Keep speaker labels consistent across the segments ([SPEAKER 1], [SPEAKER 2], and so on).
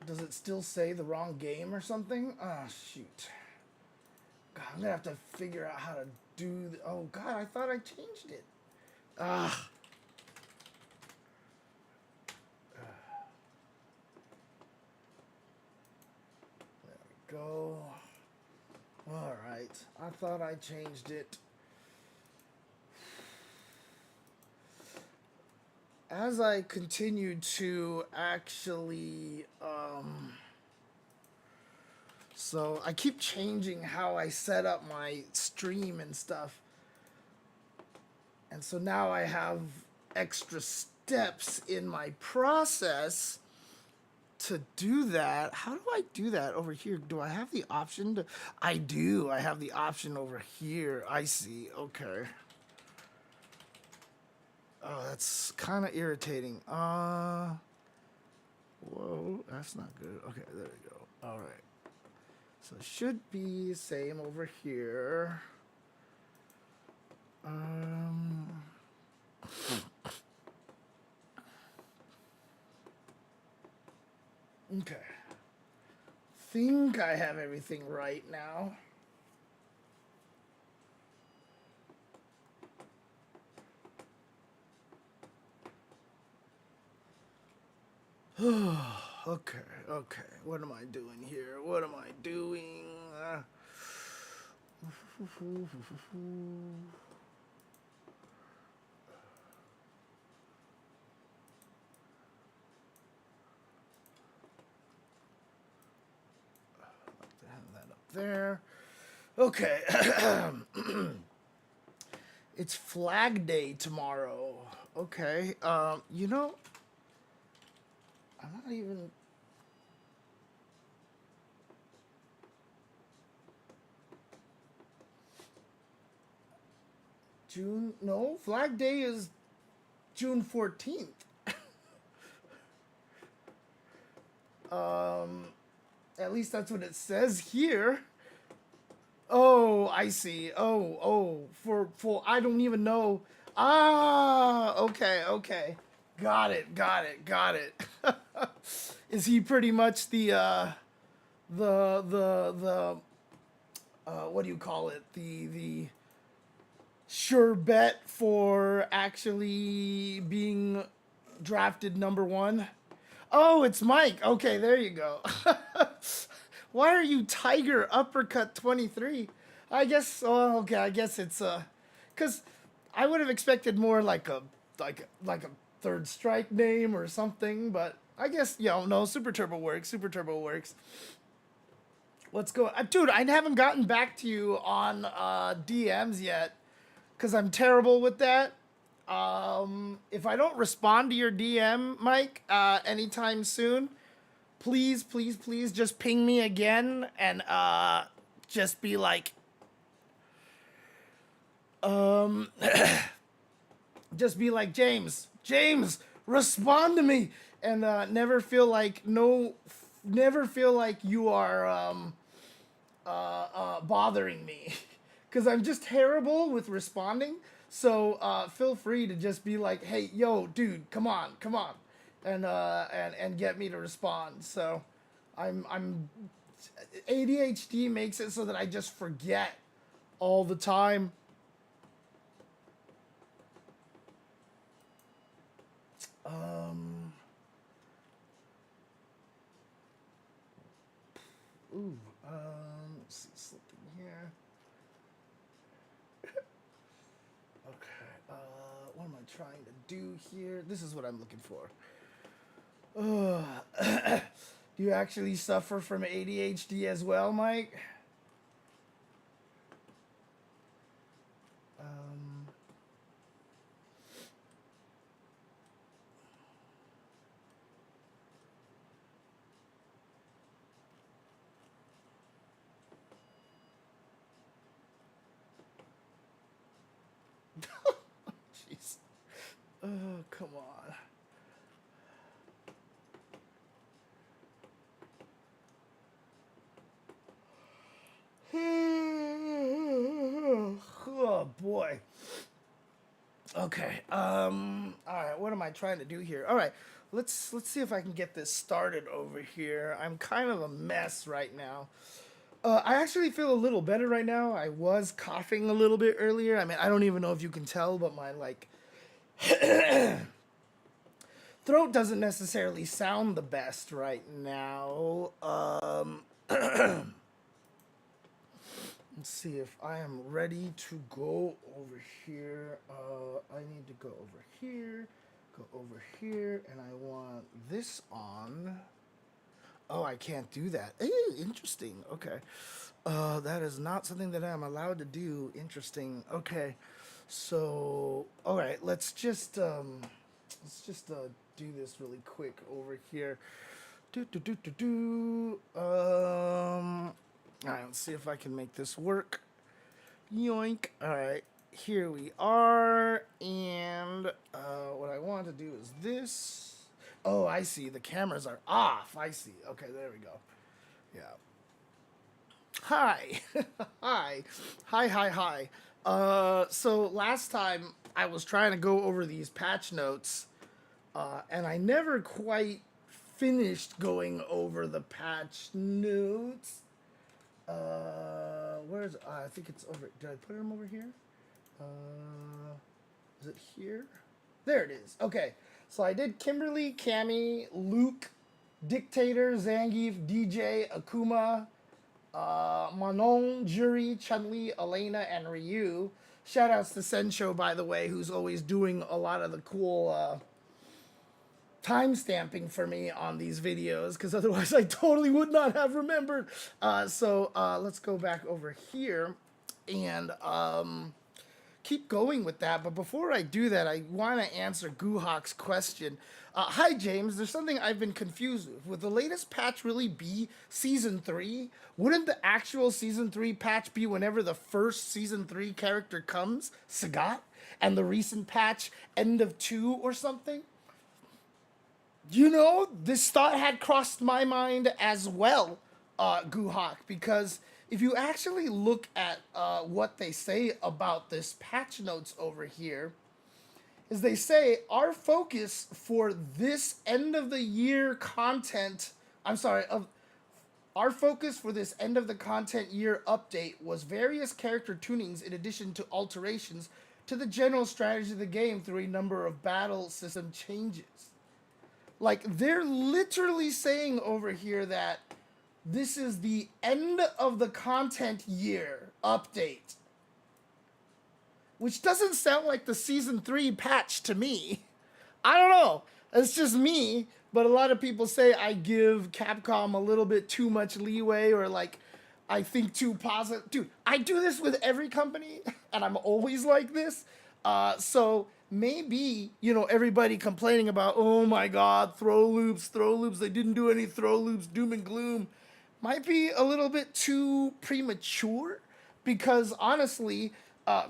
[SPEAKER 1] Does it still say the wrong game or something? Ah, shoot. God, I'm gonna have to figure out how to do. Oh God, I thought I changed it. Ah. There we go. All right. I thought I changed it. As I continued to actually, so I keep changing how I set up my stream and stuff. And so now I have extra steps in my process to do that. How do I do that over here? Do I have the option to? I do. I have the option over here. I see. Okay. Oh, that's kind of irritating. Whoa, that's not good. Okay, there we go. All right. So it should be same over here. Um, okay. Think I have everything right now. Okay, okay. What am I doing here? What am I doing? Have that up there. Okay. It's Flag Day tomorrow. Okay. You know, I'm not even. June. No, Flag Day is June 14th. At least that's what it says here. Oh, I see. For I don't even know. Ah, okay, okay. Got it. Is he pretty much the what do you call it? The sure bet for actually being drafted number one? Oh, it's Mike. Okay, there you go. Why are you Tiger Uppercut 23? I guess. Oh, okay. I guess it's cause I would have expected more like a third strike name or something, but I guess no. Super Turbo works. Super Turbo works. Let's go, dude. I haven't gotten back to you on DMs yet, cause I'm terrible with that. If I don't respond to your DM, Mike, anytime soon, please just ping me again and just be like just be like James, respond to me, and never feel like never feel like you are bothering me because I'm just terrible with responding. So feel free to just be like, hey, yo, dude, come on, and get me to respond. So I'm ADHD makes it so that I just forget all the time. Um, ooh, let's see something here. Okay, what am I trying to do here? This is what I'm looking for. Do you actually suffer from ADHD as well, Mike? Um, Jeez. Oh, come on. Oh boy. Okay. All right. What am I trying to do here? All right. Let's see if I can get this started over here. I'm kind of a mess right now. I actually feel a little better right now. I was coughing a little bit earlier. I mean, I don't even know if you can tell, but my like throat doesn't necessarily sound the best right now. Let's see if I am ready to go over here. I need to go over here, go over here, and I want this on. Oh, I can't do that. Hey, interesting. Okay. That is not something that I'm allowed to do. Interesting. Okay. So, all right, let's just do this really quick over here. Do do do do do. All right, let's see if I can make this work. Yoink. All right, here we are. And what I want to do is this. Oh, I see. The cameras are off. I see. Okay, there we go. Yeah. Hi. Hi. Hi, hi, hi. So last time I was trying to go over these patch notes, and I never quite finished going over the patch notes. Where's I think it's over. Did I put them over here? Is it here? There it is. Okay, so I did Kimberly, Cammy, Luke, Dictator, Zangief, DJ, Akuma, Manon, Juri, Chun-Li, Elena, and Ryu. Shoutouts to Sensho, by the way, who's always doing a lot of the cool time stamping for me on these videos, because otherwise I totally would not have remembered. So let's go back over here and keep going with that. But before I do that, I want to answer Guhawk's question. Hi, James. There's something I've been confused with. Would the latest patch really be Season 3? Wouldn't the actual Season 3 patch be whenever the first Season 3 character comes, Sagat? And the recent patch, End of 2 or something? You know, this thought had crossed my mind as well, Guhawk, because if you actually look at what they say about this patch notes over here, is they say our focus for this end of the year content, I'm sorry, of our focus for this end of the content year update was various character tunings in addition to alterations to the general strategy of the game through a number of battle system changes. Like, they're literally saying over here that this is the end of the content year update, which doesn't sound like the Season 3 patch to me. I don't know. It's just me, but a lot of people say I give Capcom a little bit too much leeway, or like I think too positive. Dude, I do this with every company, and I'm always like this. So maybe, you know, everybody complaining about, oh my God, throw loops, they didn't do any throw loops, doom and gloom, might be a little bit too premature, because honestly,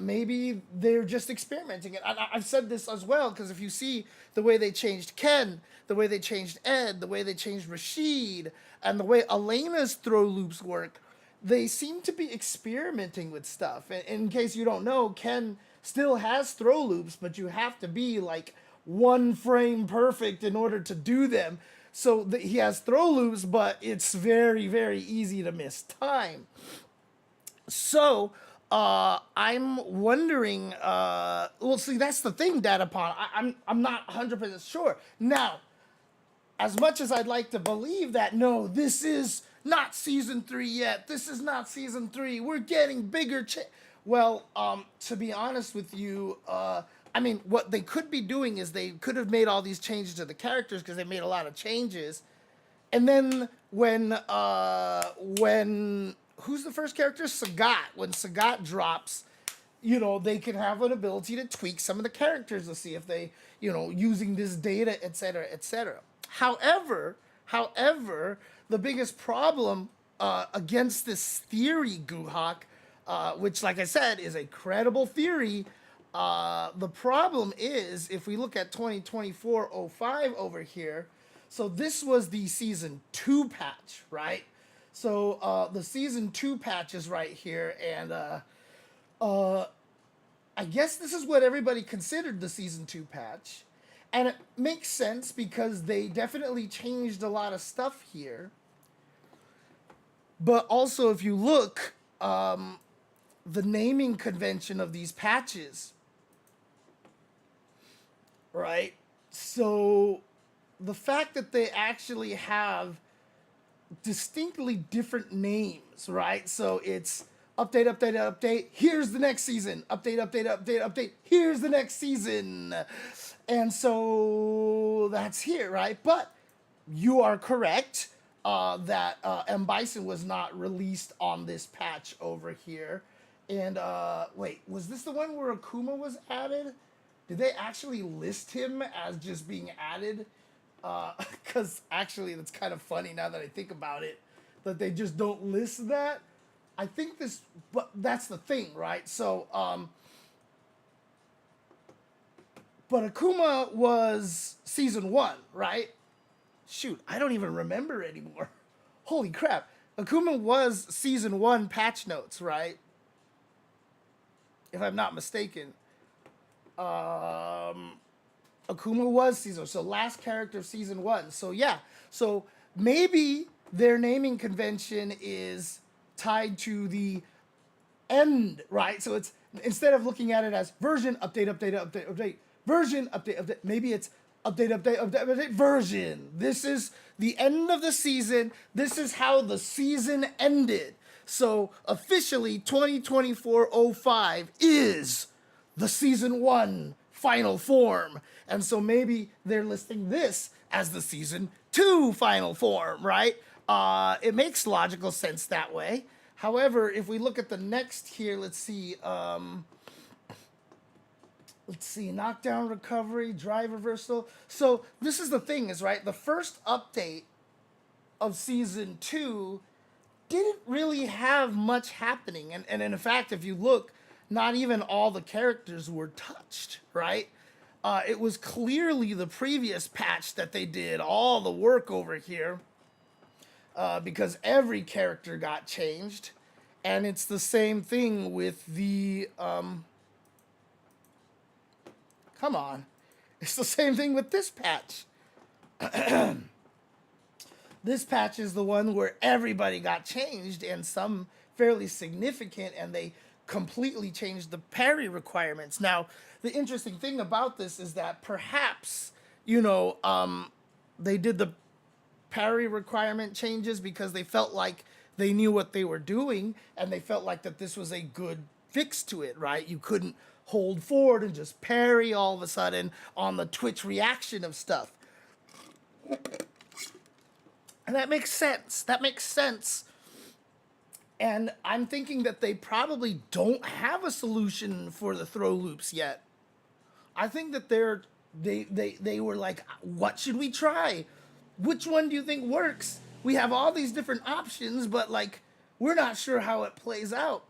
[SPEAKER 1] maybe they're just experimenting. And I've said this as well, because if you see the way they changed Ken, the way they changed Ed, the way they changed Rashid, and the way Elena's throw loops work, they seem to be experimenting with stuff. And in case you don't know, Ken still has throw loops, but you have to be like one frame perfect in order to do them. So he has throw loops, but it's very, very easy to miss time. So I'm wondering. Well, see, that's the thing, Datapon. I'm not 100% sure. Now, as much as I'd like to believe that, no, this is not Season 3 yet. This is not Season 3. We're getting bigger. Well, to be honest with you, I mean, what they could be doing is they could have made all these changes to the characters, because they made a lot of changes. And then when who's the first character? Sagat. When Sagat drops, you know, they can have an ability to tweak some of the characters to see if they, you know, using this data, etc., etc. However, the biggest problem against this theory, Guhawk, which, like I said, is a credible theory. The problem is, if we look at 2024-05 over here, so this was the Season 2 patch, right? So the Season 2 patch is right here, and I guess this is what everybody considered the season 2 patch. And it makes sense because they definitely changed a lot of stuff here. But also, if you look, the naming convention of these patches, right? So the fact that they actually have distinctly different names, right? So it's update, update, update. Here's the next season. Update, update, update, update. Here's the next season. And so that's here, right? But you are correct that M. Bison was not released on this patch over here. And wait, was this the one where Akuma was added? Did they actually list him as just being added? Because actually, that's kind of funny now that I think about it, that they just don't list that. I think this, but that's the thing, right? So, but Akuma was season 1, right? Shoot, I don't even remember anymore. Holy crap. Akuma was season 1 patch notes, right? If I'm not mistaken. Akuma was season, so last character of season 1. So yeah, so maybe their naming convention is tied to the end, right? So it's, instead of looking at it as version, update, update, update, update, version, update, update, maybe it's update, update, update, update, version. This is the end of the season. This is how the season ended. So officially 2024-05 is the season 1 final form. And so maybe they're listing this as the season 2 final form, right? It makes logical sense that way. However, if we look at the next here, let's see, knockdown recovery, drive reversal. So this is the thing is, right, the first update of season 2 didn't really have much happening. And in fact, if you look, not even all the characters were touched, right? It was clearly the previous patch that they did all the work over here, because every character got changed. And it's the same thing with the, come on. It's the same thing with this patch. This patch is the one where everybody got changed, and some fairly significant, and they completely changed the parry requirements. Now, the interesting thing about this is that perhaps, they did the parry requirement changes because they felt like they knew what they were doing, and they felt like that this was a good fix to it, right? You couldn't hold forward and just parry all of a sudden on the Twitch reaction of stuff. And that makes sense. That makes sense. And I'm thinking that they probably don't have a solution for the throw loops yet. I think that they were like, what should we try? Which one do you think works? We have all these different options, but like, we're not sure how it plays out.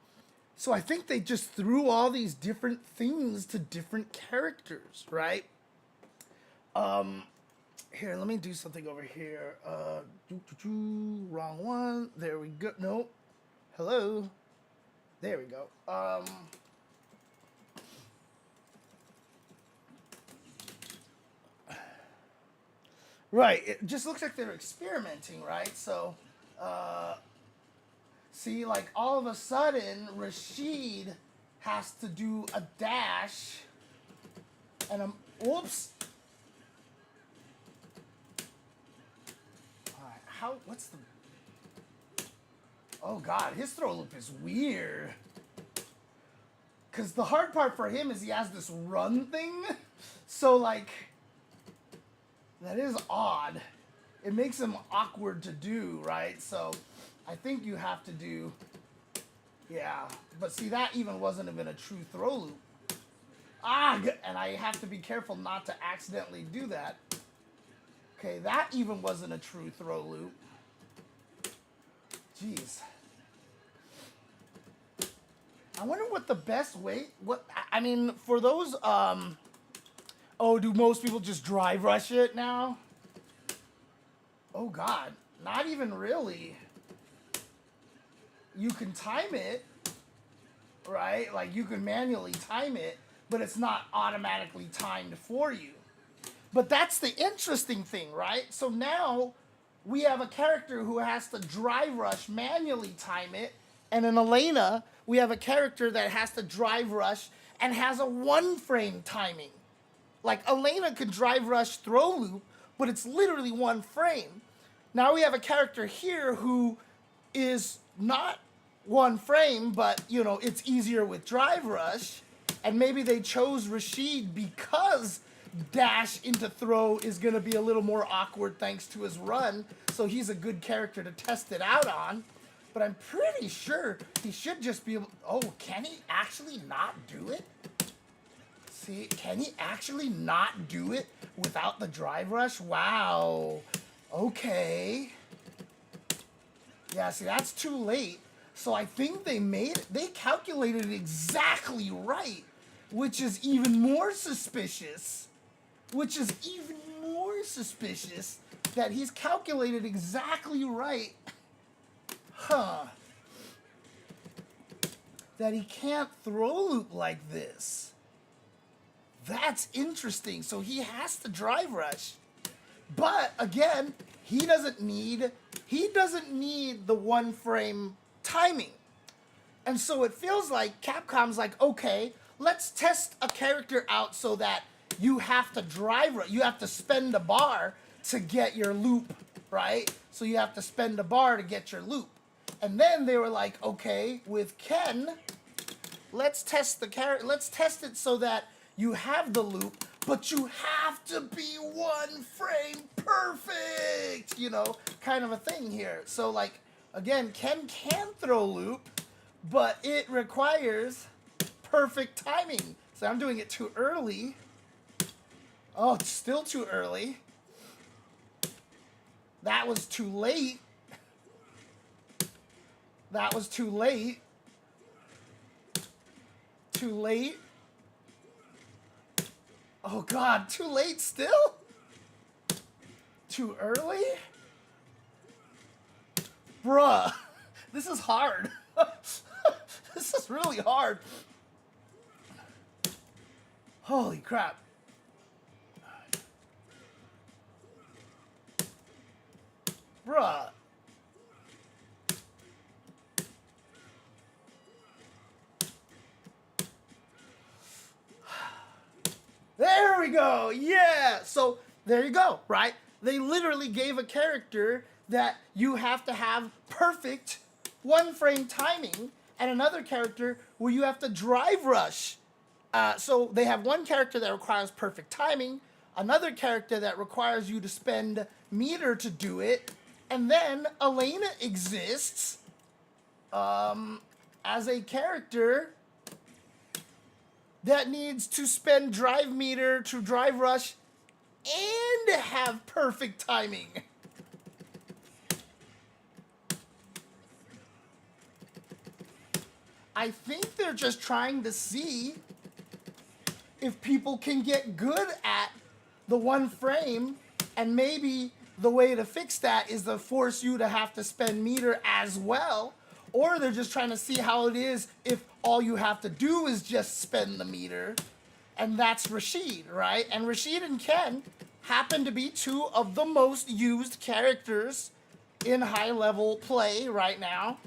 [SPEAKER 1] So I think they just threw all these different things to different characters, right? Here, let me do something over here. Wrong one. There we go. Nope. Hello. There we go. Right. It just looks like they're experimenting, right? So, see, like all of a sudden, Rashid has to do a dash, and whoops. What's the... Oh god, his throw loop is weird. Because the hard part for him is he has this run thing. So, like, that is odd. It makes him awkward to do, right? So, I think you have to do... Yeah. But see, that even wasn't even a true throw loop. And I have to be careful not to accidentally do that. Okay, that even wasn't a true throw loop. Jeez. I wonder what the best way... I mean, for those... Oh, do most people just drive rush it now? Oh, God. Not even really. You can time it. right? Like you can manually time it, but it's not automatically timed for you. But that's the interesting thing, right? So now we have a character who has to drive rush, manually time it, and in Elena, we have a character that has to drive rush and has a one frame timing. Like Elena could drive rush throw loop, but it's literally one frame. Now we have a character here who is not one frame, but you know, it's easier with drive rush. And maybe they chose Rashid because dash into throw is going to be a little more awkward thanks to his run. So he's a good character to test it out on. But I'm pretty sure he should just be able. Oh, can he actually not do it? See, can he actually not do it without the drive rush? Wow. Okay. Yeah, see, that's too late. So I think they calculated it exactly right, which is even more suspicious. Which is even more suspicious that he's calculated exactly right. Huh. That he can't throw loop like this. That's interesting. So he has to drive rush. But again, he doesn't need the one frame timing. And so it feels like Capcom's like, okay, let's test a character out so that you have to you have to spend a bar to get your loop, right? So you have to spend a bar to get your loop. And then they were like, okay, with Ken, let's test it so that you have the loop, but you have to be one frame perfect, you know, kind of a thing here. So like, again, Ken can throw loop, but it requires perfect timing. So I'm doing it too early. Oh, it's still too early. That was too late. That was too late. Too late. Oh God, too late still? Too early? Bruh, this is hard. This is really hard. Holy crap. Bruh. There we go. Yeah. So there you go, right? They literally gave a character that you have to have perfect one frame timing and another character where you have to drive rush. So they have one character that requires perfect timing, another character that requires you to spend meter to do it, and then Elena exists as a character that needs to spend drive meter to drive rush and have perfect timing. I think they're just trying to see if people can get good at the one frame, and maybe the way to fix that is to force you to have to spend meter as well, or they're just trying to see how it is if all you have to do is just spend the meter, and that's Rashid, right? And Rashid and Ken happen to be two of the most used characters in high-level play right now.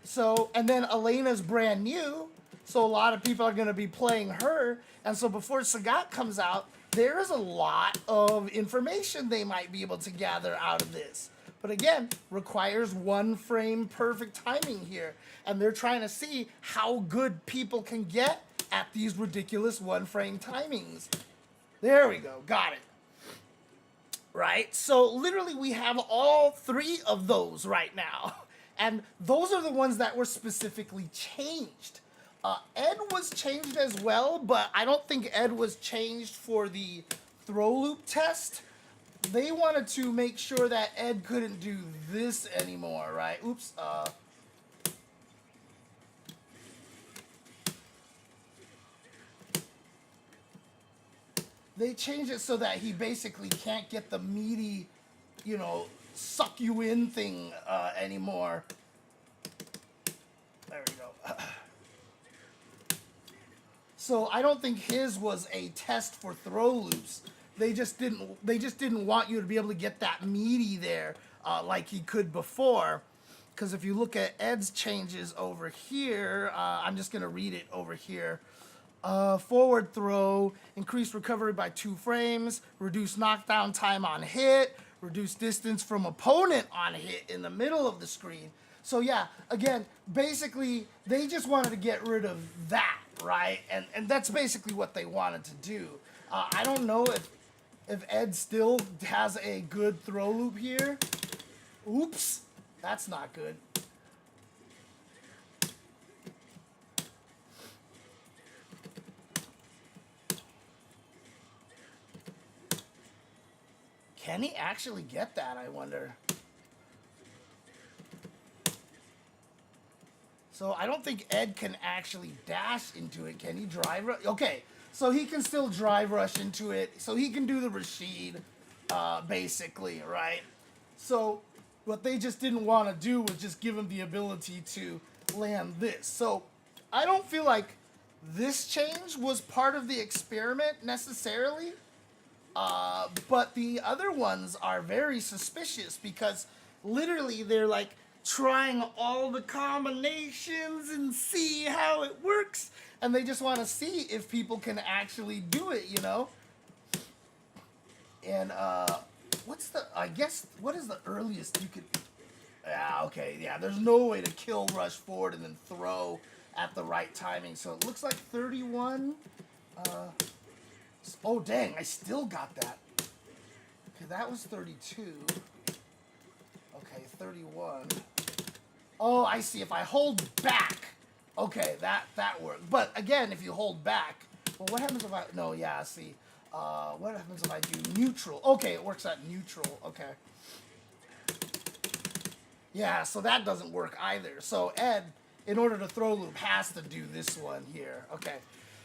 [SPEAKER 1] So, and then Elena's brand new, so a lot of people are going to be playing her. And so before Sagat comes out, there is a lot of information they might be able to gather out of this. But again, requires one frame perfect timing here. And they're trying to see how good people can get at these ridiculous one frame timings. There we go. Got it. Right? So literally we have all three of those right now. And those are the ones that were specifically changed. Ed was changed as well, but I don't think Ed was changed for the throw loop test. They wanted to make sure that Ed couldn't do this anymore, right? Oops. They changed it so that he basically can't get the meaty, you know, suck you in thing anymore. There we go. So I don't think his was a test for throw loops. They just didn't want you to be able to get that meaty there like he could before. Because if you look at Ed's changes over here, I'm just gonna read it over here. Forward throw, increased recovery by 2 frames, reduce knockdown time on hit, reduce distance from opponent on hit in the middle of the screen. So yeah, again, basically they just wanted to get rid of that, right? And that's basically what they wanted to do. I don't know if Ed still has a good throw loop here. Oops, that's not good. Can he actually get that, I wonder? So I don't think Ed can actually dash into it. Can he drive rush? Okay, so he can still drive rush into it. So he can do the Rashid, basically, right? So what they just didn't want to do was just give him the ability to land this. So I don't feel like this change was part of the experiment necessarily. But the other ones are very suspicious because literally they're like trying all the combinations and see how it works. And they just want to see if people can actually do it, you know? And what is the earliest you could... Yeah, okay, yeah, there's no way to kill rush forward and then throw at the right timing. So it looks like 31. Oh, dang, I still got that. Okay, that was 32. Okay, 31. Oh, I see. If I hold back. Okay, that worked. But again, if you hold back, well, what happens if I... No, yeah, see. What happens if I do neutral? Okay, it works at neutral. Okay. Yeah, so that doesn't work either. So Ed, in order to throw loop, has to do this one here. Okay.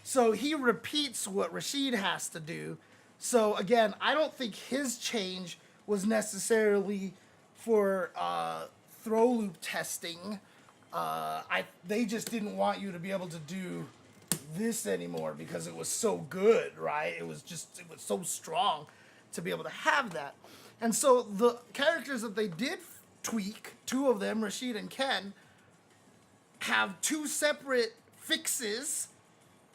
[SPEAKER 1] So he repeats what Rashid has to do. So again, I don't think his change was necessarily for throw loop testing. They just didn't want you to be able to do this anymore because it was so good, right? It was so strong to be able to have that. And so the characters that they did tweak, 2 of them, Rashid and Ken, have 2 separate fixes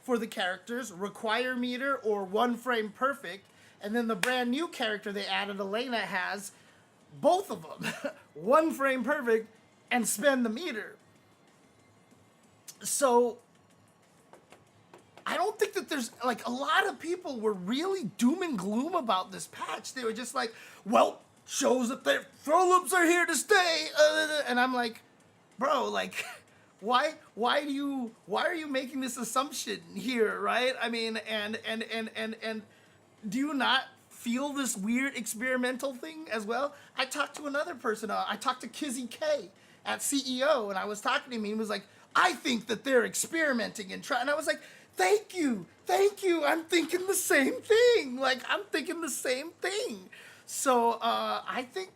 [SPEAKER 1] for the characters, require meter or 1 frame perfect. And then the brand new character they added, Elena, has both of them, 1 frame perfect and spend the meter. So I don't think that there's, like, a lot of people were really doom and gloom about this patch. They were just like, well, shows that their throw loops are here to stay. And I'm like, bro, like... Why are you making this assumption here, right? I mean, and do you not feel this weird experimental thing as well? I talked to another person. I talked to Kizzy K at CEO, and I was talking to him. And he was like, "I think that they're experimenting and trying." And I was like, "Thank you. I'm thinking the same thing. Like, I'm thinking the same thing." So I think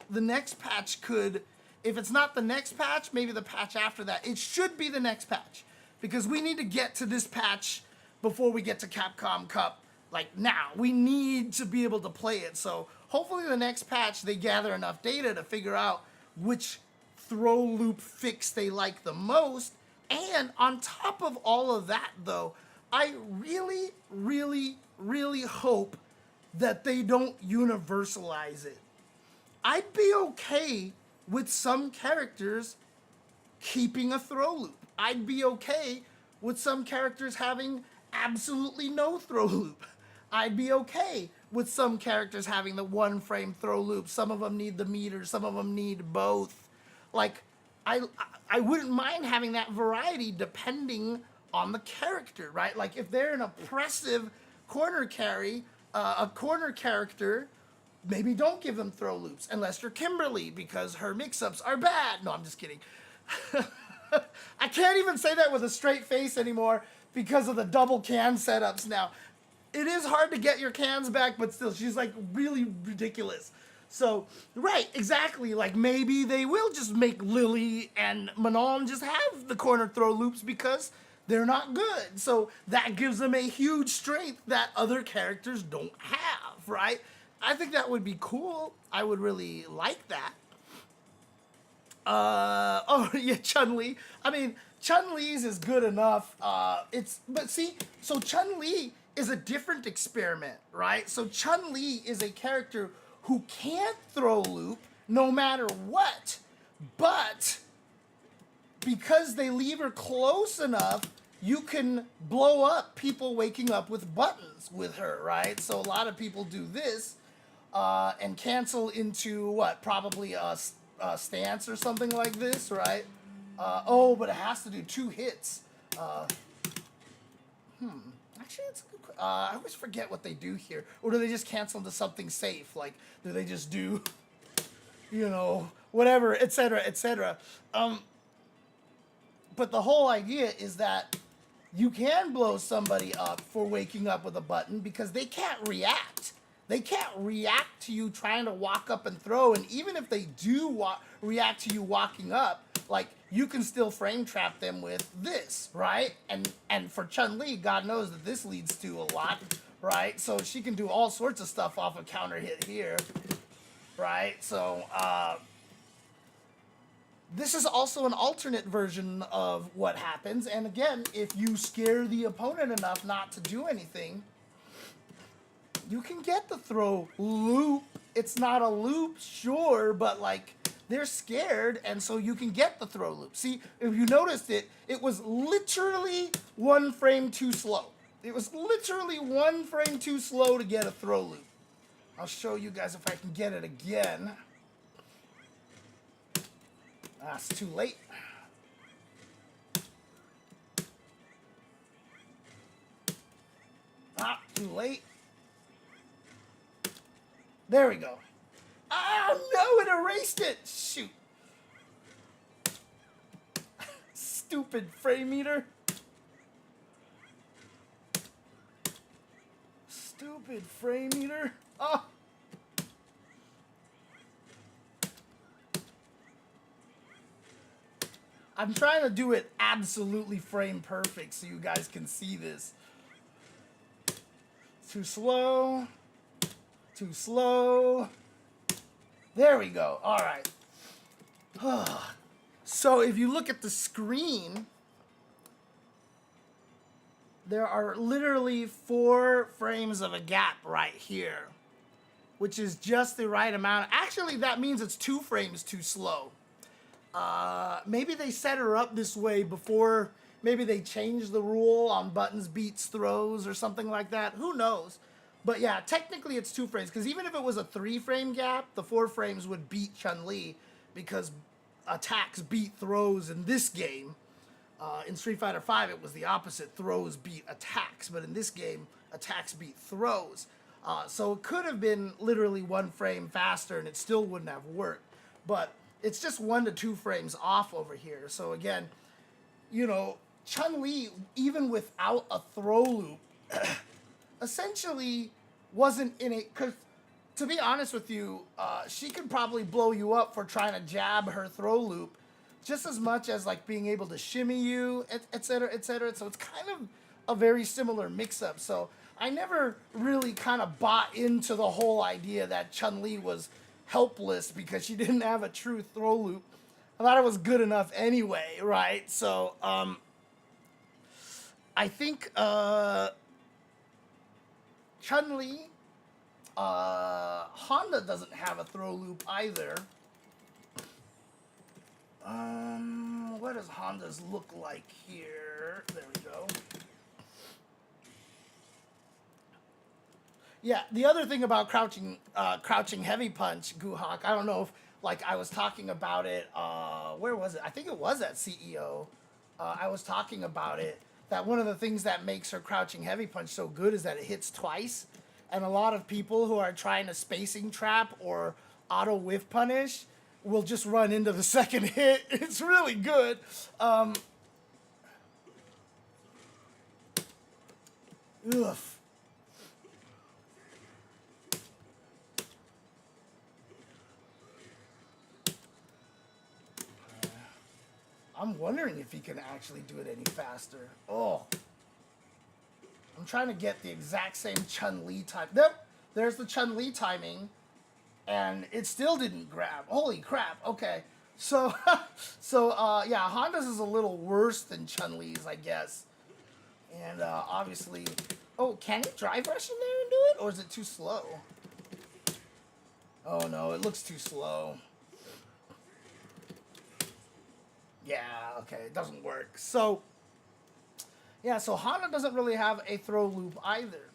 [SPEAKER 1] the next patch could. If it's not the next patch, maybe the patch after that. It should be the next patch. Because we need to get to this patch before we get to Capcom Cup. Like, now. We need to be able to play it. So, hopefully the next patch, they gather enough data to figure out which throw loop fix they like the most. And on top of all of that, though, I really, really, really hope that they don't universalize it. I'd be okay with some characters keeping a throw loop. I'd be okay with some characters having absolutely no throw loop. I'd be okay with some characters having the 1 frame throw loop. Some of them need the meter, some of them need both. Like, I wouldn't mind having that variety depending on the character, right? Like, if they're an oppressive corner carry, a corner character, maybe don't give them throw loops unless you're Kimberly because her mix-ups are bad. No, I'm just kidding. I can't even say that with a straight face anymore because of the double can setups now. It is hard to get your cans back, but still, she's like really ridiculous. So, right, exactly. Like maybe they will just make Lily and Manon just have the corner throw loops because they're not good. So that gives them a huge strength that other characters don't have, right? I think that would be cool. I would really like that. Oh yeah, Chun Li. I mean, Chun Li's is good enough. But see, so Chun Li is a different experiment, right? So Chun Li is a character who can't throw loop no matter what, but because they leave her close enough, you can blow up people waking up with buttons with her, right? So a lot of people do this and cancel into what? Probably a stance or something like this, right? Oh, but it has to do 2 hits. Actually, it's a good. I always forget what they do here, or do they just cancel into something safe? Like, do they just do, whatever, etc., etc. But the whole idea is that you can blow somebody up for waking up with a button because they can't react. They can't react to you trying to walk up and throw. And even if they do react to you walking up, like, you can still frame trap them with this, right? And for Chun-Li, God knows that this leads to a lot, right? So she can do all sorts of stuff off a counter hit here, right? So, this is also an alternate version of what happens. And again, if you scare the opponent enough not to do anything, you can get the throw loop. It's not a loop, sure, but like, they're scared, and so you can get the throw loop. See, if you noticed it, it was literally 1 frame too slow. It was literally 1 frame too slow to get a throw loop. I'll show you guys if I can get it again. Ah, it's too late. Ah, too late. There we go. Oh no, it erased it. Shoot. Stupid frame meter. Stupid frame meter. Oh. I'm trying to do it absolutely frame perfect so you guys can see this. Too slow. Too slow. There we go. All right. So if you look at the screen, there are literally 4 frames of a gap right here, which is just the right amount. Actually, that means it's 2 frames too slow. Maybe they set her up this way before. Maybe they changed the rule on buttons beats throws or something like that. Who knows? But yeah, technically it's 2 frames, because even if it was a 3 frame gap, the 4 frames would beat Chun-Li, because attacks beat throws in this game. In Street Fighter V, it was the opposite. Throws beat attacks, but in this game, attacks beat throws. So it could have been literally 1 frame faster, and it still wouldn't have worked. But it's just 1 to 2 frames off over here. So again, Chun-Li, even without a throw loop, essentially wasn't in it, because to be honest with you, she could probably blow you up for trying to jab her throw loop just as much as like being able to shimmy you, etc., etc. So it's kind of a very similar mix-up. So I never really kind of bought into the whole idea that Chun-Li was helpless because she didn't have a true throw loop. I thought it was good enough anyway, right? So I think Chun-Li, Honda doesn't have a throw loop either. What does Honda's look like here? There we go. Yeah, the other thing about crouching heavy punch, Guhak, I don't know if, like, I was talking about it, where was it? I think it was at CEO. I was talking about it, that one of the things that makes her crouching heavy punch so good is that it hits twice. And a lot of people who are trying to spacing trap or auto whiff punish will just run into the second hit. It's really good. Ugh. I'm wondering if he can actually do it any faster. Oh. I'm trying to get the exact same Chun-Li time. Yep, there's the Chun-Li timing, and it still didn't grab. Holy crap! Okay, so yeah, Honda's is a little worse than Chun-Li's, I guess. And obviously, oh, can it drive rush in there and do it, or is it too slow? Oh no, it looks too slow. Yeah, okay, it doesn't work. So. Yeah, so Honda doesn't really have a throw loop either.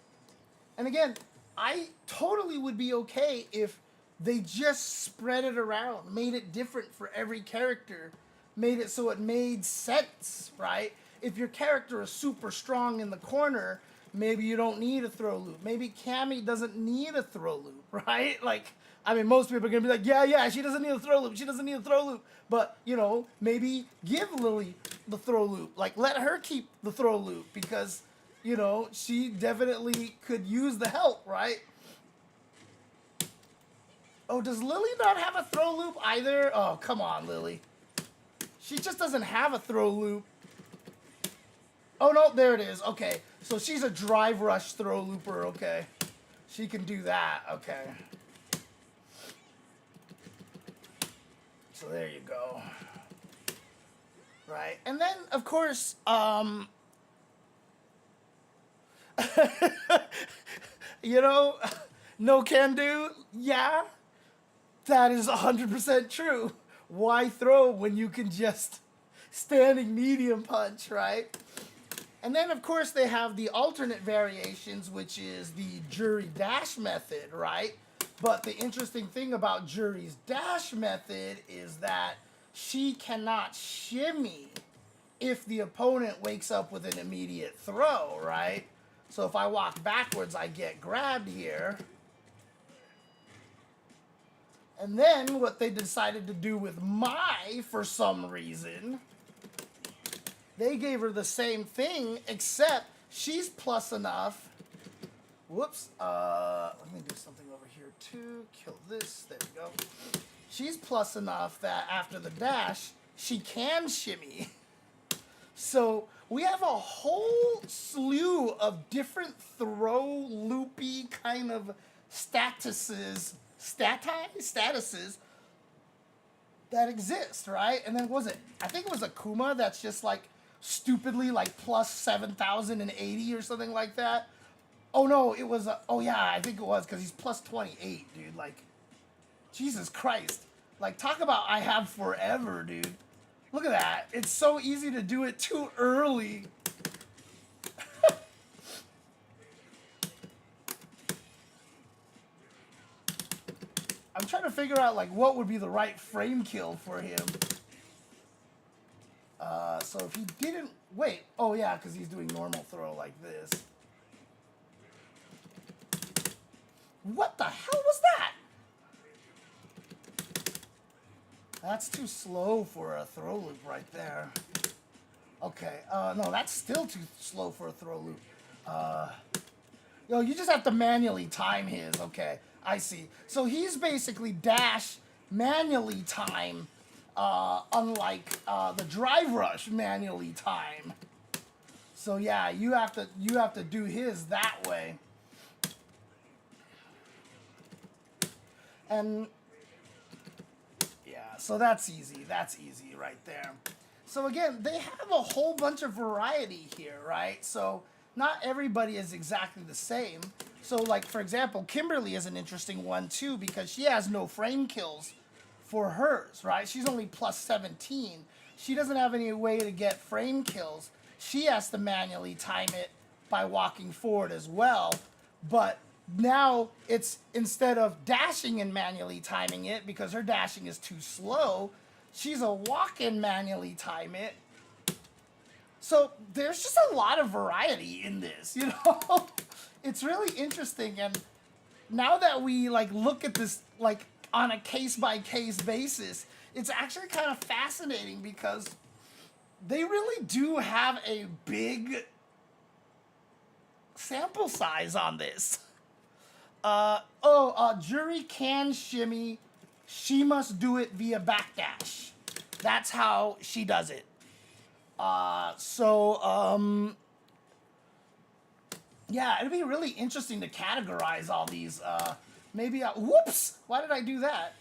[SPEAKER 1] And again, I totally would be okay if they just spread it around, made it different for every character, made it so it made sense, right? If your character is super strong in the corner, maybe you don't need a throw loop. Maybe Cammy doesn't need a throw loop, right? Like, I mean, most people are going to be like, yeah, she doesn't need a throw loop. She doesn't need a throw loop. But, you know, maybe give Lily the throw loop. Like, let her keep the throw loop because, you know, she definitely could use the help, right? Oh, does Lily not have a throw loop either? Oh, come on, Lily. She just doesn't have a throw loop. Oh, no, there it is. Okay, so she's a drive rush throw looper. Okay, she can do that. Okay. So there you go. Right, and then, of course, you know, no can do. Yeah, that is 100% true. Why throw when you can just standing medium punch, right? And then, of course, they have the alternate variations, which is the jury dash method, right? But the interesting thing about Jury's dash method is that she cannot shimmy if the opponent wakes up with an immediate throw, right? So if I walk backwards, I get grabbed here. And then what they decided to do with Mai, for some reason, they gave her the same thing, except she's plus enough. Whoops. Let me do something over here too. Kill this. There we go. She's plus enough that after the dash, she can shimmy. So we have a whole slew of different throw loopy kind of statuses that exist, right? And then was it? I think it was Akuma that's just like stupidly like plus 7,080 or something like that. Oh no, it was. Oh yeah, I think it was because he's plus 28, dude. Like, Jesus Christ. Like, talk about I have forever, dude. Look at that. It's so easy to do it too early. I'm trying to figure out like what would be the right frame kill for him. So if he didn't wait, oh yeah, because he's doing normal throw like this. What the hell was that? That's too slow for a throw loop right there. Okay, no, that's still too slow for a throw loop. Yo, you just have to manually time his. Okay, I see. So he's basically dash manually time, unlike the drive rush manually time. So yeah, you have to do his that way. And yeah, so that's easy. That's easy right there. So again, they have a whole bunch of variety here, right? So not everybody is exactly the same. So like, for example, Kimberly is an interesting one too because she has no frame kills for hers, right? She's only plus 17. She doesn't have any way to get frame kills. She has to manually time it by walking forward as well. But now it's instead of dashing and manually timing it because her dashing is too slow, she's a walk and manually time it. So there's just a lot of variety in this, you know? It's really interesting. And now that we like look at this like on a case by case basis, it's actually kind of fascinating because they really do have a big sample size on this. Jury can shimmy. She must do it via backdash. That's how she does it. Yeah, it'd be really interesting to categorize all these. Maybe whoops! Why did I do that?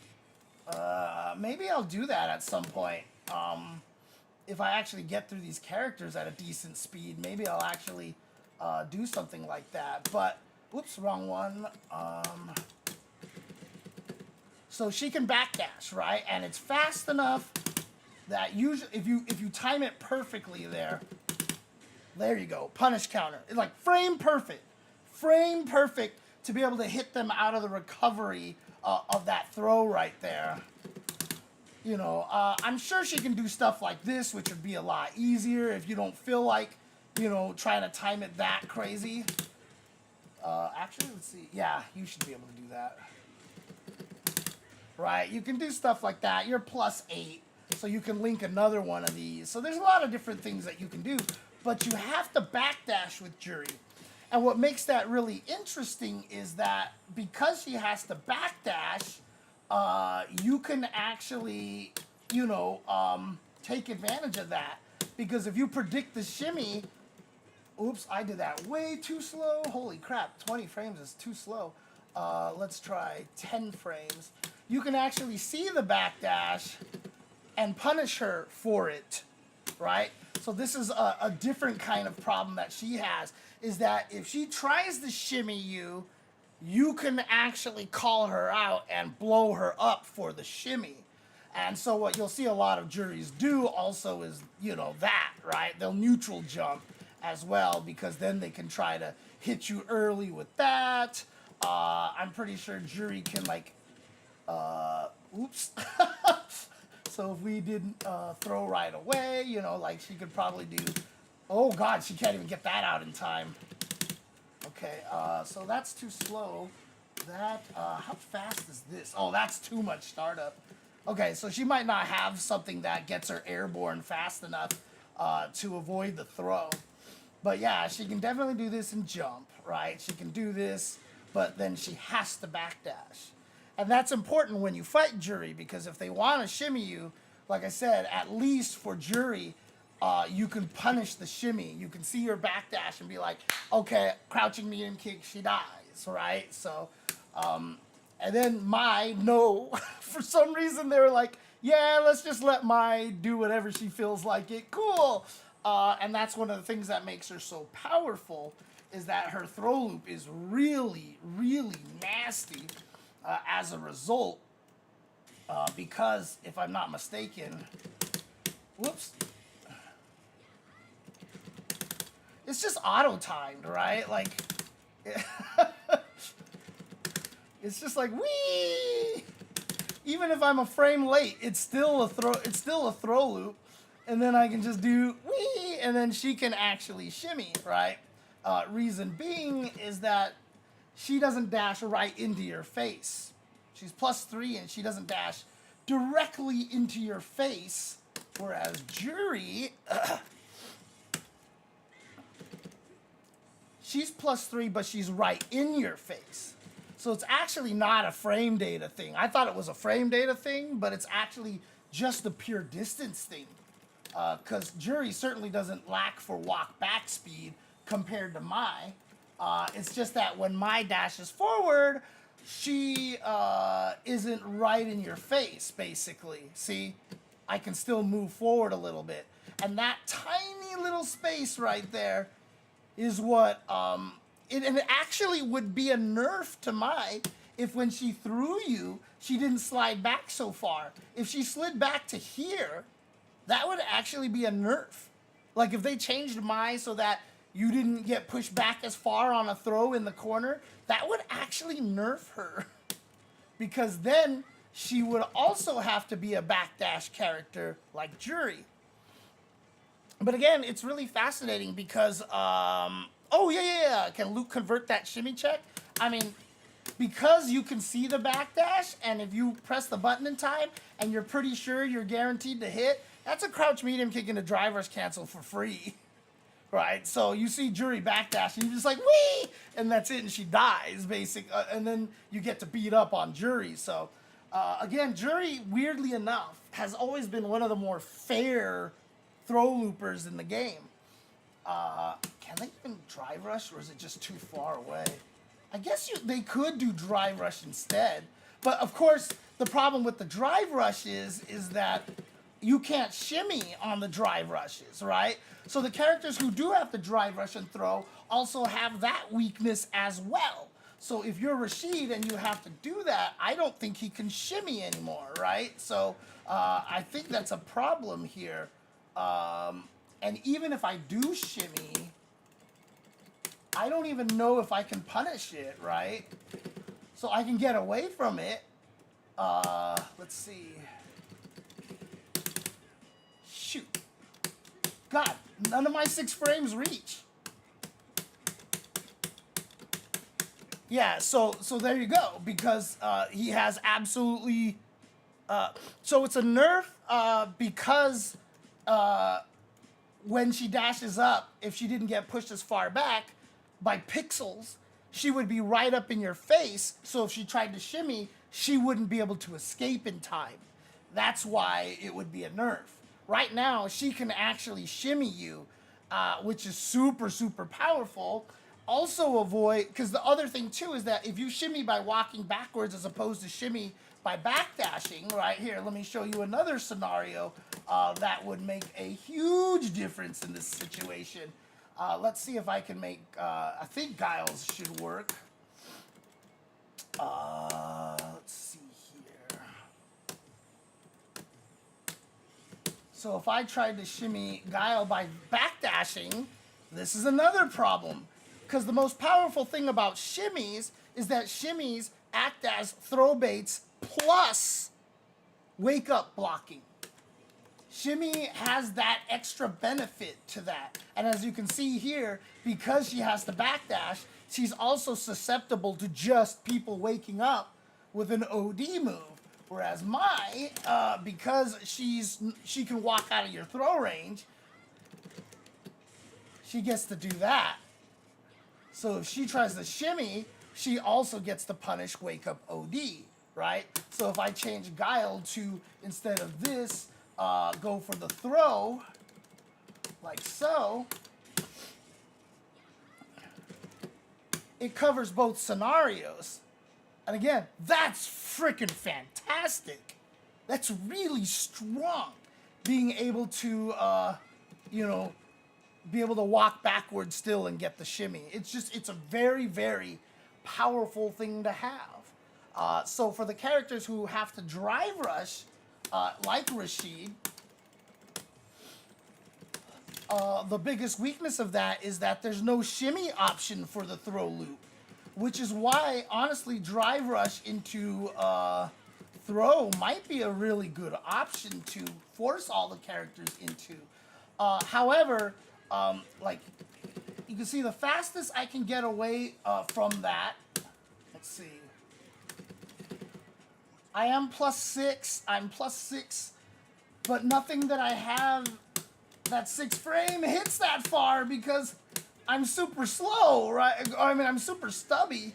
[SPEAKER 1] Maybe I'll do that at some point. If I actually get through these characters at a decent speed, maybe I'll actually do something like that. But, oops, wrong one. So she can backdash, right? And it's fast enough that usually, if you time it perfectly there you go, punish counter. It's like frame perfect to be able to hit them out of the recovery of that throw right there. You know, I'm sure she can do stuff like this, which would be a lot easier if you don't feel like, you know, trying to time it that crazy. Actually, let's see. Yeah, you should be able to do that. Right, you can do stuff like that. You're +8, so you can link another one of these. So there's a lot of different things that you can do, but you have to backdash with Jury. And what makes that really interesting is that because she has to backdash, you can actually, you know, take advantage of that. Because if you predict the shimmy, oops, I did that way too slow. Holy crap, 20 frames is too slow. Let's try 10 frames. You can actually see the backdash and punish her for it, right? So this is a different kind of problem that she has, is that if she tries to shimmy you, you can actually call her out and blow her up for the shimmy. And so what you'll see a lot of juries do also is, you know, that, right? They'll neutral jump as well, because then they can try to hit you early with that. I'm pretty sure Jury can, like, oops. So if we didn't throw right away, you know, like she could probably do, oh God, she can't even get that out in time. Okay, so that's too slow. That, how fast is this? Oh, that's too much startup. Okay, so she might not have something that gets her airborne fast enough to avoid the throw. But yeah, she can definitely do this and jump, right? She can do this, but then she has to backdash. And that's important when you fight Jury, because if they want to shimmy you, like I said, at least for Jury, you can punish the shimmy. You can see her backdash and be like, okay, crouching medium kick, she dies, right? So, and then no, for some reason they were like, yeah, let's just let Mai do whatever she feels like it. Cool. And that's one of the things that makes her so powerful, is that her throw loop is really, really nasty as a result. Because, if I'm not mistaken, whoops, it's just auto-timed, right? Like, it's just like, whee! Even if I'm a frame late, it's still a throw loop. And then I can just do whee, and then she can actually shimmy, right? Reason being is that she doesn't dash right into your face. She's +3 and she doesn't dash directly into your face, whereas Jury, she's +3, but she's right in your face. So it's actually not a frame data thing. I thought it was a frame data thing, but it's actually just a pure distance thing. Because Jury certainly doesn't lack for walk back speed compared to Mai. It's just that when Mai dashes forward, she isn't right in your face, basically. See? I can still move forward a little bit. And that tiny little space right there is what, it actually would be a nerf to Mai if when she threw you, she didn't slide back so far. If she slid back to here, that would actually be a nerf. Like if they changed Mai so that you didn't get pushed back as far on a throw in the corner, that would actually nerf her. Because then she would also have to be a backdash character like Jury. But again, it's really fascinating because, oh yeah. Can Luke convert that shimmy check? I mean, because you can see the backdash, and if you press the button in time, and you're pretty sure you're guaranteed to hit, that's a crouch medium kick into driver's cancel for free, right? So you see Jury backdash, and you're just like, wee! And that's it, and she dies, and then you get to beat up on Jury. So, again, Jury, weirdly enough, has always been one of the more fair throw loopers in the game. Can they even drive rush, or is it just too far away? I guess they could do drive rush instead. But of course, the problem with the drive rush is that you can't shimmy on the drive rushes, right? So the characters who do have to drive rush and throw also have that weakness as well. So if you're Rashid and you have to do that, I don't think he can shimmy anymore, right? So I think that's a problem here. And even if I do shimmy, I don't even know if I can punish it, right? So I can get away from it. Let's see. Shoot. God, none of my 6 frames reach. Yeah, so there you go, because he has absolutely... so it's a nerf because when she dashes up, if she didn't get pushed as far back by pixels, she would be right up in your face, so if she tried to shimmy, she wouldn't be able to escape in time. That's why it would be a nerf. Right now, she can actually shimmy you, which is super, super powerful. Also avoid, because the other thing too is that if you shimmy by walking backwards as opposed to shimmy by backdashing, right here, let me show you another scenario that would make a huge difference in this situation. Let's see if I can make, I think Guile's should work. Let's see here. So if I tried to shimmy Guile by backdashing, this is another problem. Because the most powerful thing about shimmies is that shimmies act as throw baits plus wake up blocking. Shimmy has that extra benefit to that. And as you can see here, because she has the backdash, she's also susceptible to just people waking up with an OD move. Whereas Mai, because she can walk out of your throw range, she gets to do that. So if she tries to shimmy, she also gets to punish wake up OD, right? So if I change Guile to, instead of this, go for the throw, like so, it covers both scenarios. And again, that's freaking fantastic. That's really strong. Being able to, you know, be able to walk backwards still and get the shimmy. It's a very, very powerful thing to have. So for the characters who have to drive rush, like Rashid, the biggest weakness of that is that there's no shimmy option for the throw loop, which is why, honestly, drive rush into throw might be a really good option to force all the characters into. However, like, you can see the fastest I can get away from that, let's see, I am +6, I'm +6, but nothing that I have that 6 frame hits that far because I'm super slow, right? I mean, I'm super stubby.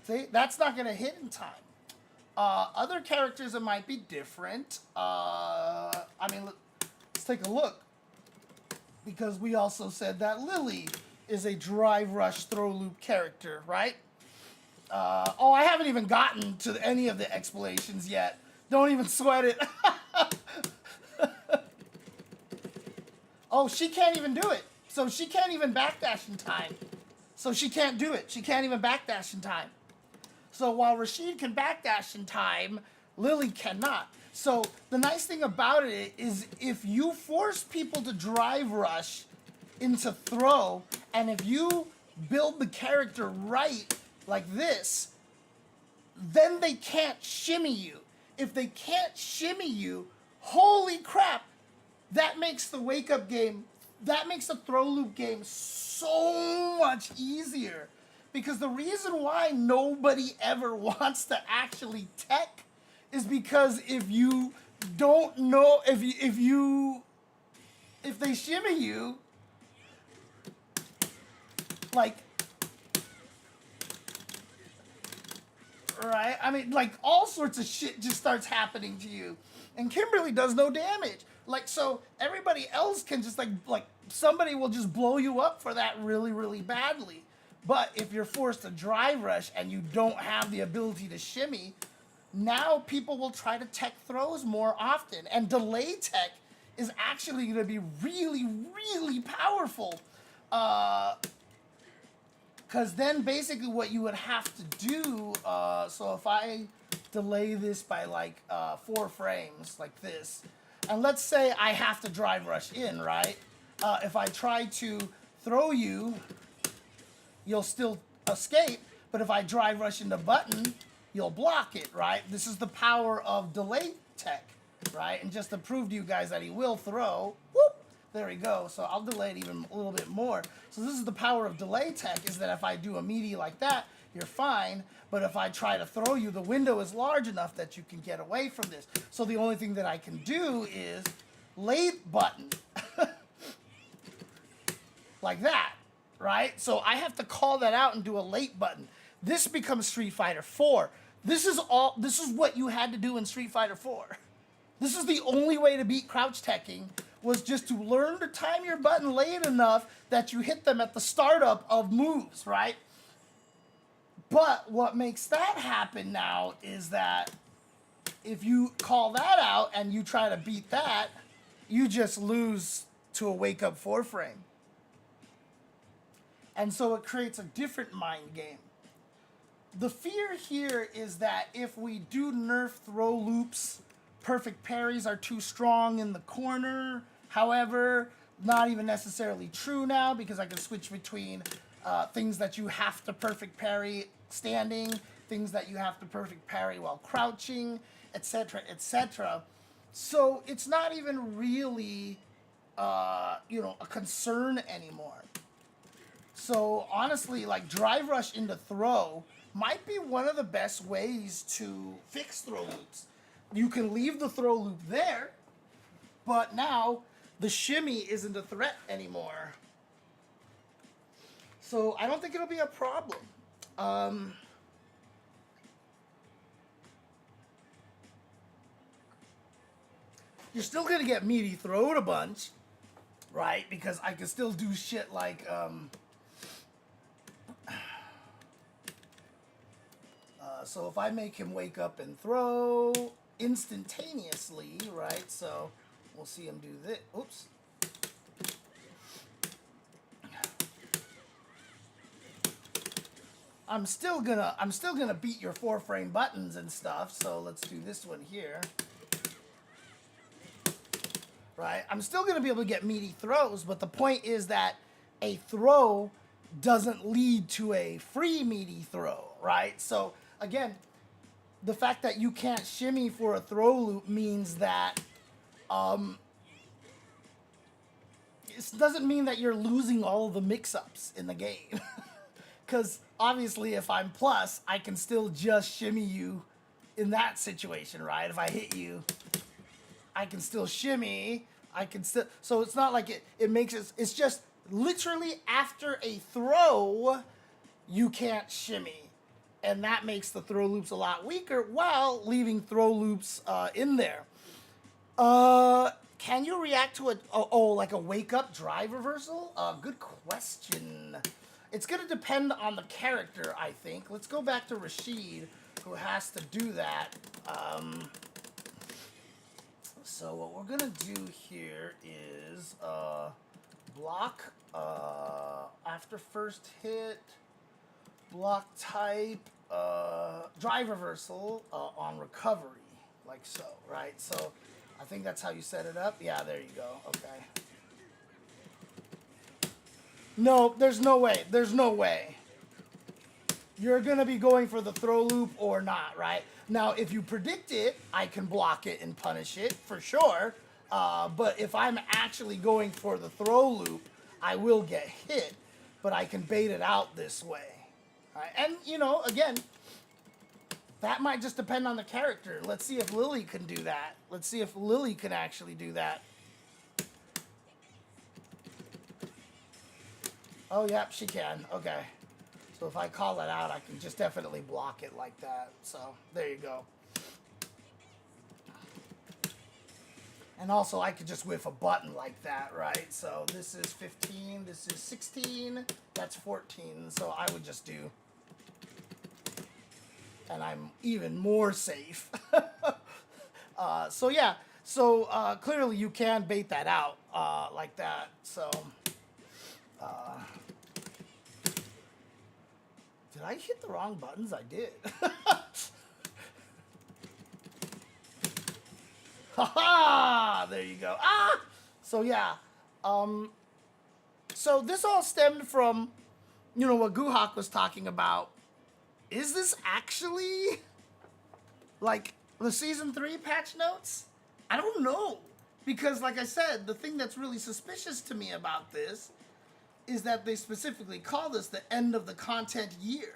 [SPEAKER 1] See, that's not gonna hit in time. Other characters, it might be different. I mean, let's take a look. Because we also said that Lily is a drive rush throw loop character, right? Oh, I haven't even gotten to any of the explanations yet. Don't even sweat it. Oh, she can't even do it. So she can't even backdash in time. So she can't do it. She can't even backdash in time. So while Rashid can backdash in time, Lily cannot. So the nice thing about it is if you force people to drive rush into throw, and if you build the character right like this, then they can't shimmy you. If they can't shimmy you, holy crap, that makes the wake up game, that makes the throw loop game so much easier. Because the reason why nobody ever wants to actually tech is because if you don't know, if they shimmy you, like, right? I mean, like, all sorts of shit just starts happening to you. And Kimberly does no damage. Like, so everybody else can just, like somebody will just blow you up for that really, really badly. But if you're forced to drive rush and you don't have the ability to shimmy, now people will try to tech throws more often. And delay tech is actually going to be really, really powerful. Because then basically what you would have to do, so if I delay this by like 4 frames like this, and let's say I have to drive rush in, right? If I try to throw you, you'll still escape, but if I drive rush into button, you'll block it, right? This is the power of delay tech, right? And just to prove to you guys that he will throw, whoop, there we go. So I'll delay it even a little bit more. So this is the power of delay tech, is that if I do a meaty like that, you're fine. But if I try to throw you, the window is large enough that you can get away from this. So the only thing that I can do is late button. Like that, right? So I have to call that out and do a late button. This becomes Street Fighter 4. This is what you had to do in Street Fighter 4. This is the only way to beat crouch teching, was just to learn to time your button late enough that you hit them at the startup of moves, right? But what makes that happen now is that if you call that out and you try to beat that, you just lose to a wake up 4 frame. And so it creates a different mind game. The fear here is that if we do nerf throw loops, perfect parries are too strong in the corner. However, not even necessarily true now, because I can switch between things that you have to perfect parry standing, things that you have to perfect parry while crouching, etc., etc. So it's not even really, a concern anymore. So honestly, like, drive rush into throw might be one of the best ways to fix throw loops. You can leave the throw loop there, but now the shimmy isn't a threat anymore. So I don't think it'll be a problem. You're still gonna get meaty throwed a bunch, right? Because I can still do shit like so if I make him wake up and throw instantaneously, right? So we'll see him do this. Oops. I'm still gonna beat your 4 frame buttons and stuff. So let's do this one here. Right? I'm still gonna be able to get meaty throws, but the point is that a throw doesn't lead to a free meaty throw, right? So again, the fact that you can't shimmy for a throw loop means that it doesn't mean that you're losing all of the mix-ups in the game. Because obviously if I'm plus, I can still just shimmy you in that situation, right? If I hit you, I can still shimmy. I can still, so it's not like it makes it, it's just literally after a throw, you can't shimmy. And that makes the throw loops a lot weaker while leaving throw loops in there. Can you react to like a wake up drive reversal? Good question. It's going to depend on the character, I think. Let's go back to Rashid, who has to do that. So what we're going to do here is block after first hit, block type, drive reversal on recovery, like so, right? So I think that's how you set it up. Yeah, there you go. Okay. No, there's no way. There's no way. You're going to be going for the throw loop or not, right? Now, if you predict it, I can block it and punish it for sure. But if I'm actually going for the throw loop, I will get hit. But I can bait it out this way. Right? And, again, that might just depend on the character. Let's see if Lily can do that. Let's see if Lily can actually do that. Oh, yep, she can. Okay. So if I call it out, I can just definitely block it like that. So there you go. And also I could just whiff a button like that, right? So this is 15, this is 16, that's 14. So I would just do, and I'm even more safe. So yeah, so clearly you can bait that out like that. So did I hit the wrong buttons? I did. Haha! There you go. Ah! So yeah. So this all stemmed from, you know, what Guhak was talking about. Is this actually like the season 3 patch notes? I don't know. Because like I said, the thing that's really suspicious to me about this is that they specifically call this the end of the content year,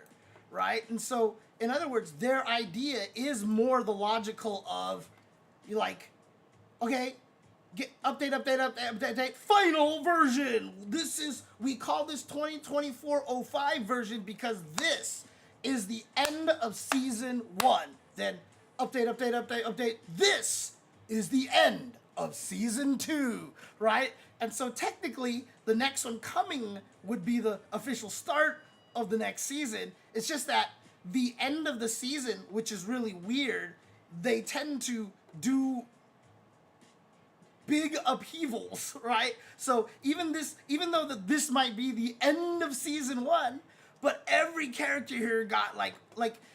[SPEAKER 1] right? And so, in other words, their idea is more the logical of, you like, okay, get update, final version. This is, we call this 2024-05 version because this is the end of season 1. Then update. This is the end of season 2, right? And so technically, the next one coming would be the official start of the next season. It's just that the end of the season, which is really weird, they tend to do big upheavals, right? So even though this might be the end of season 1, but every character here got like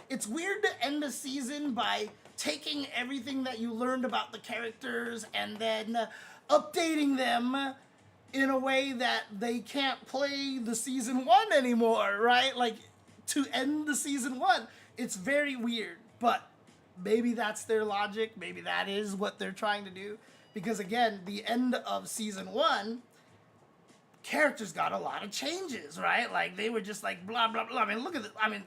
[SPEAKER 1] it's weird to end a season by taking everything that you learned about the characters and then updating them in a way that they can't play the season 1 anymore, right? Like, to end the season 1. It's very weird, but maybe that's their logic. Maybe that is what they're trying to do. Because again, the end of season 1, characters got a lot of changes, right? Like, they were just like blah, blah, blah. I mean, look at it. I mean,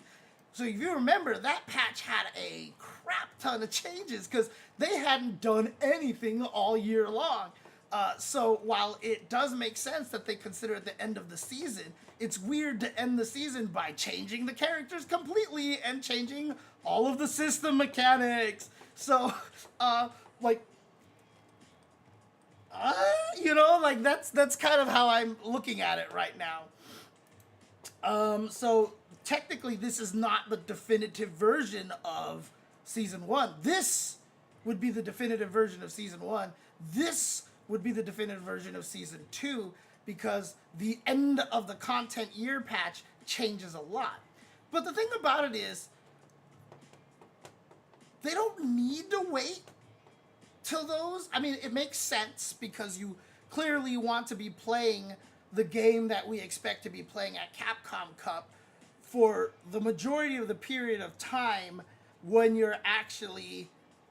[SPEAKER 1] so if you remember, that patch had a crap ton of changes because they hadn't done anything all year long. So while it does make sense that they consider it the end of the season, it's weird to end the season by changing the characters completely and changing all of the system mechanics. So, you know, like that's kind of how I'm looking at it right now. So technically this is not the definitive version of season 1. This would be the definitive version of season 1. This would be the definitive version of season 2 because the end of the content year patch changes a lot. But the thing about it is, they don't need to wait till those. I mean, it makes sense because you clearly want to be playing the game that we expect to be playing at Capcom Cup for the majority of the period of time when you're actually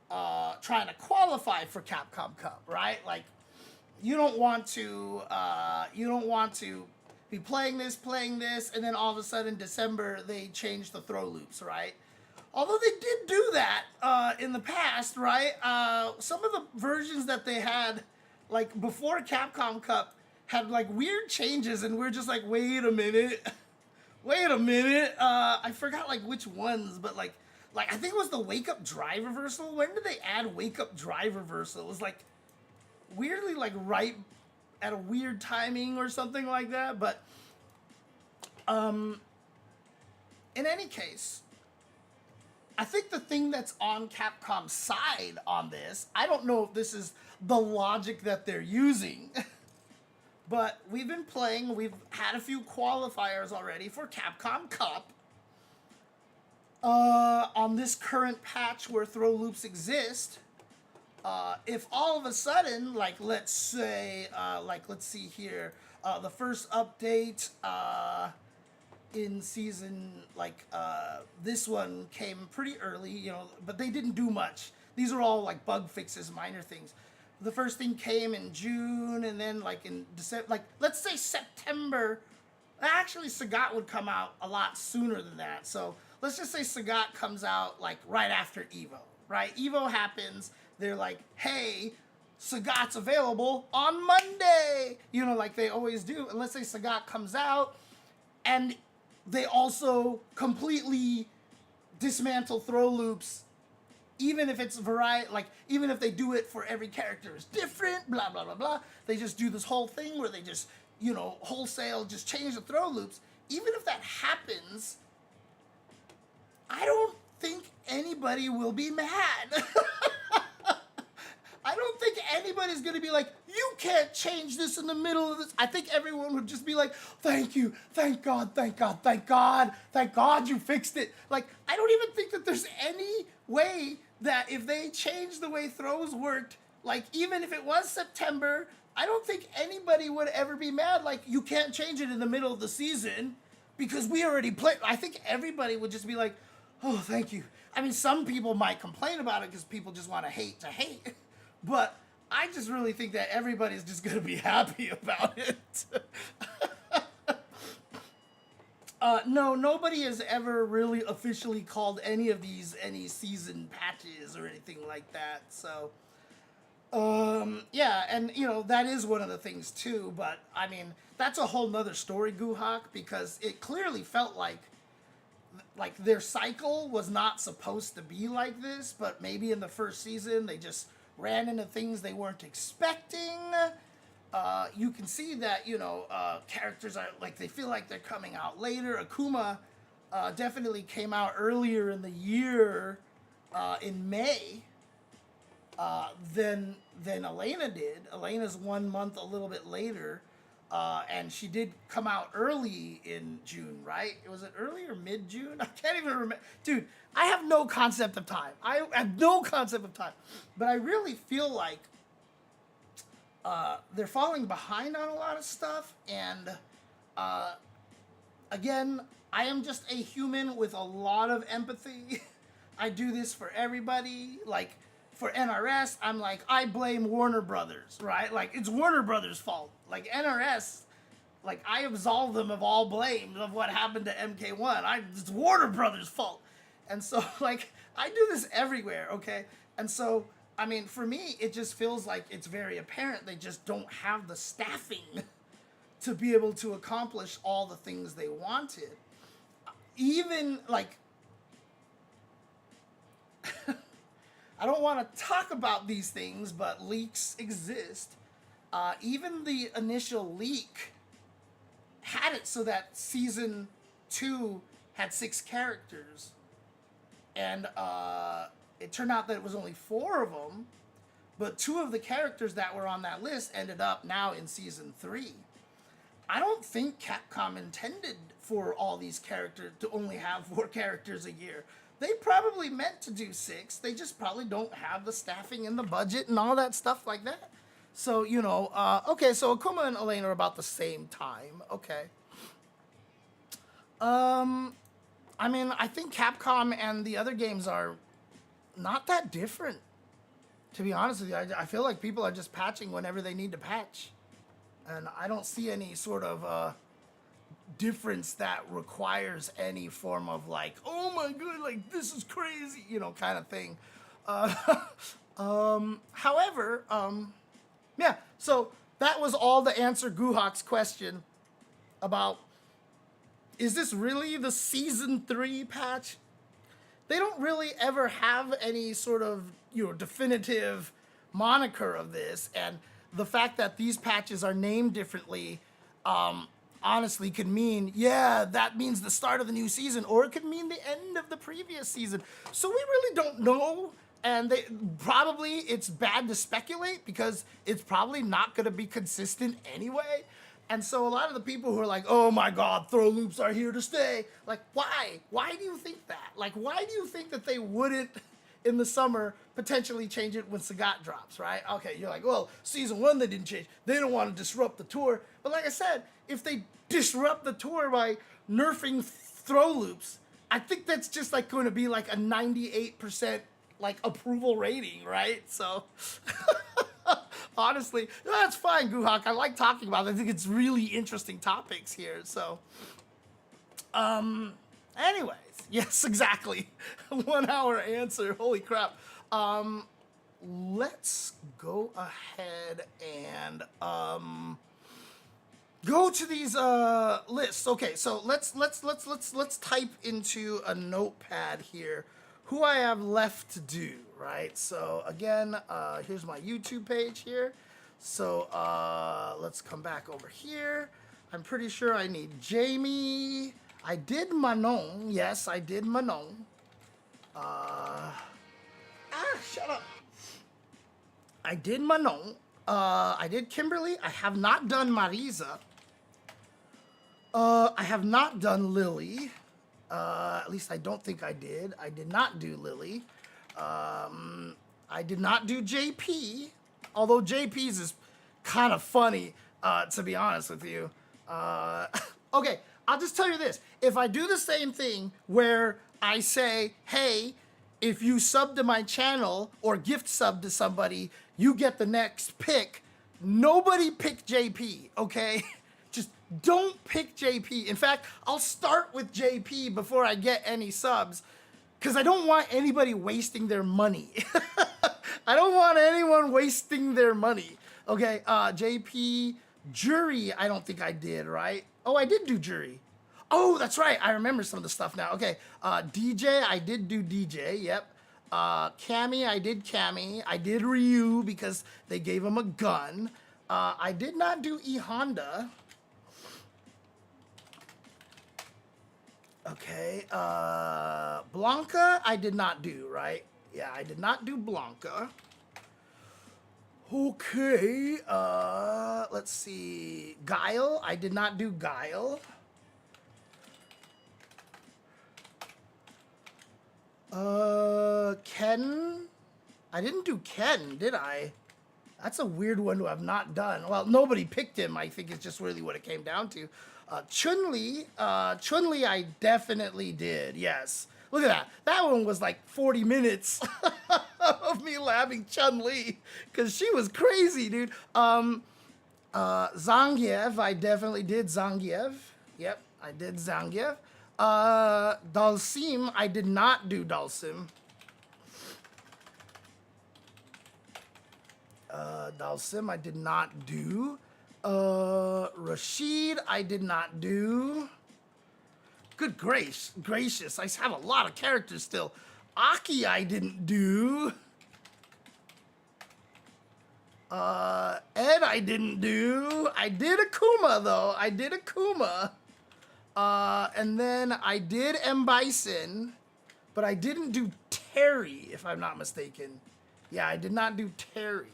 [SPEAKER 1] trying to qualify for Capcom Cup, right? Like, you don't want to be playing this, and then all of a sudden December they change the throw loops, right? Although they did do that in the past, right? Some of the versions that they had, like before Capcom Cup, had like weird changes, and we're just like, wait a minute. I forgot like which ones, but like I think it was the Wake Up Drive reversal. When did they add Wake Up Drive reversal? It was like weirdly like right at a weird timing or something like that. But in any case, I think the thing that's on Capcom's side on this, I don't know if this is the logic that they're using, but we've been playing, we've had a few qualifiers already for Capcom Cup on this current patch where throw loops exist. If all of a sudden, like let's say, let's see here, the first update in season, this one came pretty early, you know, but they didn't do much. These are all like bug fixes, minor things. The first thing came in June, and then like in December, like let's say September. Actually, Sagat would come out a lot sooner than that. So let's just say Sagat comes out like right after Evo, right? Evo happens. They're like, hey, Sagat's available on Monday, you know, like they always do. And let's say Sagat comes out, and they also completely dismantle throw loops, even if it's variety, like even if they do it for every character is different, blah blah blah blah. They just do this whole thing where they just, wholesale just change the throw loops. Even if that happens, I don't think anybody will be mad. I don't think anybody's gonna be like, you can't change this in the middle of this. I think everyone would just be like, thank you, thank God, thank God, thank God, thank God you fixed it. Like, I don't even think that there's any way that if they changed the way throws worked, like even if it was September, I don't think anybody would ever be mad. Like, you can't change it in the middle of the season because we already played. I think everybody would just be like, oh, thank you. I mean, some people might complain about it because people just want to hate. But I just really think that everybody's just going to be happy about it. No, nobody has ever really officially called any of these any season patches or anything like that. So, yeah, and that is one of the things too. But I mean, that's a whole nother story, Guhak, because it clearly felt like their cycle was not supposed to be like this. But maybe in the first season they just ran into things they weren't expecting. You can see that, characters are like, they feel like they're coming out later. Akuma definitely came out earlier in the year, in May, than Elena did. Elena's 1 month a little bit later, and she did come out early in June, right? Was it early or mid-June? I can't even remember. Dude, I have no concept of time. I have no concept of time. But I really feel like they're falling behind on a lot of stuff. And again, I am just a human with a lot of empathy. I do this for everybody. Like, for NRS, I'm like, I blame Warner Brothers, right? Like, it's Warner Brothers' fault. Like, NRS, like, I absolve them of all blame of what happened to MK1. It's Warner Brothers' fault. And so, like, I do this everywhere, okay? And so, I mean, for me, it just feels like it's very apparent they just don't have the staffing to be able to accomplish all the things they wanted. Even, like, I don't want to talk about these things, but leaks exist. Even the initial leak had it so that season 2 had 6 characters. And it turned out that it was only 4 of them, but 2 of the characters that were on that list ended up now in season 3. I don't think Capcom intended for all these characters to only have 4 characters a year. They probably meant to do 6. They just probably don't have the staffing and the budget and all that stuff like that. So, okay, so Akuma and Elena are about the same time. Okay. I mean, I think Capcom and the other games are not that different, to be honest with you. I feel like people are just patching whenever they need to patch. And I don't see any sort of difference that requires any form of like, oh my god, like this is crazy, kind of thing. However, yeah, so that was all to answer Guhak's question about, is this really the season 3 patch? They don't really ever have any sort of, definitive moniker of this, and the fact that these patches are named differently, honestly could mean, yeah, that means the start of the new season, or it could mean the end of the previous season. So we really don't know, and probably it's bad to speculate because it's probably not going to be consistent anyway. And so a lot of the people who are like, oh my god, throw loops are here to stay, like, why? Why do you think that? Like, why do you think that they wouldn't, in the summer, potentially change it when Sagat drops, right? Okay, you're like, well, season 1 they didn't change. They don't want to disrupt the tour. But like I said, if they disrupt the tour by nerfing throw loops, I think that's just like going to be like a 98% like approval rating, right? So honestly, that's fine, Guhak. I like talking about it. I think it's really interesting topics here. So, anyways, yes, exactly. 1 hour answer. Holy crap. Let's go ahead and go to these lists. Okay, so let's type into a notepad here who I have left to do, right? So again, here's my YouTube page here. So let's come back over here. I'm pretty sure I need Jamie. I did Manon. Yes, I did Manon. Shut up. I did Manon. I did Kimberly. I have not done Marisa. I have not done Lily. At least I don't think I did. I did not do Lily. I did not do JP. Although JP's is kind of funny, to be honest with you. Okay, I'll just tell you this. If I do the same thing where I say, hey, if you sub to my channel or gift sub to somebody, you get the next pick. Nobody pick JP, okay? Just don't pick JP. In fact, I'll start with JP before I get any subs because I don't want anybody wasting their money. I don't want anyone wasting their money. Okay, JP, jury, I don't think I did, right? Oh, I did do jury. Oh, that's right. I remember some of the stuff now. Okay, DJ, I did do DJ, yep. Cammy, I did Cammy. I did Ryu because they gave him a gun. I did not do E Honda. Okay, Blanca, I did not do, right? Yeah, I did not do Blanca. Okay, let's see. Guile, I did not do Guile. Ken, I didn't do Ken, did I? That's a weird one to have not done. Well, nobody picked him, I think it's just really what it came down to. Chun-Li, I definitely did, yes. Look at that. That one was like 40 minutes of me laughing Chun-Li because she was crazy, dude. Zangief, I definitely did Zangief. Yep, I did Zangief. Dalsim, I did not do Dalsim. Dalsim, I did not do. Rashid, I did not do. Good gracious, I have a lot of characters still. Aki, I didn't do. Ed, I didn't do. I did Akuma, though. I did Akuma. And then I did M. Bison, but I didn't do Terry, if I'm not mistaken. Yeah, I did not do Terry.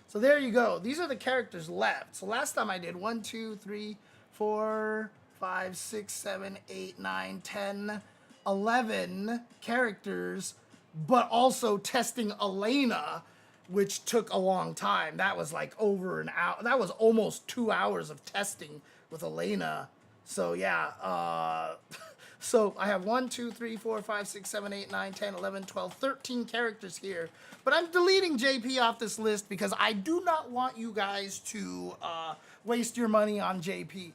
[SPEAKER 1] So there you go. These are the characters left. So last time I did 1, 2, 3, 4, 5, 6, 7, 8, 9, 10, 11 characters, but also testing Elena, which took a long time. That was like over an hour. That was almost 2 hours of testing with Elena. So yeah, so I have 1, 2, 3, 4, 5, 6, 7, 8, 9, 10, 11, 12, 13 characters here. But I'm deleting JP off this list because I do not want you guys to waste your money on JP.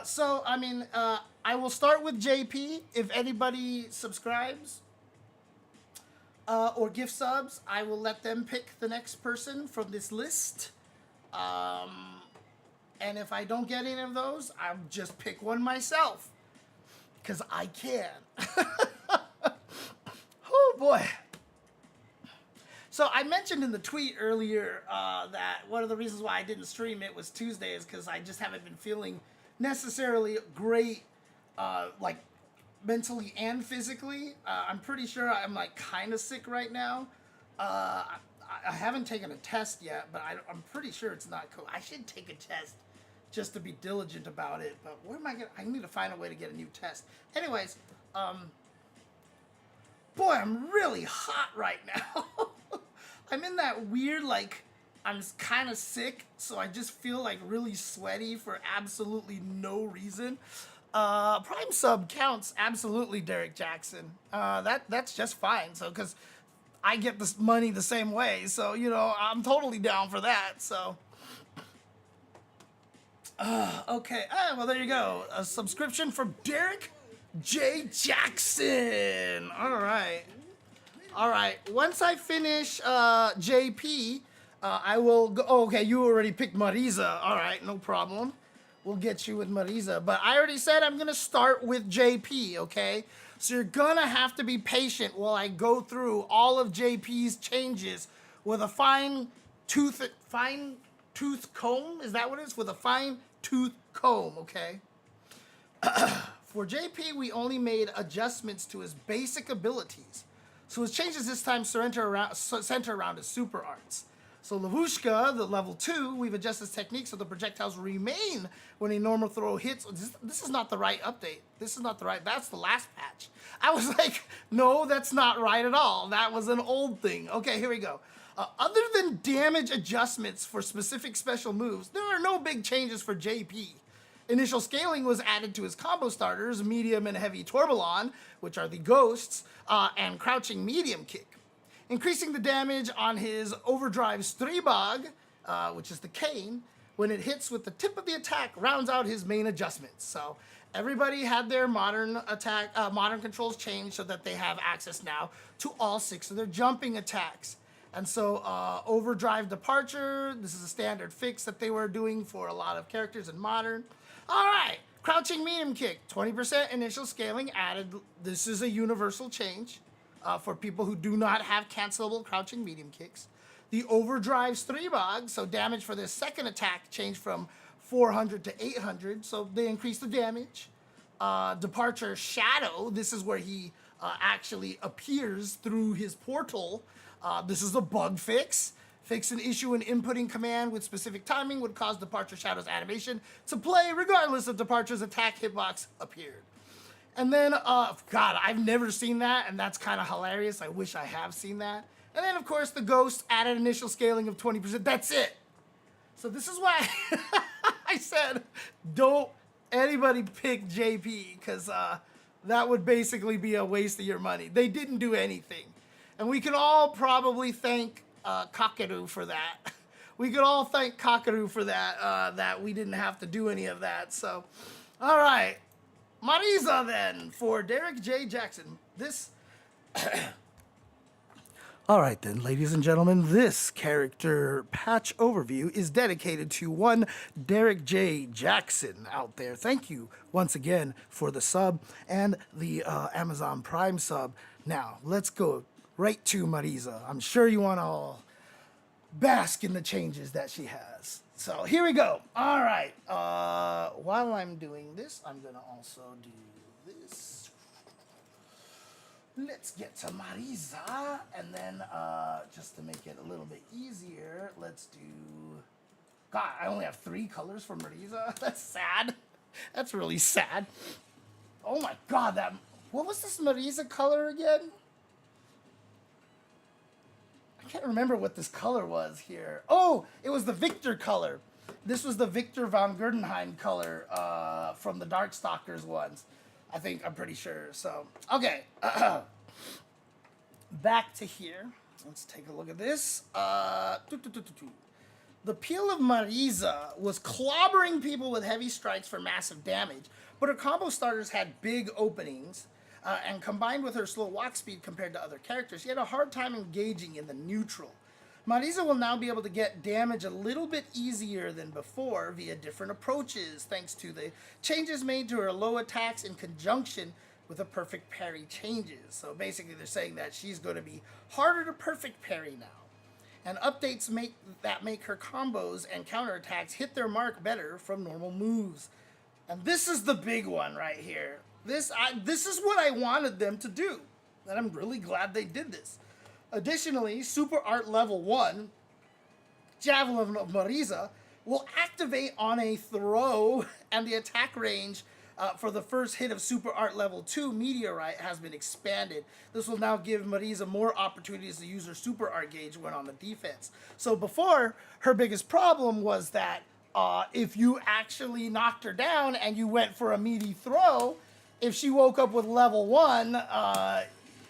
[SPEAKER 1] So, I mean, I will start with JP. If anybody subscribes or gift subs, I will let them pick the next person from this list. And if I don't get any of those, I'll just pick one myself. Because I can. Oh, boy. So I mentioned in the tweet earlier that one of the reasons why I didn't stream it was Tuesday is because I just haven't been feeling necessarily great, like mentally and physically. I'm pretty sure I'm like kind of sick right now. I haven't taken a test yet, but I'm pretty sure it's not COVID. I should take a test just to be diligent about it. But where am I I need to find a way to get a new test. Anyways, boy, I'm really hot right now. I'm in that weird, like, I'm kind of sick, so I just feel like really sweaty for absolutely no reason. Prime sub counts, absolutely, Derek Jackson. That's just fine. So, because I get this money the same way, so you know I'm totally down for that. So, okay. Well, there you go. A subscription from Derek J. Jackson. All right. All right. Once I finish JP, I will go. Oh, okay, you already picked Marisa. All right, no problem. will get you with Marisa. But I already said I'm going to start with JP, okay? So you're going to have to be patient while I go through all of JP's changes with a fine tooth comb. Is that what it is? With a fine tooth comb, okay? For JP, we only made adjustments to his basic abilities. So his changes this time center around his super arts. So Lavushka, the level 2, we've adjusted his technique so the projectiles remain when a normal throw hits. This is not the right update. This is not the right, that's the last patch. I was like, no, that's not right at all. That was an old thing. Okay, here we go. Other than damage adjustments for specific special moves, there are no big changes for JP. Initial scaling was added to his combo starters, medium and heavy Tourbillon, which are the ghosts, and crouching medium kick. Increasing the damage on his overdrive Stribog, which is the cane, when it hits with the tip of the attack, rounds out his main adjustments. So everybody had their modern controls changed so that they have access now to all 6 of their jumping attacks. And so overdrive departure, this is a standard fix that they were doing for a lot of characters in modern. All right, crouching medium kick, 20% initial scaling added. This is a universal change for people who do not have cancelable crouching medium kicks. The overdrive Stribog, so damage for this second attack changed from 400 to 800, so they increased the damage. Departure Shadow, this is where he actually appears through his portal. This is a bug fix. Fix an issue in inputting command with specific timing would cause Departure Shadow's animation to play regardless of Departure's attack hitbox appeared. And then, God, I've never seen that, and that's kind of hilarious. I wish I have seen that. And then, of course, the Ghost added initial scaling of 20%. That's it. So this is why I said don't anybody pick JP, because that would basically be a waste of your money. They didn't do anything. And we can all probably thank Kakeru for that. We could all thank Kakeru for that, that we didn't have to do any of that. So, all right. Marisa, then, for Derek J. Jackson. This... All right, then, ladies and gentlemen, this character patch overview is dedicated to one Derek J. Jackson out there. Thank you once again for the sub and the Amazon Prime sub. Now, let's go right to Marisa. I'm sure you want to all bask in the changes that she has. So here we go. All right. While I'm doing this, I'm going to also do this. Let's get to Marisa. And then just to make it a little bit easier, let's do... God, I only have 3 colors for Marisa. That's sad. That's really sad. Oh my God, that... What was this Marisa color again? I can't remember what this color was here. Oh, it was the Victor color. This was the Victor von Gerdenheim color from the Darkstalkers ones. I'm pretty sure. So, okay. Back to here. Let's take a look at this. The peel of Marisa was clobbering people with heavy strikes for massive damage, but her combo starters had big openings. And combined with her slow walk speed compared to other characters, she had a hard time engaging in the neutral. Marisa will now be able to get damage a little bit easier than before via different approaches, thanks to the changes made to her low attacks in conjunction with the perfect parry changes. So basically they're saying that she's going to be harder to perfect parry now. And updates make her combos and counterattacks hit their mark better from normal moves. And this is the big one right here. This is what I wanted them to do, and I'm really glad they did this. Additionally, Super Art Level 1, Javelin of Marisa, will activate on a throw, and the attack range for the first hit of Super Art Level 2, Meteorite, has been expanded. This will now give Marisa more opportunities to use her Super Art gauge when on the defense. So before, her biggest problem was that if you actually knocked her down and you went for a meaty throw, if she woke up with level 1,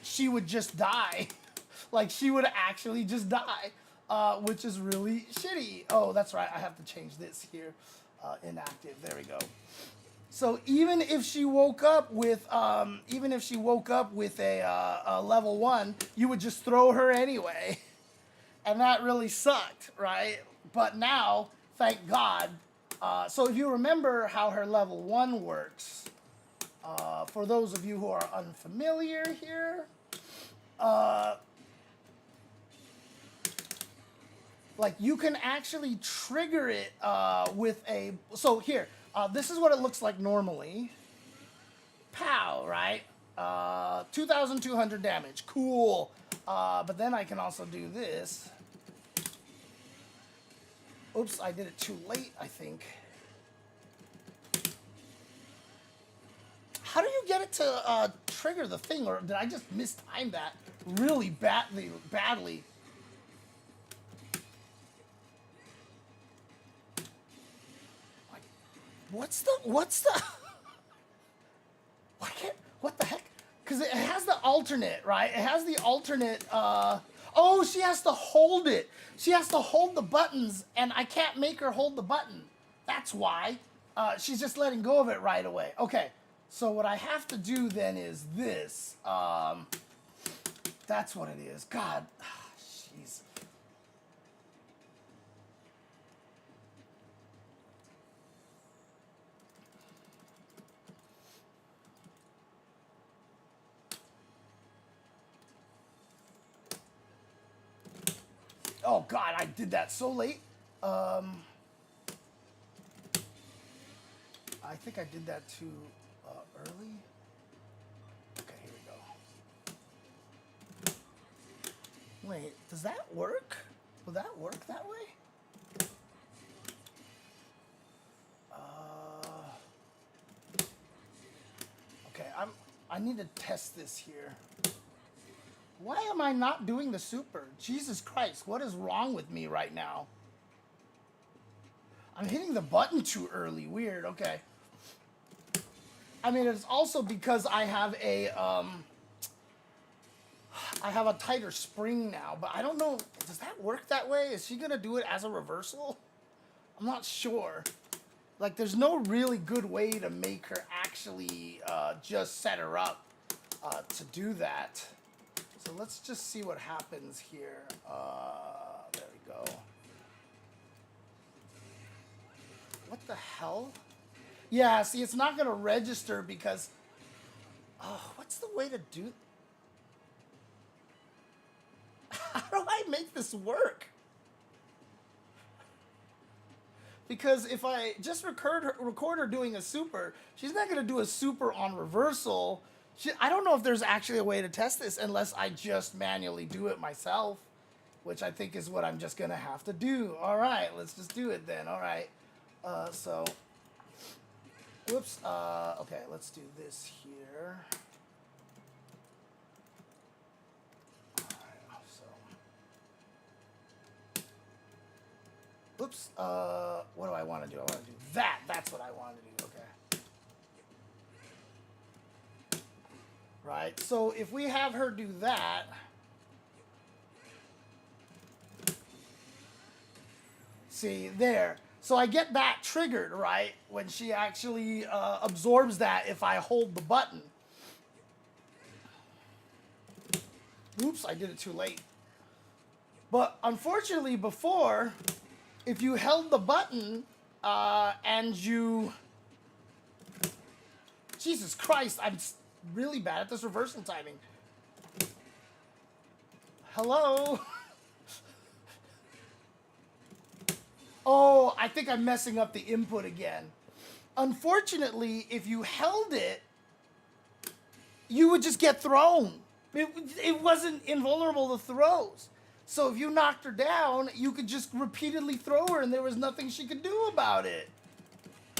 [SPEAKER 1] she would just die. Like, she would actually just die, which is really shitty. Oh, that's right. I have to change this here. Inactive. There we go. So even if she woke up with, a level 1, you would just throw her anyway. And that really sucked, right? But now, thank God, So if you remember how her level 1 works, for those of you who are unfamiliar here, like you can actually trigger it with a, so here, this is what it looks like normally. Pow, right? 2,200 damage, cool. But then I can also do this. Oops, I did it too late, I think. How do you get it to trigger the thing, or did I just mistime that really badly? Like, what's the? What the heck? Because it has the alternate, right? It has the alternate. Oh, she has to hold it. She has to hold the buttons, and I can't make her hold the button. That's why. She's just letting go of it right away. Okay. So what I have to do then is this. That's what it is. God, jeez. Oh God, I did that so late. I think I did that too early. Okay, here we go. Wait, does that work? Will that work that way? Okay, I need to test this here. Why am I not doing the super? Jesus Christ, what is wrong with me right now? I'm hitting the button too early. Weird, okay. I mean, it's also because I have a tighter spring now, but I don't know, does that work that way? Is she gonna do it as a reversal? I'm not sure. Like, there's no really good way to make her actually just set her up to do that. So let's just see what happens here. There we go. What the hell? Yeah, see, it's not going to register because... Oh, what's the way to do... How do I make this work? Because if I just record her doing a super, she's not going to do a super on reversal. I don't know if there's actually a way to test this unless I just manually do it myself, which I think is what I'm just going to have to do. All right, let's just do it then. All right. So, whoops. Okay, let's do this here. All right, so. Oops. What do I want to do? I want to do that. That's what I want to do. Okay. Right, so if we have her do that, see, there. So I get that triggered, right, when she actually absorbs that if I hold the button. Oops, I did it too late. But unfortunately before, if you held the button and you... Jesus Christ, I'm really bad at this reversal timing. Hello? Oh, I think I'm messing up the input again. Unfortunately, if you held it, you would just get thrown. It wasn't invulnerable to throws. So if you knocked her down, you could just repeatedly throw her and there was nothing she could do about it.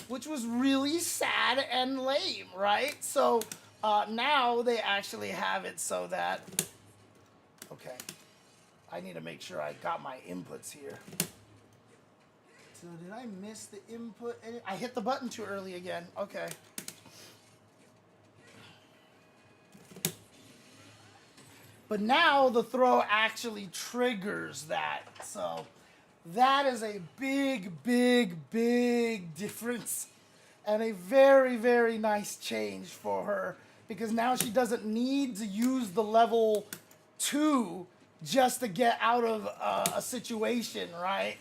[SPEAKER 1] Which was really sad and lame, right? So now they actually have it so that... Okay. I need to make sure I got my inputs here. So did I miss the input? I hit the button too early again. Okay. But now the throw actually triggers that. So that is a big, big, big difference. And a very, very nice change for her. Because now she doesn't need to use the level 2 just to get out of a situation, right?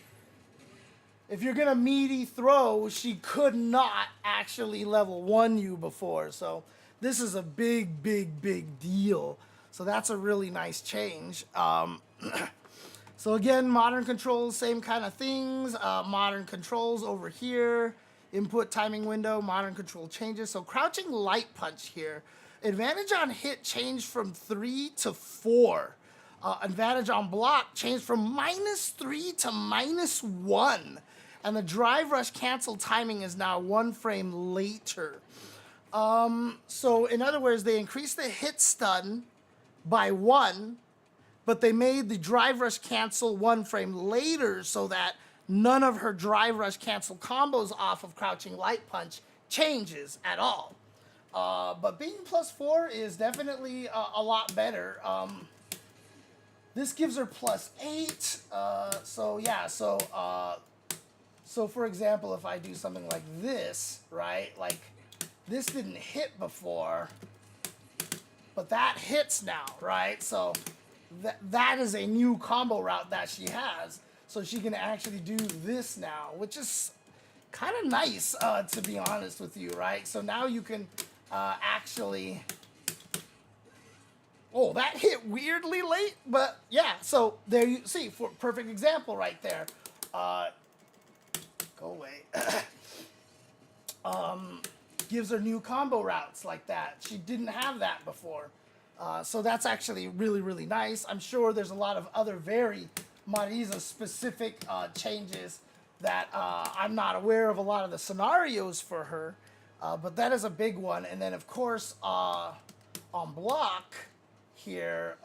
[SPEAKER 1] if you're gonna meaty throw, she could not actually level 1 you before. So this is a big, big, big deal. So that's a really nice change. So again, modern controls, same kind of things. Modern controls over here. Input timing window, modern control changes. So crouching light punch here. Advantage on hit changed from 3 to 4. Advantage on block changed from -3 to -1. And the drive rush cancel timing is now 1 frame later. So in other words, they increased the hit stun by 1, but they made the drive rush cancel 1 frame later so that none of her drive rush cancel combos off of crouching light punch changes at all. But being +4 is definitely a lot better. This gives her +8. So yeah, so for example, if I do something like this, right? Like this didn't hit before, but that hits now, right? So that is a new combo route that she has. So she can actually do this now, which is kind of nice, to be honest with you, right? So now you can actually... Oh, that hit weirdly late, but yeah. So there you see, for perfect example right there. Go away. Gives her new combo routes like that. She didn't have that before. So that's actually really, really nice. I'm sure there's a lot of other very Marisa specific changes that I'm not aware of a lot of the scenarios for her. But that is a big one. And then of course, on block here,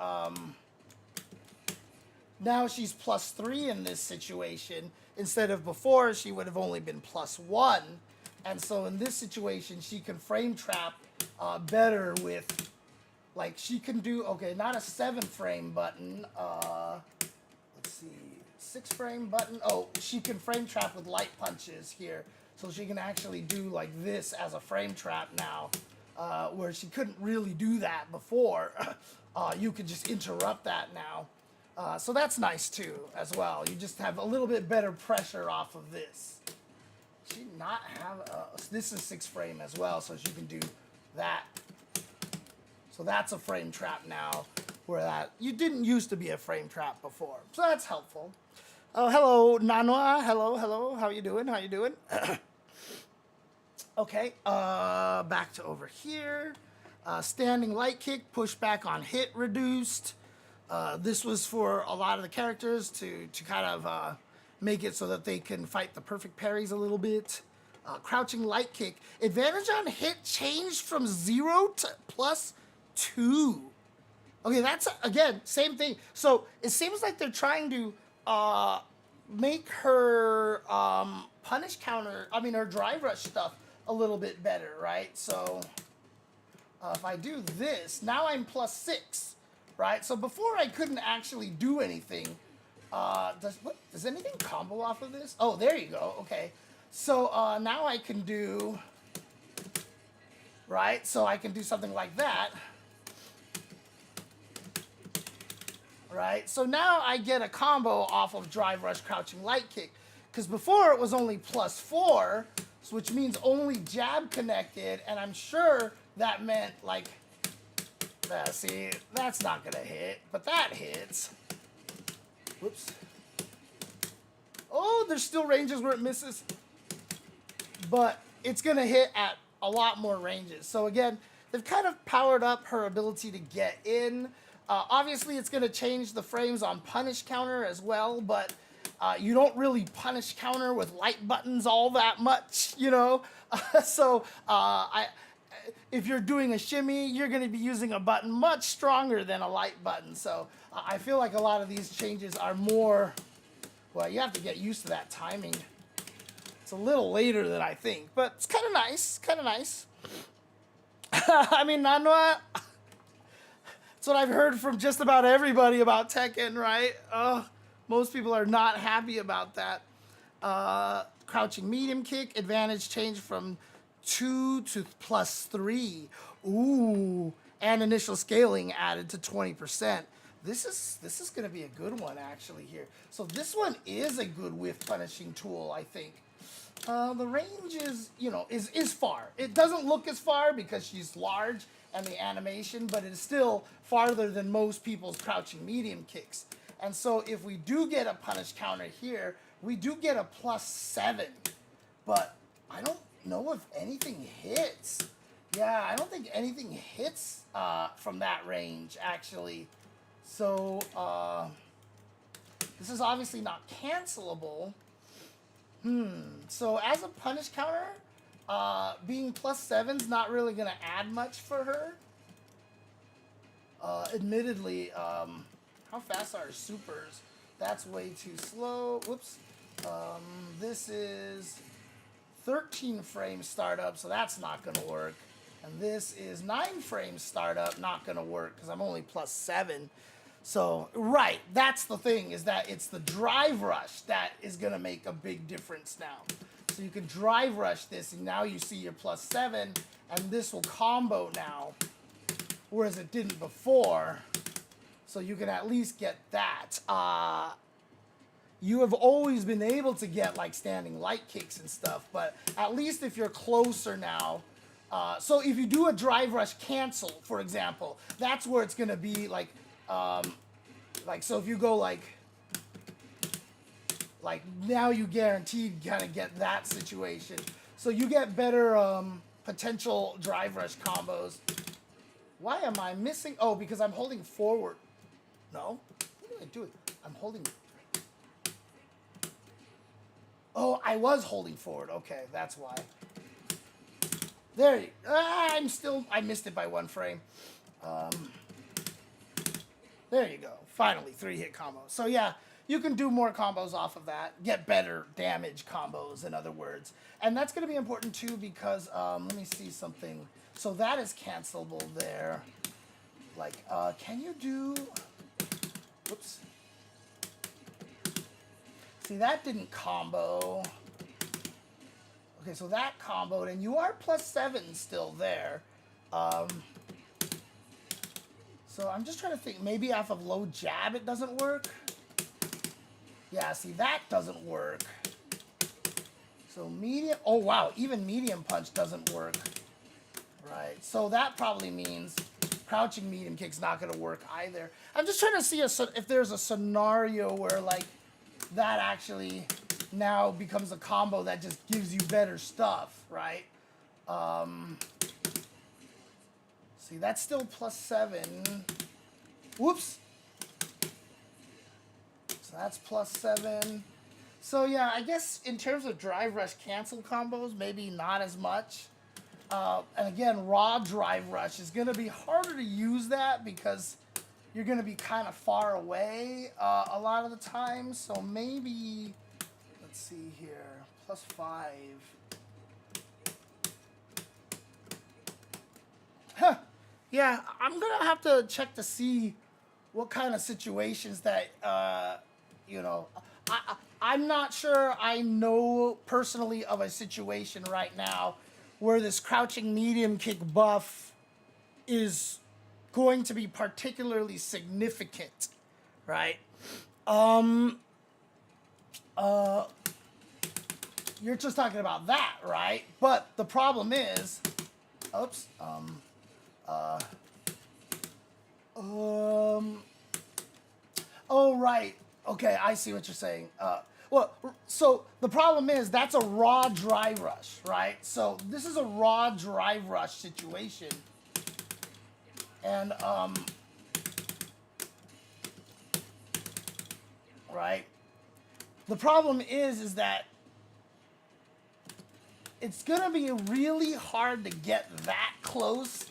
[SPEAKER 1] now she's +3 in this situation. Instead of before, she would have only been +1. And so in this situation, she can frame trap better with, like, she can do, okay, not a 7-frame button. Let's see, 6-frame button. Oh, she can frame trap with light punches here. So she can actually do like this as a frame trap now, where she couldn't really do that before. You could just interrupt that now. So that's nice too, as well. You just have a little bit better pressure off of this. She not have this is 6-frame as well, so she can do that. So that's a frame trap now, where that you didn't used to be a frame trap before. So that's helpful. Oh, hello, Nanwa. Hello, hello. How you doing? How you doing? Okay, back to over here. Standing light kick, pushback on hit reduced. This was for a lot of the characters to kind of make it so that they can fight the perfect parries a little bit. Crouching light kick. Advantage on hit changed from 0 to +2. Okay, that's, again, same thing. So it seems like they're trying to make her punish counter, her drive rush stuff a little bit better, right? So if I do this, now I'm +6, right? So before I couldn't actually do anything. Does anything combo off of this? Oh, there you go. Okay. So now I can do, right? So I can do something like that. Right? So now I get a combo off of drive rush crouching light kick. Because before it was only +4, which means only jab connected, and I'm sure that meant like, see, that's not gonna hit, but that hits. Whoops. Oh, there's still ranges where it misses. But it's going to hit at a lot more ranges. So again, they've kind of powered up her ability to get in. Obviously, it's going to change the frames on punish counter as well, but you don't really punish counter with light buttons all that much, you know? So if you're doing a shimmy, you're going to be using a button much stronger than a light button. So I feel like a lot of these changes are more, well, you have to get used to that timing. It's a little later than I think, but it's kind of nice, kind of nice. Nanwa, that's what I've heard from just about everybody about Tekken, right? Most people are not happy about that. Crouching medium kick, advantage changed from 2 to +3. Ooh, and initial scaling added to 20%. This is going to be a good one actually here. So this one is a good whiff punishing tool, I think. The range is, you know, is far. It doesn't look as far because she's large and the animation, but it is still farther than most people's crouching medium kicks. And so if we do get a punish counter here, we do get a +7. But I don't know if anything hits. Yeah, I don't think anything hits from that range, actually. So, this is obviously not cancelable. So as a punish counter, being +7's not really going to add much for her. Admittedly, how fast are her supers? That's way too slow. Whoops. This is 13 frame startup, so that's not going to work. And this is 9 frame startup, not going to work because I'm only +7. So, right, that's the thing, is that it's the drive rush that is going to make a big difference now. So you can drive rush this, and now you see your +7, and this will combo now, whereas it didn't before. So you can at least get that. You have always been able to get, like, standing light kicks and stuff, but at least if you're closer now, so if you do a drive rush cancel, for example, that's where it's going to be, like, so if you go like now you guaranteed kind of get that situation. So you get better potential drive rush combos. Why am I missing? Oh, because I'm holding forward. No? What do I do? I'm holding. Oh, I was holding forward. Okay, that's why. There you I missed it by 1 frame. There you go. Finally, 3-hit combo. So yeah, you can do more combos off of that. Get better damage combos, in other words. And that's going to be important too because, let me see something. So that is cancelable there. Like, can you do... Whoops. See, that didn't combo. Okay, so that comboed, and you are +7 still there. So I'm just trying to think, maybe off of low jab it doesn't work? Yeah, see, that doesn't work. So medium, oh wow, even medium punch doesn't work. Right, so that probably means crouching medium kick's not gonna work either. I'm just trying to see if there's a scenario where like that actually now becomes a combo that just gives you better stuff, right? See, that's still +7. Whoops. So that's +7. So yeah, I guess in terms of drive rush cancel combos, maybe not as much. And again, raw drive rush is going to be harder to use that because you're going to be kind of far away a lot of the time. So maybe, let's see here, +5. Huh. Yeah, I'm going to have to check to see what kind of situations that, you know, I'm not sure I know personally of a situation right now where this crouching medium kick buff is going to be particularly significant, right? You're just talking about that, right? But the problem is, oops, oh, right. Okay, I see what you're saying. Well, so the problem is that's a raw drive rush, right? So this is a raw drive rush situation. And, right? The problem is that it's going to be really hard to get that close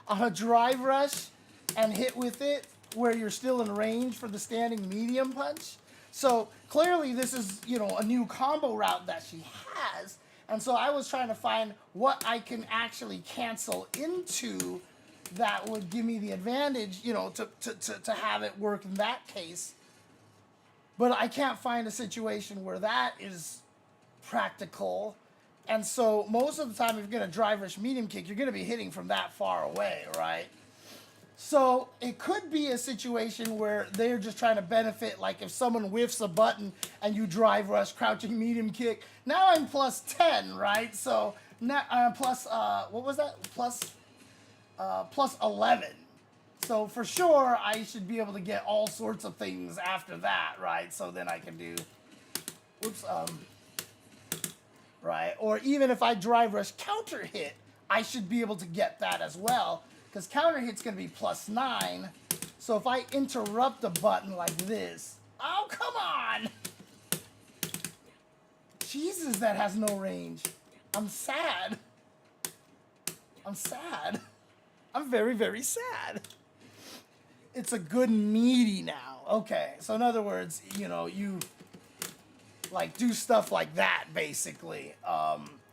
[SPEAKER 1] on a drive rush and hit with it where you're still in range for the standing medium punch. So clearly this is, you know, a new combo route that she has. And so I was trying to find what I can actually cancel into that would give me the advantage, you know, to have it work in that case. But I can't find a situation where that is practical. And so most of the time, if you're going to drive rush medium kick, you're going to be hitting from that far away, right? So it could be a situation where they're just trying to benefit, like if someone whiffs a button and you drive rush, crouching medium kick. Now I'm plus 10, right? So now plus, what was that? Plus 11. So for sure, I should be able to get all sorts of things after that, right? So then I can do, right? Or even if I drive rush counter hit, I should be able to get that as well, because counter hit's going to be plus 9. So if I interrupt a button like this, oh, come on! Jesus, that has no range. I'm sad. I'm sad. I'm very, very sad. It's a good meaty now. Okay, so in other words, you know, you like do stuff like that, basically.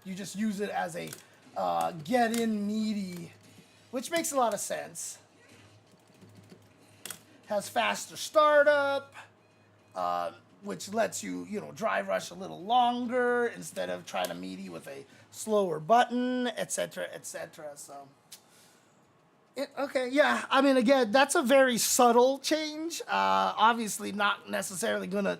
[SPEAKER 1] You just use it as a get in meaty, which makes a lot of sense. Has faster startup, which lets you, you know, drive rush a little longer instead of trying to meaty with a slower button, etc., etc. So, okay, yeah. I mean, again, that's a very subtle change. Obviously, not necessarily gonna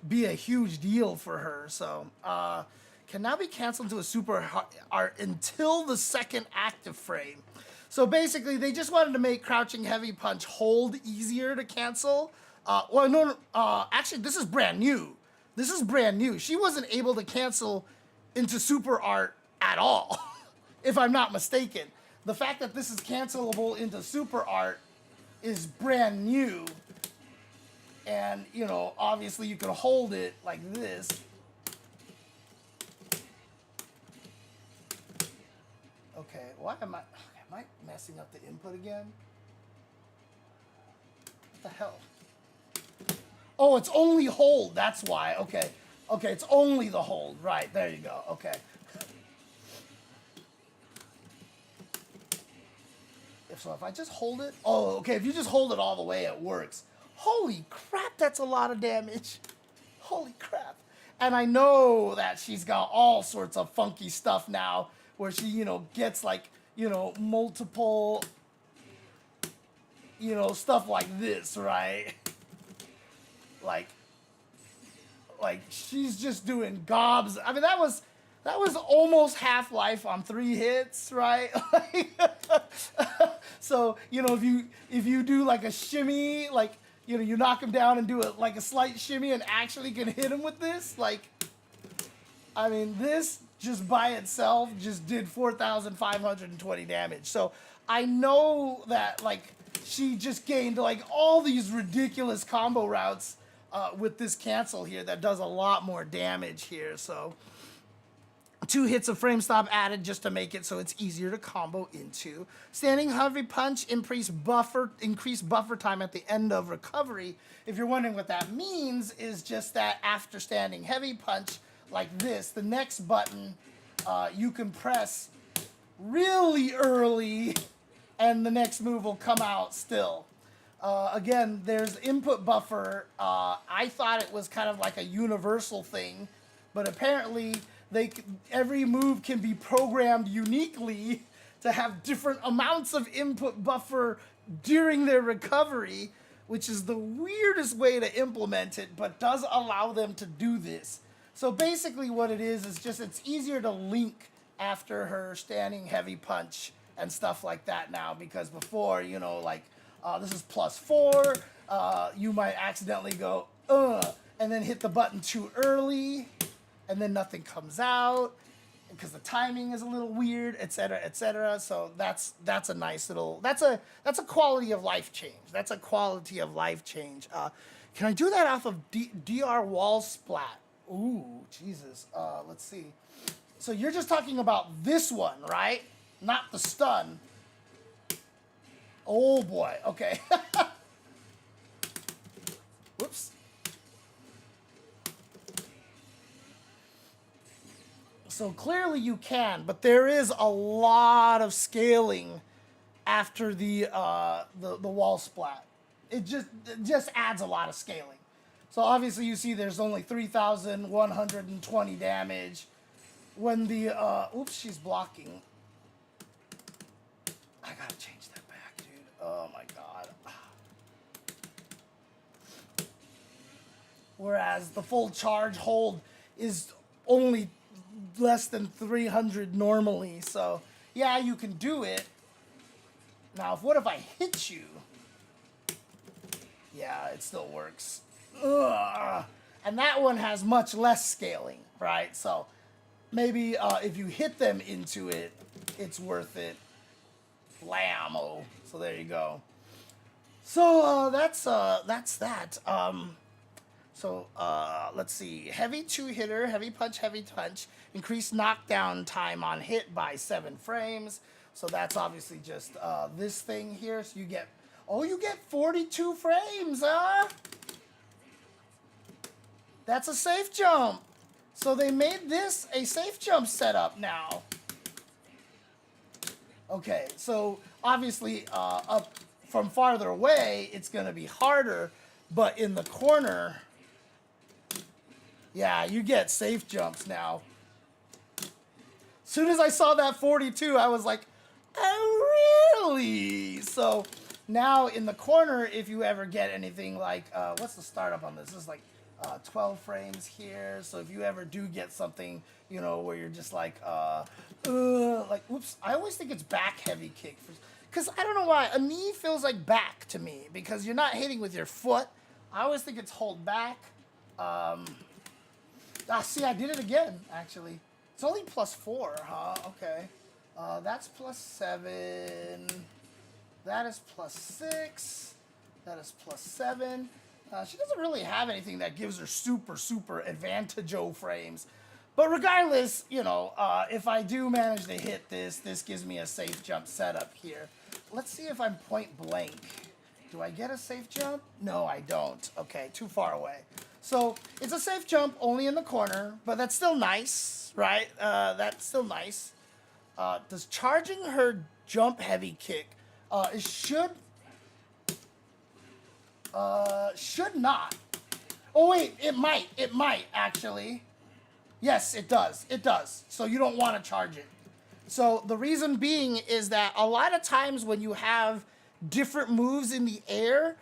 [SPEAKER 1] be a huge deal for her. So, can now be canceled to a super art until the second active frame. So basically, they just wanted to make crouching heavy punch hold easier to cancel. Actually, this is brand new. This is brand new. She wasn't able to cancel into super art at all, if I'm not mistaken. The fact that this is cancelable into super art is brand new. And, you know, obviously you can hold it like this. Okay, why am I messing up the input again? What the hell? Oh, it's only hold, that's why, okay. Okay, it's only the hold, right, there you go, okay. So if I just hold it, oh, okay, if you just hold it all the way, it works. Holy crap, that's a lot of damage. Holy crap. And I know that she's got all sorts of funky stuff now where she, you know, gets like, you know, multiple, you know, stuff like this, right? Like she's just doing gobs. I mean, that was almost Half-Life on 3 hits, right? So, you know, if you do like a shimmy, like, you know, you knock him down and do it like a slight shimmy and actually can hit him with this, like, I mean, this just by itself just did 4,520 damage. So I know that, like, she just gained like all these ridiculous combo routes with this cancel here that does a lot more damage here. So 2 hits of frame stop added just to make it so it's easier to combo into. Standing heavy punch, increased buffer time at the end of recovery. If you're wondering what that means, is just that after standing heavy punch like this, the next button you can press really early and the next move will come out still. Again, there's input buffer. I thought it was kind of like a universal thing, but apparently every move can be programmed uniquely to have different amounts of input buffer during their recovery, which is the weirdest way to implement it, but does allow them to do this. So basically what it is just it's easier to link after her standing heavy punch and stuff like that now, because before, you know, like, this is +4, you might accidentally go, and then hit the button too early, and then nothing comes out because the timing is a little weird, etc., etc. So that's a nice little, that's a quality of life change. That's a quality of life change. Can I do that off of DR wall splat? Ooh, Jesus. Let's see. So you're just talking about this one, right? Not the stun. Oh boy. Okay. Whoops. So clearly you can, but there is a lot of scaling after the wall splat. It just adds a lot of scaling. So obviously you see there's only 3,120 damage. When the oops, she's blocking. I gotta change that back, dude. Oh my god. Whereas the full charge hold is only less than 300 normally. So yeah, you can do it. Now, what if I hit you? Yeah, it still works. Ugh. And that one has much less scaling, right? So maybe if you hit them into it, it's worth it. Blammo. So there you go. So that's that. Let's see. Heavy 2-hitter, heavy punch, increase knockdown time on hit by 7 frames. So that's obviously just this thing here. So you get, you get 42 frames, huh? That's a safe jump. So they made this a safe jump setup now. Okay, so obviously up from farther away, it's going to be harder. But in the corner, yeah, you get safe jumps now. As soon as I saw that 42, I was like, oh, really? So now in the corner, if you ever get anything like, what's the startup on this? This is like 12 frames here. So if you ever do get something, you know, where you're just like, oops, I always think it's back heavy kick. Because I don't know why, a knee feels like back to me because you're not hitting with your foot. I always think it's hold back. See, I did it again, actually. It's only +4, huh? Okay. That's +7. That is +6. That is +7. She doesn't really have anything that gives her super advantage-o frames. But regardless, you know, if I do manage to hit this, this gives me a safe jump setup here. Let's see if I'm point blank. Do I get a safe jump? No, I don't. Okay, too far away. So it's a safe jump only in the corner, but that's still nice, right? That's still nice. Does charging her jump heavy kick, it should not. Oh wait, it might actually. Yes, it does. It does. So you don't want to charge it. So the reason being is that a lot of times when you have different moves in the air,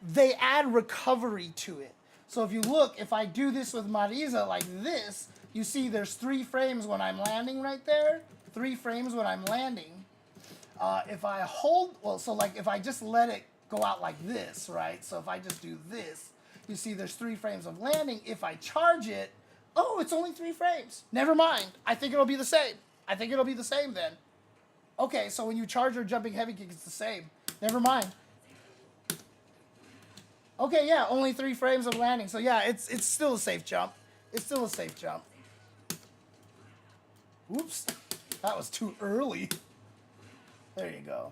[SPEAKER 1] they add recovery to it. So if you look, if I do this with Marisa like this, you see there's 3 frames when I'm landing right there, 3 frames when I'm landing. If I hold, so like if I just let it go out like this, right? So if I just do this, you see there's 3 frames of landing. If I charge it, oh, it's only 3 frames. Never mind. I think it'll be the same. I think it'll be the same then. Okay, so when you charge your jumping heavy kick, it's the same. Never mind. Okay, yeah, only 3 frames of landing. So yeah, it's still a safe jump. It's still a safe jump. Oops, that was too early. There you go.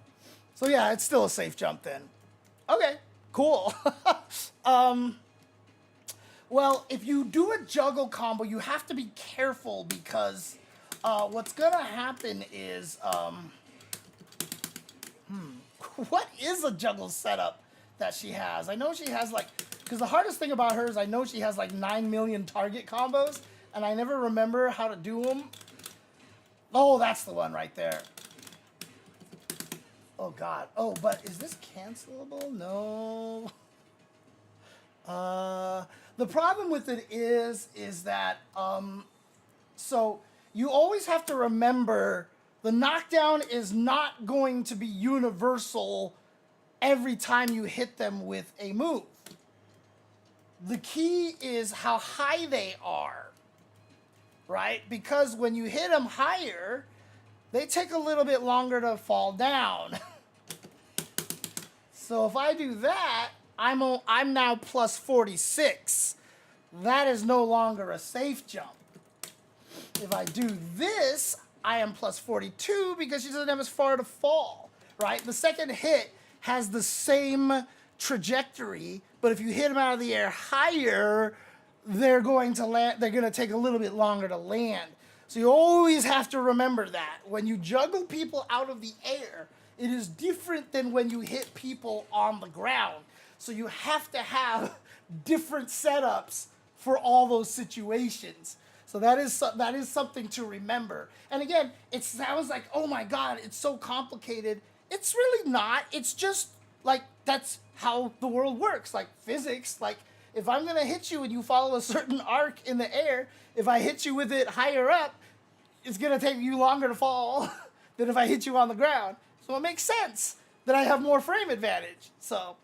[SPEAKER 1] So yeah, it's still a safe jump then. Okay, cool. Well, if you do a juggle combo, you have to be careful because what's gonna happen is, what is a juggle setup that she has? I know she has like, because the hardest thing about her is I know she has like 9 million target combos, and I never remember how to do them. Oh, that's the one right there. Oh God. Oh, but is this cancelable? No. The problem with it is that, so you always have to remember the knockdown is not going to be universal every time you hit them with a move. The key is how high they are, right? Because when you hit them higher, they take a little bit longer to fall down. So if I do that, I'm now +46. That is no longer a safe jump. If I do this, I am +42 because she doesn't have as far to fall, right? The second hit has the same trajectory, but if you hit them out of the air higher, they're going to land. They're going to take a little bit longer to land. So you always have to remember that when you juggle people out of the air, it is different than when you hit people on the ground. So you have to have different setups for all those situations. So that is something to remember. And again, it sounds like, oh my God, it's so complicated. It's really not. It's just like that's how the world works. Like physics. Like if I'm gonna hit you and you follow a certain arc in the air, if I hit you with it higher up, it's gonna take you longer to fall than if I hit you on the ground. So it makes sense that I have more frame advantage. So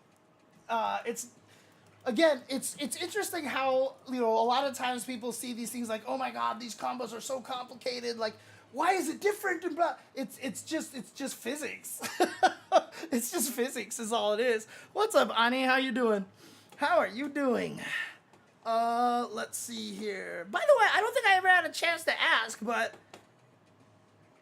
[SPEAKER 1] it's again, it's interesting how a lot of times people see these things like, oh my god, these combos are so complicated. Like, why is it different? And blah. It's just physics. It's just physics is all it is. What's up, Ani? How you doing? How are you doing? Let's see here. By the way, I don't think I ever had a chance to ask, but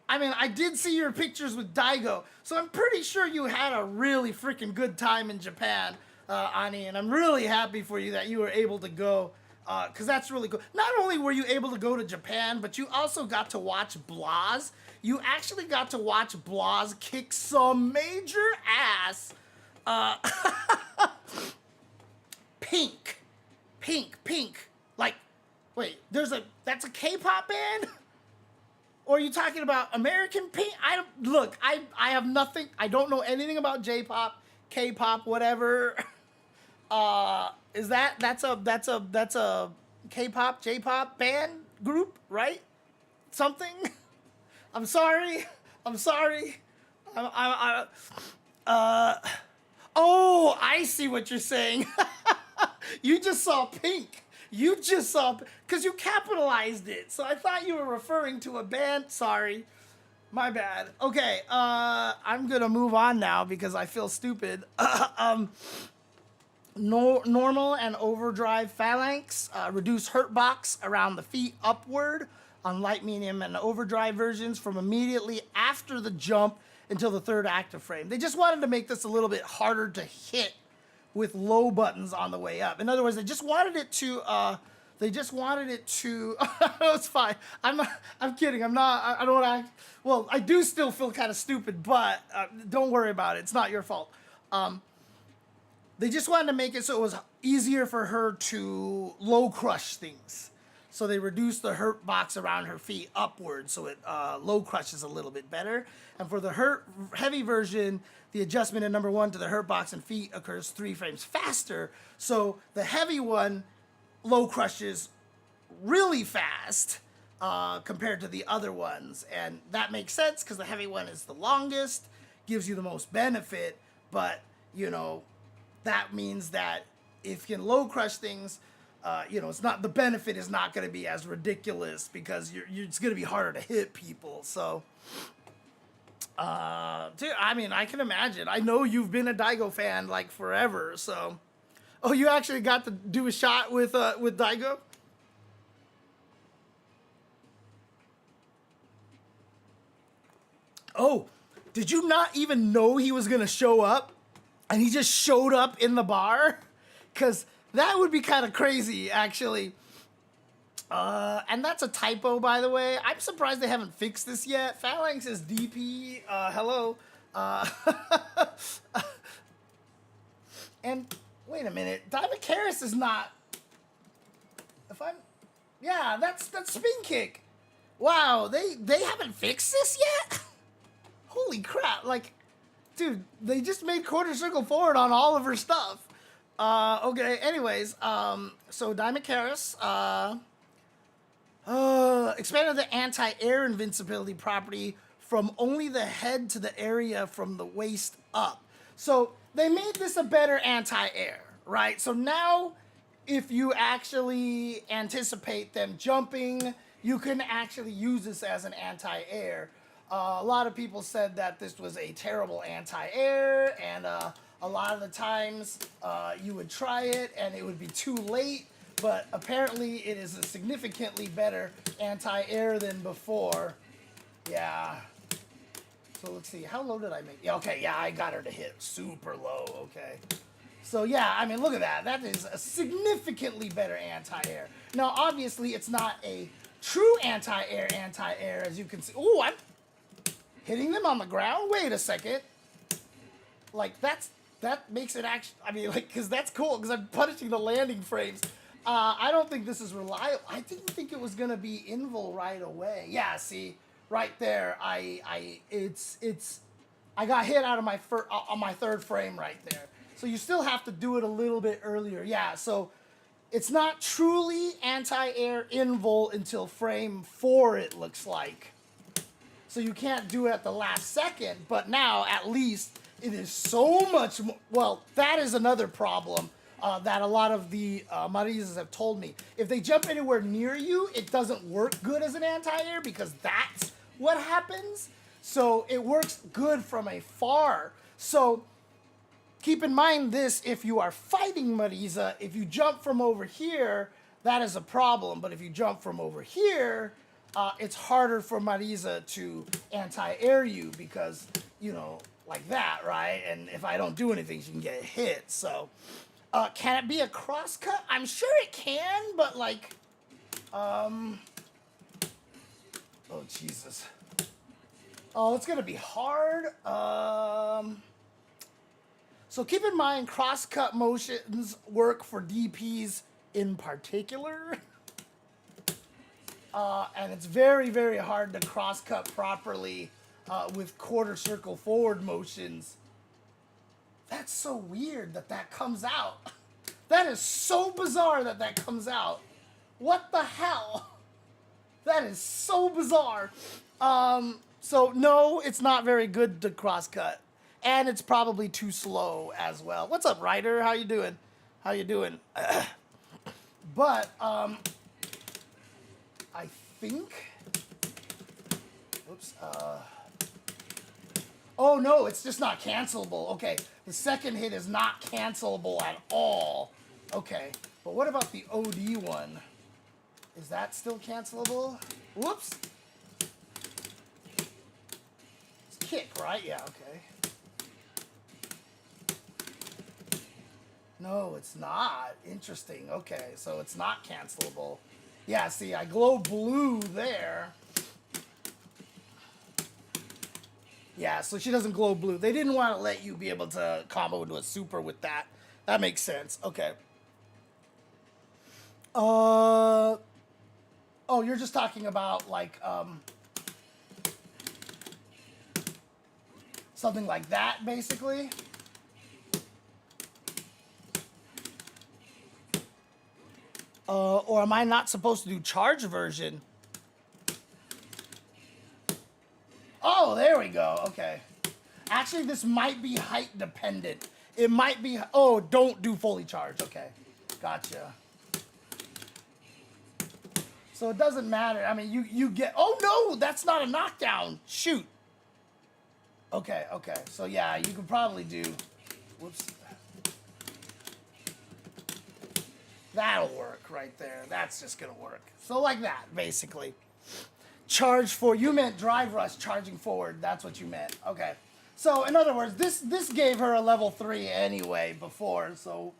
[SPEAKER 1] I mean, I did see your pictures with Daigo, so I'm pretty sure you had a really freaking good time in Japan, Ani, and I'm really happy for you that you were able to go, because that's really cool. Not only were you able to go to Japan, but you also got to watch Blas. You actually got to watch Blas kick some major ass. Pink. Like, wait, that's a K-pop band? Or are you talking about American Pink? I have nothing. I don't know anything about J-pop, K-pop, whatever. That's a K-pop, J-pop band group, right? Something. I'm sorry. Oh, I see what you're saying. You just saw Pink. You just saw, because you capitalized it. So I thought you were referring to a band. Sorry. My bad. Okay, I'm going to move on now because I feel stupid. Normal and overdrive phalanx reduce hurt box around the feet upward on light, medium, and overdrive versions from immediately after the jump until the third active frame. They just wanted to make this a little bit harder to hit with low buttons on the way up. In other words, they just wanted it to. No, it's fine. I'm kidding. I'm not. I don't want to act. Well, I do still feel kind of stupid, but don't worry about it. It's not your fault. They just wanted to make it so it was easier for her to low crush things. So they reduced the hurt box around her feet upward, so it low crushes a little bit better. And for the heavy version, the adjustment in number 1 to the hurt box and feet occurs 3 frames faster. So the heavy one low crushes really fast compared to the other ones. And that makes sense because the heavy one is the longest, gives you the most benefit. But, that means that if you can low crush things, it's not, the benefit is not going to be as ridiculous because it's going to be harder to hit people. So, dude, I mean, I can imagine. I know you've been a Daigo fan like forever. So, oh, you actually got to do a shot with Daigo? Oh, did you not even know he was going to show up? And he just showed up in the bar? Because that would be kind of crazy, actually. And that's a typo, by the way. I'm surprised they haven't fixed this yet. Phalanx is DP. Hello. And wait a minute. Diamond Karis is not. Yeah, that's spin kick. Wow, they haven't fixed this yet? Holy crap! Like, dude, they just made quarter circle forward on all of her stuff. Okay, anyways, so Diamond Karis, expanded the anti-air invincibility property from only the head to the area from the waist up. So they made this a better anti-air, right? So now, if you actually anticipate them jumping, you can actually use this as an anti-air. A lot of people said that this was a terrible anti-air, and a lot of the times you would try it and it would be too late, but apparently it is a significantly better anti-air than before. Yeah. So let's see, how low did I make? Yeah, okay, yeah, I got her to hit super low, okay. So yeah, I mean, look at that. That is a significantly better anti-air. Now, obviously, it's not a true anti-air, as you can see. Ooh, I'm hitting them on the ground? Wait a second. Like, that makes it actually, I mean, like, because that's cool, because I'm punishing the landing frames. I don't think this is reliable. I didn't think it was going to be invul right away. Yeah, see, right there, it's I got hit out of my on my third frame right there. So you still have to do it a little bit earlier. Yeah, so it's not truly anti-air invul until frame 4, it looks like. So you can't do it at the last second, but now at least it is so much more. Well, that is another problem that a lot of the Marisas have told me. If they jump anywhere near you, it doesn't work good as an anti-air because that's what happens. So it works good from afar. So keep in mind this, if you are fighting Marisa, if you jump from over here, that is a problem. But if you jump from over here, it's harder for Marisa to anti-air you because, you know, like that, right? And if I don't do anything, she can get hit. So, can it be a crosscut? I'm sure it can, but like, oh, Jesus. Oh, it's gonna be hard. So keep in mind, cross-cut motions work for DPs in particular. And it's very, very hard to cross-cut properly with quarter circle forward motions. That's so weird that that comes out. That is so bizarre that that comes out. What the hell? That is so bizarre. So no, it's not very good to cross-cut. And it's probably too slow as well. What's up, Ryder? How you doing? How you doing? But, I think... Oops. Oh, no, it's just not cancelable. Okay, the second hit is not cancelable at all. Okay, but what about the OD one? Is that still cancelable? Whoops. It's kick, right? Yeah, okay. No, it's not. Interesting. Okay, so it's not cancelable. Yeah, see, I glow blue there. Yeah, so she doesn't glow blue. They didn't want to let you be able to combo into a super with that. That makes sense. Okay. Oh, you're just talking about, like, something like that, basically? Or am I not supposed to do charge version? Oh, there we go. Okay. Actually, this might be height dependent. It might be... Oh, don't do fully charged. Okay. Gotcha. So it doesn't matter. I mean, you get... Oh, no! That's not a knockdown. Shoot. Okay, okay. So, yeah, you could probably do... Whoops. That'll work right there. That's just going to work. So like that, basically. Charge for... You meant drive rush charging forward. That's what you meant. Okay. So, in other words, this gave her a level 3 anyway before, so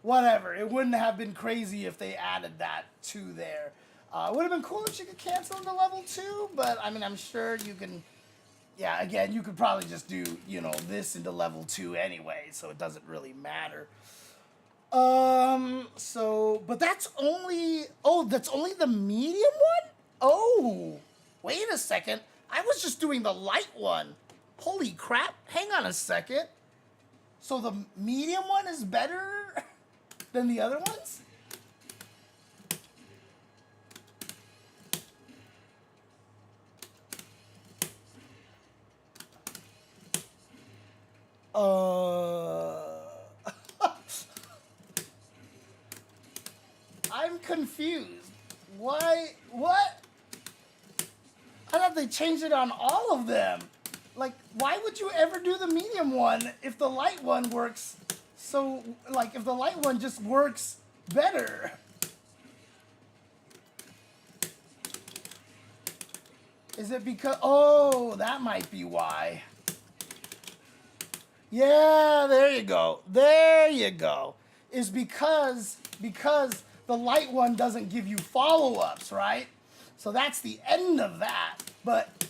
[SPEAKER 1] whatever. It wouldn't have been crazy if they added that to there. It would have been cool if she could cancel into level 2, but, I mean, I'm sure you can... Yeah, again, you could probably just do, you know, this into level 2 anyway, so it doesn't really matter. So, but that's only... Oh, that's only the medium one? Oh, wait a second. I was just doing the light one. Holy crap. Hang on a second. So the medium one is better than the other ones? I'm confused. Why? What? I thought they changed it on all of them. Like, why would you ever do the medium one if the light one works so, like, if the light one just works better? Is it because, oh, that might be why. Yeah, there you go. There you go. Is because the light one doesn't give you follow-ups, right? So that's the end of that. But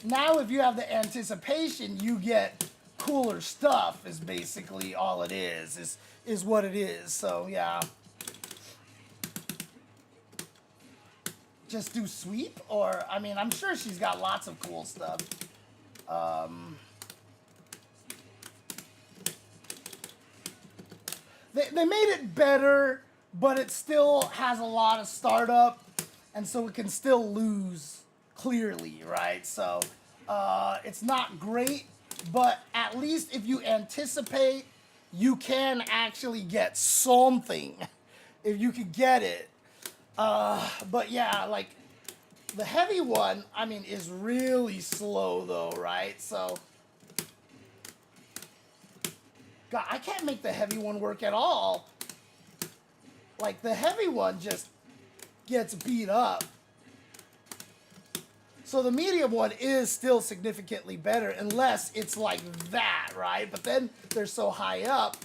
[SPEAKER 1] now if you have the anticipation, you get cooler stuff is basically all it is what it is. So, yeah. Just do sweep? Or, I mean, I'm sure she's got lots of cool stuff. they made it better, but it still has a lot of startup, and so it can still lose clearly, right? So it's not great, but at least if you anticipate, you can actually get something if you could get it. But yeah, like the heavy one, I mean, is really slow though, right? So, God, I can't make the heavy one work at all. Like the heavy one just gets beat up. So the medium one is still significantly better unless it's like that, right? But then they're so high up,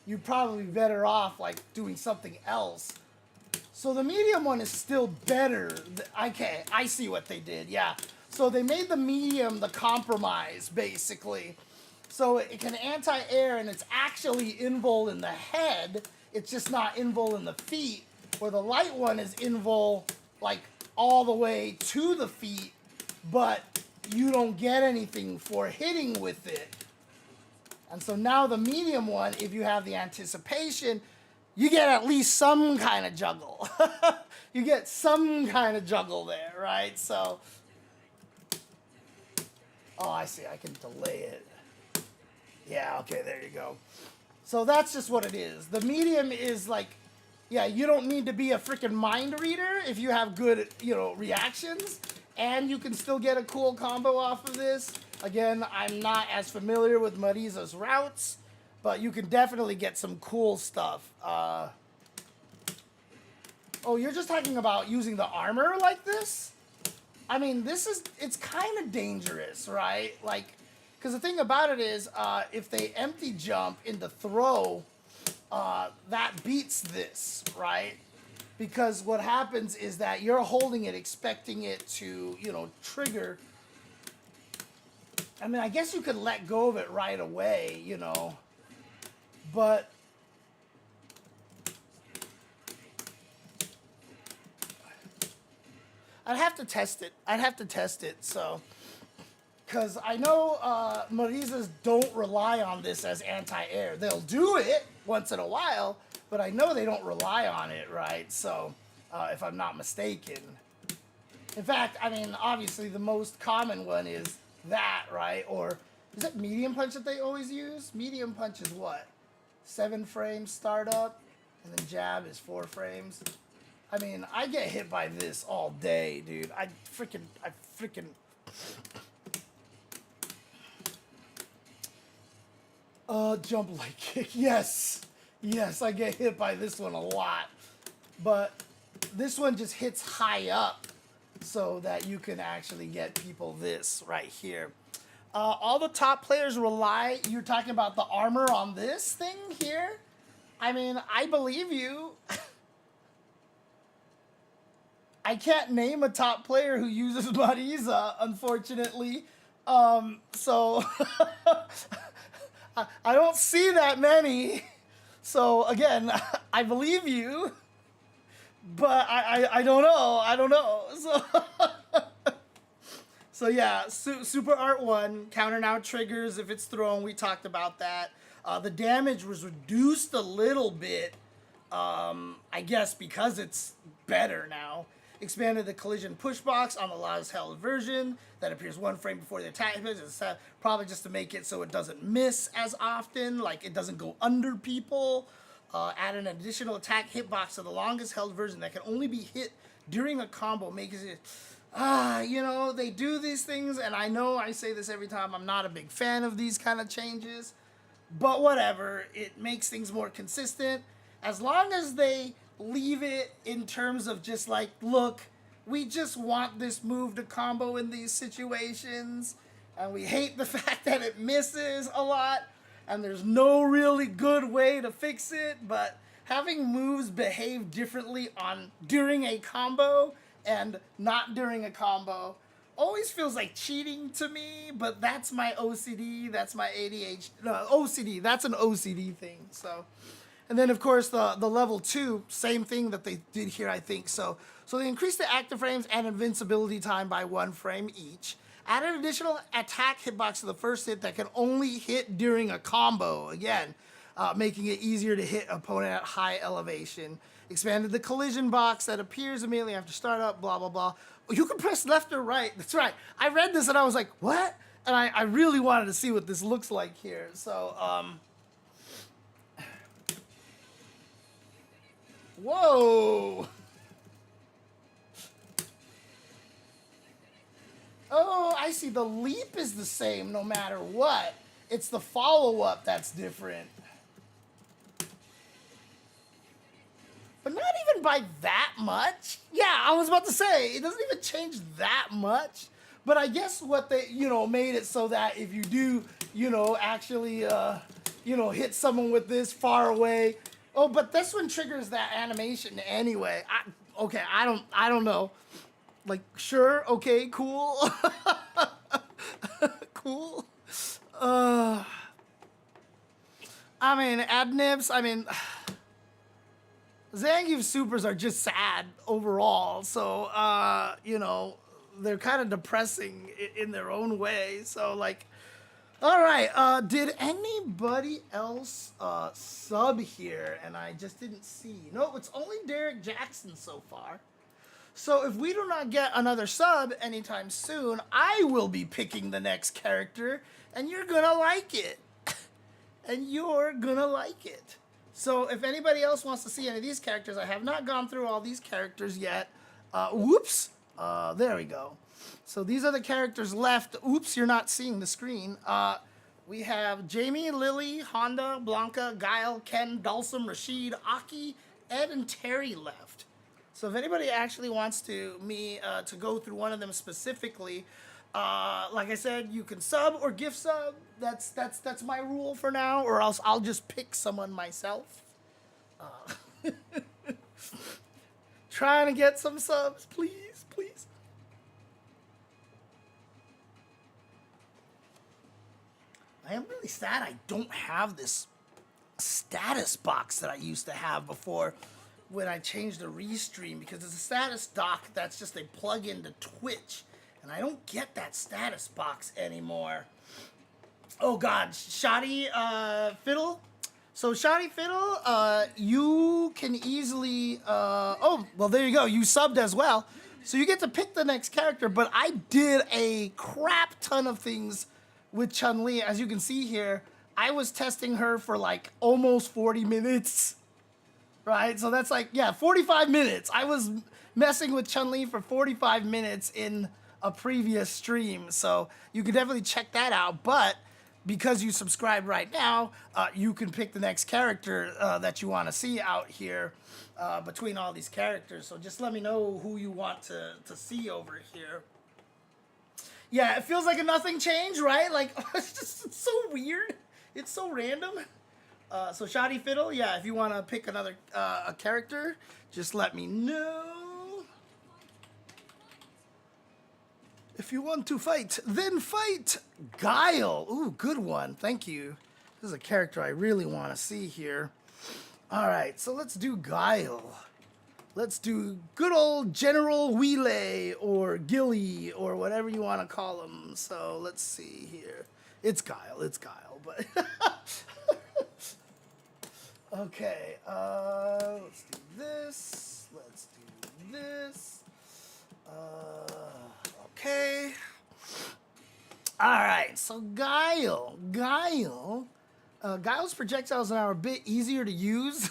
[SPEAKER 1] you'd probably be better off like doing something else. So the medium one is still better. Okay, I see what they did, yeah. So they made the medium the compromise, basically. So it can anti-air, and it's actually invul in the head. It's just not invul in the feet, where the light one is invul, like, all the way to the feet, but you don't get anything for hitting with it. And so now the medium one, if you have the anticipation, you get at least some kind of juggle. You get some kind of juggle there, right? So, oh, I see. I can delay it. Yeah, okay, there you go. So that's just what it is. The medium is like, yeah, you don't need to be a freaking mind reader if you have good, reactions. And you can still get a cool combo off of this. Again, I'm not as familiar with Marisa's routes, but you can definitely get some cool stuff. Oh, you're just talking about using the armor like this? I mean, it's kind of dangerous, right? Like, because the thing about it is, if they empty jump into throw, that beats this, right? Because what happens is that you're holding it, expecting it to, trigger. I mean, I guess you could let go of it right away, but I'd have to test it. So, because I know Marisas don't rely on this as anti-air. They'll do it once in a while, but I know they don't rely on it, right? So, if I'm not mistaken. In fact, I mean, obviously the most common one is that, right? Or is it medium punch that they always use? Medium punch is what? 7 frames startup, and then jab is 4 frames. I mean, I get hit by this all day, dude. I freaking. Jump light kick. Yes, I get hit by this one a lot, but this one just hits high up, so that you can actually get people this right here. All the top players rely. You're talking about the armor on this thing here. I mean, I believe you. I can't name a top player who uses Marisa, unfortunately. So I don't see that many. So again, I believe you, but I don't know. So yeah, Super Art 1, counter now triggers if it's thrown. We talked about that. The damage was reduced a little bit, I guess because it's better now. Expanded the collision push box on the last held version that appears 1 frame before the attack hits. Probably just to make it so it doesn't miss as often, like it doesn't go under people. Add an additional attack hitbox to the longest held version that can only be hit during a combo, making it, they do these things, and I know I say this every time, I'm not a big fan of these kind of changes, but whatever, it makes things more consistent. As long as they leave it in terms of just like, look, we just want this move to combo in these situations, and we hate the fact that it misses a lot, and there's no really good way to fix it, but having moves behave differently during a combo and not during a combo always feels like cheating to me, but that's my OCD, that's my ADHD, no, OCD, that's an OCD thing, so. And then, of course, the level 2, same thing that they did here, I think. So they increased the active frames and invincibility time by 1 frame each. Add an additional attack hitbox to the first hit that can only hit during a combo. Again, making it easier to hit opponent at high elevation. Expanded the collision box that appears immediately after startup, blah, blah, blah. You can press left or right. That's right. I read this and I was like, what? And I really wanted to see what this looks like here. So, whoa. Oh, I see. The leap is the same no matter what. It's the follow-up that's different. But not even by that much. Yeah, I was about to say, it doesn't even change that much. But I guess what they, made it so that if you do, actually, hit someone with this far away. Oh, but this one triggers that animation anyway. I don't know. Like, sure, okay, cool. Cool. I mean, Adnibs, Zangief supers are just sad overall. So, they're kind of depressing in their own way. So, like, all right. Did anybody else sub here? And I just didn't see. No, it's only Derek Jackson so far. So if we do not get another sub anytime soon, I will be picking the next character, and you're gonna like it. And you're gonna like it. So if anybody else wants to see any of these characters, I have not gone through all these characters yet. Whoops. There we go. So these are the characters left. Oops, you're not seeing the screen. We have Jamie, Lily, Honda, Blanca, Guile, Ken, Dulcim, Rashid, Aki, Ed, and Terry left. So if anybody actually wants to go through one of them specifically, like I said, you can sub or gift sub. That's my rule for now, or else I'll just pick someone myself. Trying to get some subs, please, please. I am really sad I don't have this status box that I used to have before when I changed the restream, because it's a status dock that's just a plug-in to Twitch, and I don't get that status box anymore. Oh God, Shoddy Fiddle. So Shoddy Fiddle, you can easily, oh, well there you go, you subbed as well. So you get to pick the next character, but I did a crap ton of things with Chun-Li. As you can see here, I was testing her for like almost 40 minutes. Right, so that's like, 45 minutes. I was messing with Chun-Li for 45 minutes in a previous stream, so you can definitely check that out. But because you subscribe right now, you can pick the next character that you want to see out here between all these characters. So just let me know who you want to see over here. Yeah, it feels like a nothing change, right? Like, it's so weird. It's so random. So Shoddy Fiddle, if you want to pick another a character, just let me know. If you want to fight, then fight. Guile. Ooh, good one. Thank you. This is a character I really want to see here. All right, so let's do Guile. Let's do good old General Guile or Guile or whatever you want to call him. So let's see here. It's Guile, but... Okay, let's do this. Let's do this. Okay. All right, so Guile. Guile's projectiles are a bit easier to use.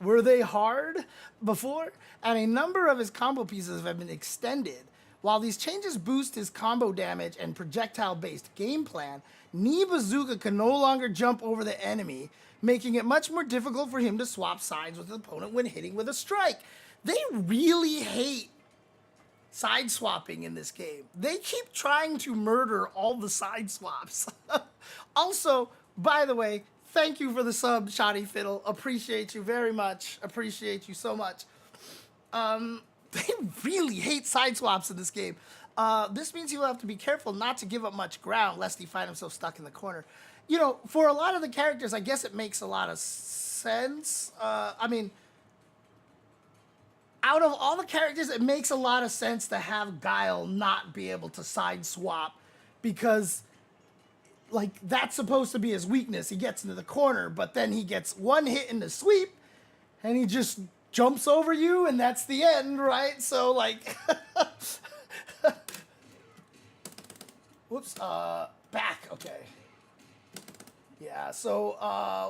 [SPEAKER 1] Were they hard before? And a number of his combo pieces have been extended. While these changes boost his combo damage and projectile-based game plan, Knee Bazooka can no longer jump over the enemy, making it much more difficult for him to swap sides with the opponent when hitting with a strike. They really hate side swapping in this game. They keep trying to murder all the side swaps. Also, by the way, thank you for the sub, Shoddy Fiddle. Appreciate you very much. Appreciate you so much. They really hate side swaps in this game. This means he'll have to be careful not to give up much ground lest he find himself stuck in the corner. You know, for a lot of the characters, I guess it makes a lot of sense. I mean, out of all the characters, it makes a lot of sense to have Guile not be able to side swap, because like that's supposed to be his weakness. He gets into the corner, but then he gets one hit in the sweep, and he just jumps over you, and that's the end, right? So like, whoops, back, okay. Yeah, so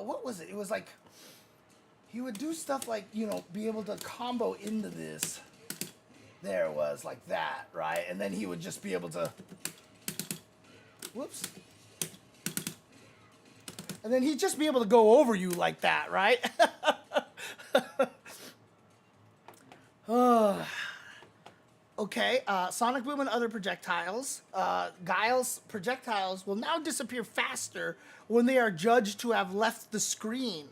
[SPEAKER 1] what was it? It was like he would do stuff like, you know, be able to combo into this. There it was, like that, right? And then he would just be able to, whoops. And then he'd just be able to go over you like that, right? Okay, Sonic Boom and other projectiles. Guile's projectiles will now disappear faster when they are judged to have left the screen,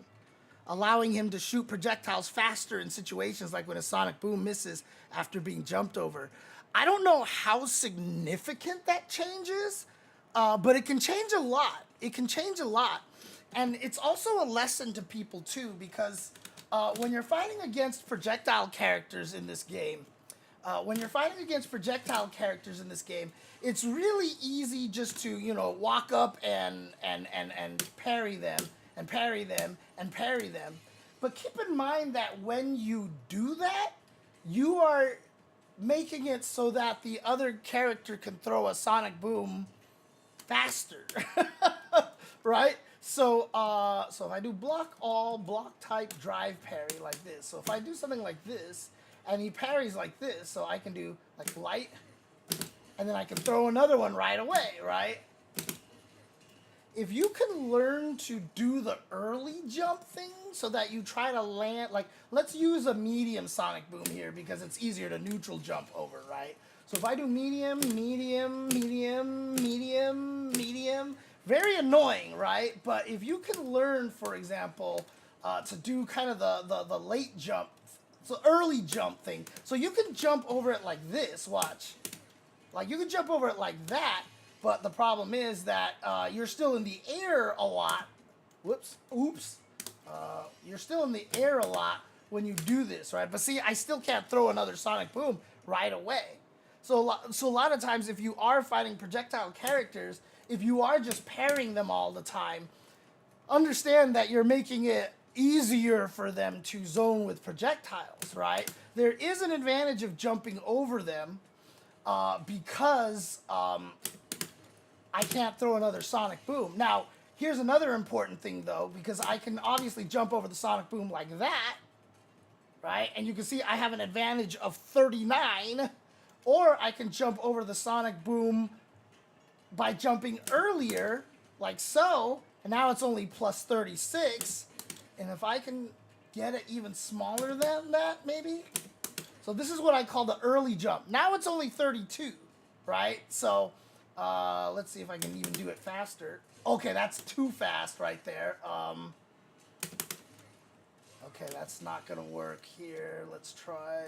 [SPEAKER 1] allowing him to shoot projectiles faster in situations like when a Sonic Boom misses after being jumped over. I don't know how significant that change is, but it can change a lot. It can change a lot. And it's also a lesson to people, too, because when you're fighting against projectile characters in this game, it's really easy just to, you know, walk up and parry them, and parry them, and parry them. But keep in mind that when you do that, you are making it so that the other character can throw a Sonic Boom faster, right? So if I do block all, block type, drive parry like this. So if I do something like this, and he parries like this, so I can do like light, and then I can throw another one right away, right? If you can learn to do the early jump thing so that you try to land, like, let's use a medium Sonic Boom here because it's easier to neutral jump over, right? So if I do medium, medium, medium, medium, medium, very annoying, right? But if you can learn, for example, to do kind of the late jump, so early jump thing. So you can jump over it like this, watch. Like you can jump over it like that, but the problem is that you're still in the air a lot. Whoops, oops. You're still in the air a lot when you do this, right? But see, I still can't throw another Sonic Boom right away. So a lot of times if you are fighting projectile characters, if you are just parrying them all the time, understand that you're making it easier for them to zone with projectiles, right? There is an advantage of jumping over them because I can't throw another Sonic Boom. Now, here's another important thing, though, because I can obviously jump over the Sonic Boom like that, right? And you can see I have an advantage of 39, or I can jump over the Sonic Boom by jumping earlier, like so, and now it's only plus 36. And if I can get it even smaller than that, maybe? So this is what I call the early jump. Now it's only 32, right? So let's see if I can even do it faster. Okay, that's too fast right there. Okay, that's not gonna work here. Let's try.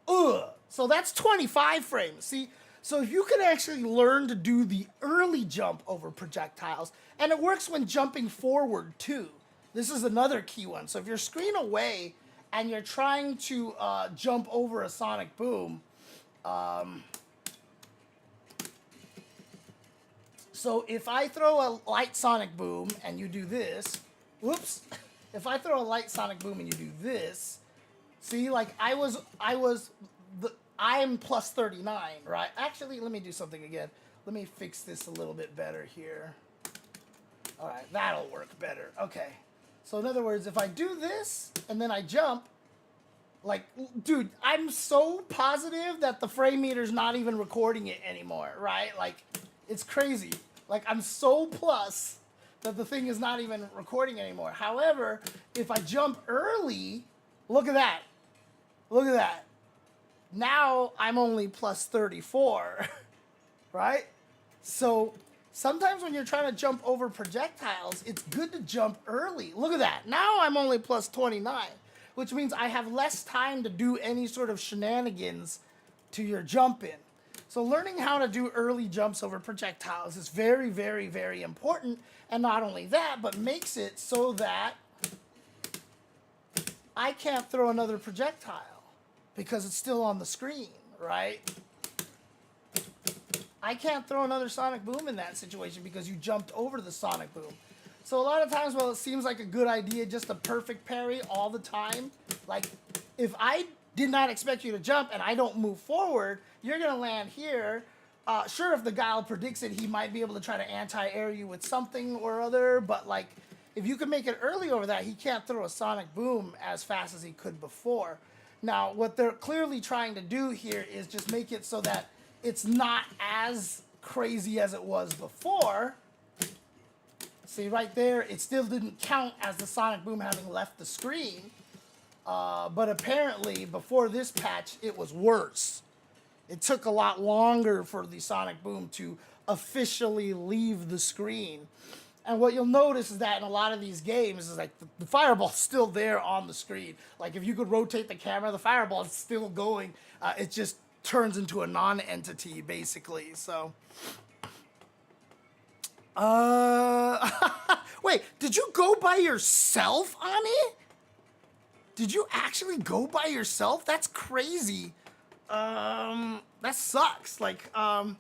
[SPEAKER 1] Ugh! So that's 25 frames. See? So if you can actually learn to do the early jump over projectiles, and it works when jumping forward too. This is another key one. So if you're screen away and you're trying to jump over a Sonic Boom, so if I throw a light Sonic Boom and you do this, whoops, if I throw a light Sonic Boom and you do this, see, like I'm plus 39, right? Actually, let me do something again. Let me fix this a little bit better here. All right, that'll work better. Okay. So in other words, if I do this and then I jump, like, dude, I'm so positive that the frame meter's not even recording it anymore, right? Like, it's crazy. Like, I'm so plus that the thing is not even recording anymore. However, if I jump early, look at that. Look at that. Now I'm only plus 34, right? So sometimes when you're trying to jump over projectiles, it's good to jump early. Look at that. Now I'm only plus 29, which means I have less time to do any sort of shenanigans to your jump in. So learning how to do early jumps over projectiles is very, very, very important. And not only that, but makes it so that I can't throw another projectile because it's still on the screen, right? I can't throw another Sonic Boom in that situation because you jumped over the Sonic Boom. So a lot of times, while it seems like a good idea, just a perfect parry all the time, like, if I did not expect you to jump and I don't move forward, you're going to land here. Sure, if the Guile predicts it, he might be able to try to anti-air you with something or other, but, like, if you can make it early over that, he can't throw a Sonic Boom as fast as he could before. Now, what they're clearly trying to do here is just make it so that it's not as crazy as it was before. See, right there, it still didn't count as the Sonic Boom having left the screen. But apparently, before this patch, it was worse. It took a lot longer for the Sonic Boom to officially leave the screen. And what you'll notice is that in a lot of these games is like the fireball's still there on the screen. Like if you could rotate the camera, the fireball is still going. It just turns into a non-entity basically. So, wait, did you go by yourself, Ani? Did you actually go by yourself? That's crazy. That sucks. Like, oh,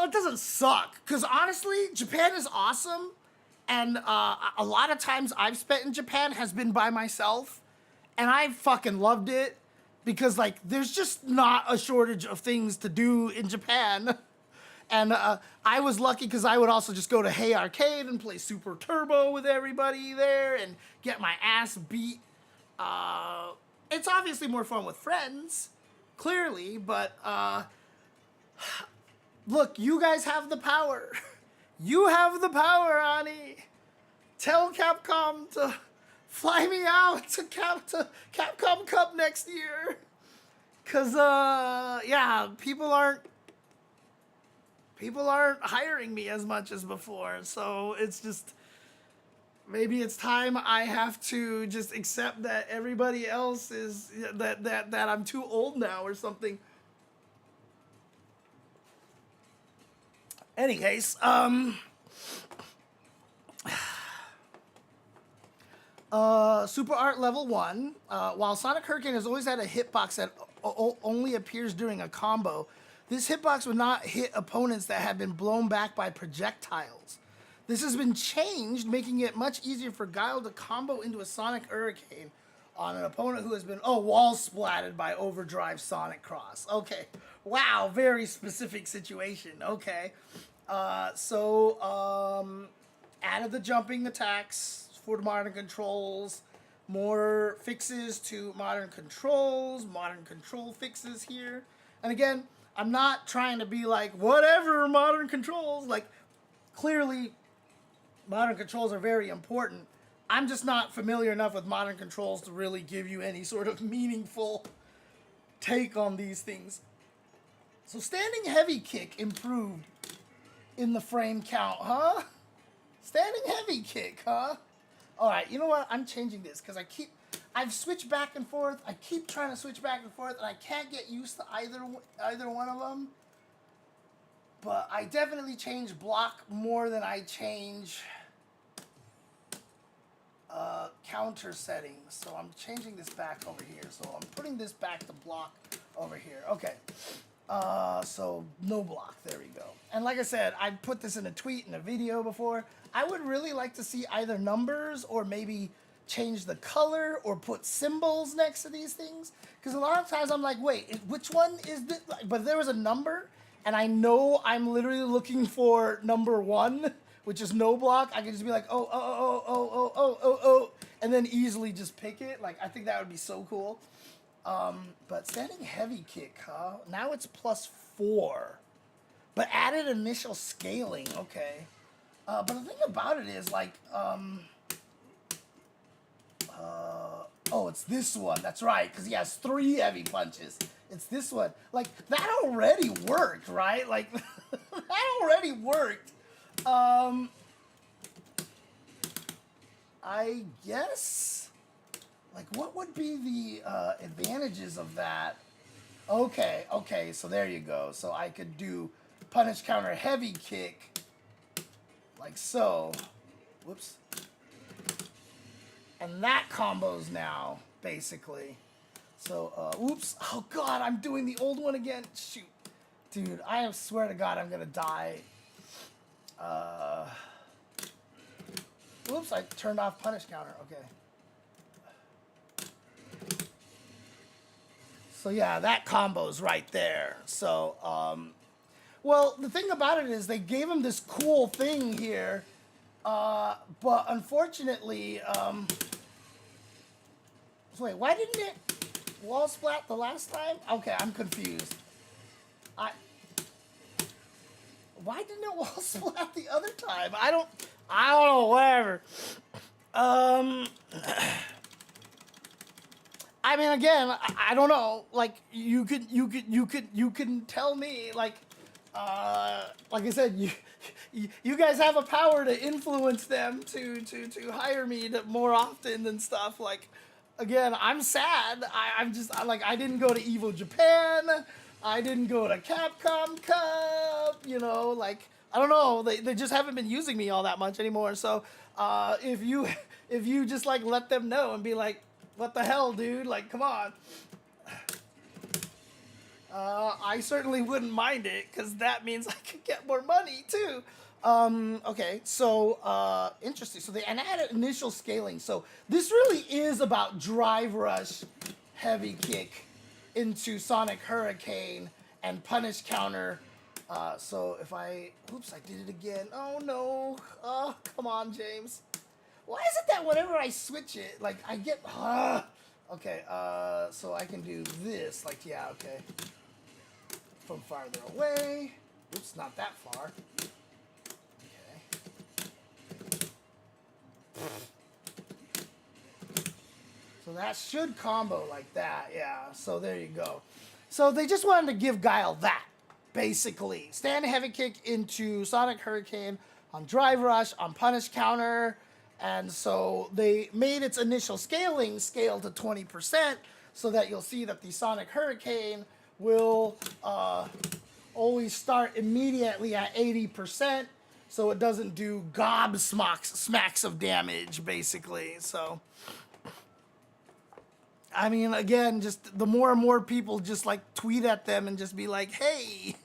[SPEAKER 1] it doesn't suck. Because honestly, Japan is awesome. And a lot of times I've spent in Japan has been by myself. And I fucking loved it. Because, like, there's just not a shortage of things to do in Japan. And I was lucky because I would also just go to Hey Arcade and play Super Turbo with everybody there and get my ass beat. It's obviously more fun with friends, clearly, but look, you guys have the power. You have the power, Ani. Tell Capcom to fly me out to Capcom Cup next year. Cause yeah, people aren't hiring me as much as before, so it's just maybe it's time I have to just accept that everybody else is that I'm too old now or something. Any case, Super Art Level 1. While Sonic Hurricane has always had a hitbox that only appears during a combo, this hitbox would not hit opponents that have been blown back by projectiles. This has been changed, making it much easier for Guile to combo into a Sonic Hurricane on an opponent who has been, wall splatted by Overdrive Sonic Cross. Okay. Wow, very specific situation. Okay. Added the jumping attacks for modern controls, more fixes to modern controls, modern control fixes here. And again, I'm not trying to be like, whatever, modern controls. Like, clearly, modern controls are very important. I'm just not familiar enough with modern controls to really give you any sort of meaningful take on these things. So standing heavy kick improved in the frame count, huh? Standing heavy kick, huh? All right, you know what? I'm changing this because I've switched back and forth. I keep trying to switch back and forth, and I can't get used to either one of them. But I definitely change block more than I change counter settings. So I'm changing this back over here. So I'm putting this back to block over here. Okay. So no block. There we go. And like I said, I put this in a tweet and a video before. I would really like to see either numbers or maybe change the color or put symbols next to these things. Because a lot of times I'm like, wait, which one is this? But there was a number, and I know I'm literally looking for number 1, which is no block. I can just be like, oh, and then easily just pick it. Like, I think that would be so cool. But standing heavy kick, huh? Now it's +4. But added initial scaling, okay. But the thing about it is, like, it's this one. That's right, because he has 3 heavy punches. It's this one. Like, that already worked, right? Like, that already worked. I guess, like, what would be the advantages of that? Okay, so there you go. So I could do punish counter heavy kick, like so. Whoops. And that combos now, basically. So, oops. Oh, God, I'm doing the old one again. Shoot. Dude, I swear to God I'm gonna die. Oops, I turned off punish counter. Okay. So yeah, that combo's right there. So, well, the thing about it is they gave him this cool thing here, but unfortunately, wait, why didn't it wall splat the last time? Okay, I'm confused. Why didn't it wall splat the other time? I don't know, whatever. I mean, again, I don't know. Like, you can tell me, like I said, you guys have a power to influence them to hire me more often and stuff. Like, again, I'm sad. I'm just like, I didn't go to Evo Japan. I didn't go to Capcom Cup. You know, like, I don't know. They just haven't been using me all that much anymore. So if you just like let them know and be like, what the hell, dude? Like, come on. I certainly wouldn't mind it, because that means I could get more money, too. Okay, so, interesting. So they added initial scaling. So this really is about Drive Rush, Heavy Kick into Sonic Hurricane, and Punish Counter. So if oops, I did it again. Oh, no. Oh, come on, James. Why is it that whenever I switch it, like, I get, okay, so I can do this, like, yeah, okay. From farther away. Oops, not that far. Okay. So that should combo like that, yeah. So there you go. So they just wanted to give Guile that, basically. Stand heavy kick into Sonic Hurricane on Drive Rush, on Punish Counter. And so they made its initial scaling scale to 20%, so that you'll see that the Sonic Hurricane will always start immediately at 80%, so it doesn't do smacks of damage, basically. So, I mean, again, just the more and more people just like tweet at them and just be like, hey,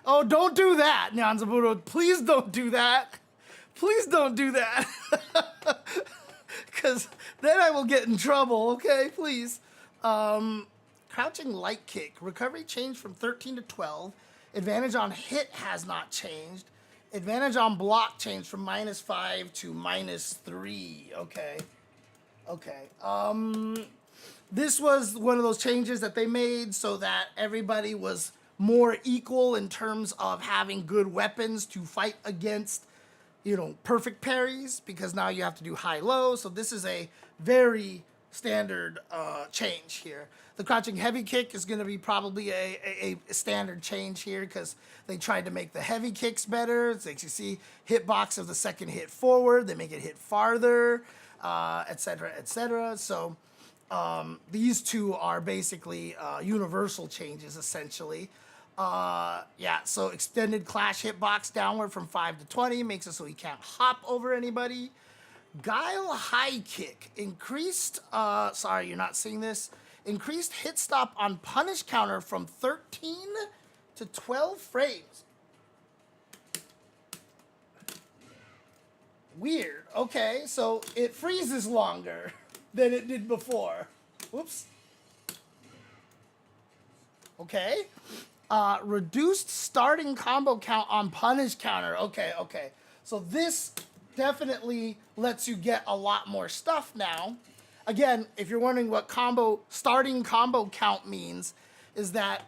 [SPEAKER 1] oh, don't do that, Nyanzabudo. Please don't do that. Please don't do that. Because then I will get in trouble, okay? Please. Crouching light kick. Recovery changed from 13 to 12. Advantage on hit has not changed. Advantage on block changed from -5 to -3. Okay. Okay. This was one of those changes that they made so that everybody was more equal in terms of having good weapons to fight against, you know, perfect parries, because now you have to do high-low. So this is a very standard change here. The crouching heavy kick is going to be probably a standard change here, because they tried to make the heavy kicks better. It's like, you see hitbox of the second hit forward, they make it hit farther, etc., etc. So these two are basically universal changes, essentially. Yeah, so extended clash hitbox downward from 5 to 20 makes it so he can't hop over anybody. Guile high kick increased, sorry, you're not seeing this, increased hit stop on punish counter from 13 to 12 frames. Weird. Okay, so it freezes longer than it did before. Whoops. Okay. Reduced starting combo count on punish counter. Okay, okay. So this definitely lets you get a lot more stuff now. Again, if you're wondering what starting combo count means, is that,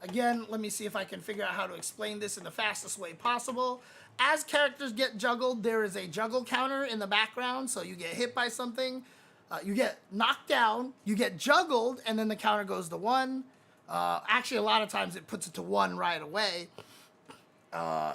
[SPEAKER 1] again, let me see if I can figure out how to explain this in the fastest way possible. As characters get juggled, there is a juggle counter in the background, so you get hit by something, you get knocked down, you get juggled, and then the counter goes to 1. Actually, a lot of times it puts it to 1 right away.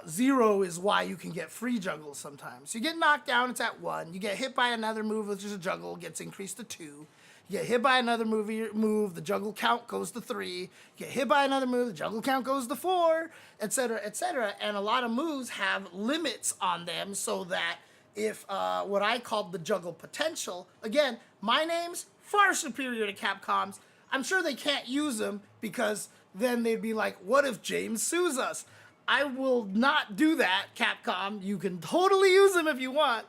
[SPEAKER 1] 0 is why you can get free juggles sometimes. You get knocked down, it's at 1. You get hit by another move, which is a juggle, gets increased to 2. You get hit by another move, the juggle count goes to 3. You get hit by another move, the juggle count goes to 4, etc., etc. And a lot of moves have limits on them, so that if what I called the juggle potential, again, my name's far superior to Capcom's. I'm sure they can't use them because then they'd be like, what if James sues us? I will not do that, Capcom. You can totally use him if you want.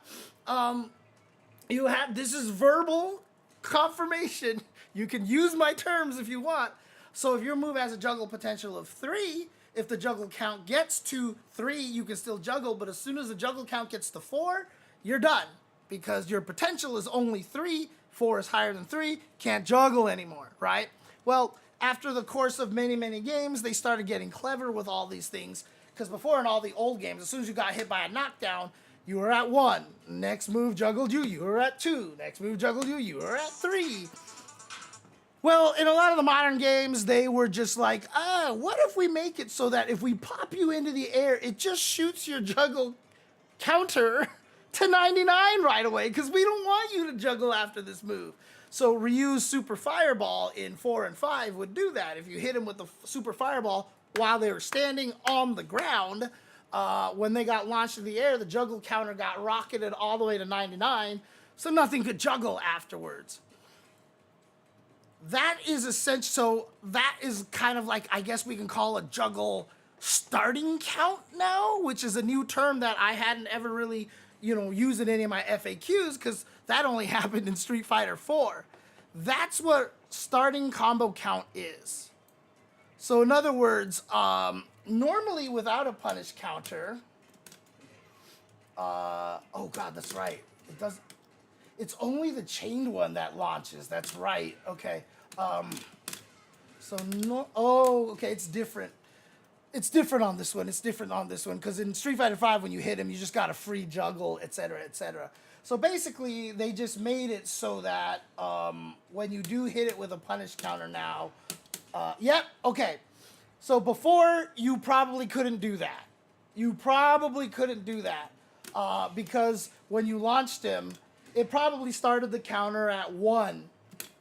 [SPEAKER 1] This is verbal confirmation. You can use my terms if you want. So if your move has a juggle potential of 3, if the juggle count gets to 3, you can still juggle, but as soon as the juggle count gets to 4, you're done. Because your potential is only 3, 4 is higher than 3, can't juggle anymore, right? Well, after the course of many, many games, they started getting clever with all these things. Because before in all the old games, as soon as you got hit by a knockdown, you were at 1. Next move juggled you, you were at 2. Next move juggled you, you were at 3. Well, in a lot of the modern games, they were just like, what if we make it so that if we pop you into the air, it just shoots your juggle counter to 99 right away, because we don't want you to juggle after this move. So Ryu's Super Fireball in 4 and 5 would do that. If you hit him with the Super Fireball while they were standing on the ground, when they got launched in the air, the juggle counter got rocketed all the way to 99, so nothing could juggle afterwards. That is essential. So that is kind of like, I guess we can call a juggle starting count now, which is a new term that I hadn't ever really, used in any of my FAQs, because that only happened in Street Fighter 4. That's what starting combo count is. So in other words, normally without a punish counter, oh god, that's right. It's only the chained one that launches. That's right. Okay. Okay, it's different. It's different on this one. It's different on this one, because in Street Fighter 5, when you hit him, you just got a free juggle, etc., etc. So basically, they just made it so that when you do hit it with a punish counter now, okay. So before, you probably couldn't do that. Because when you launched him, it probably started the counter at 1,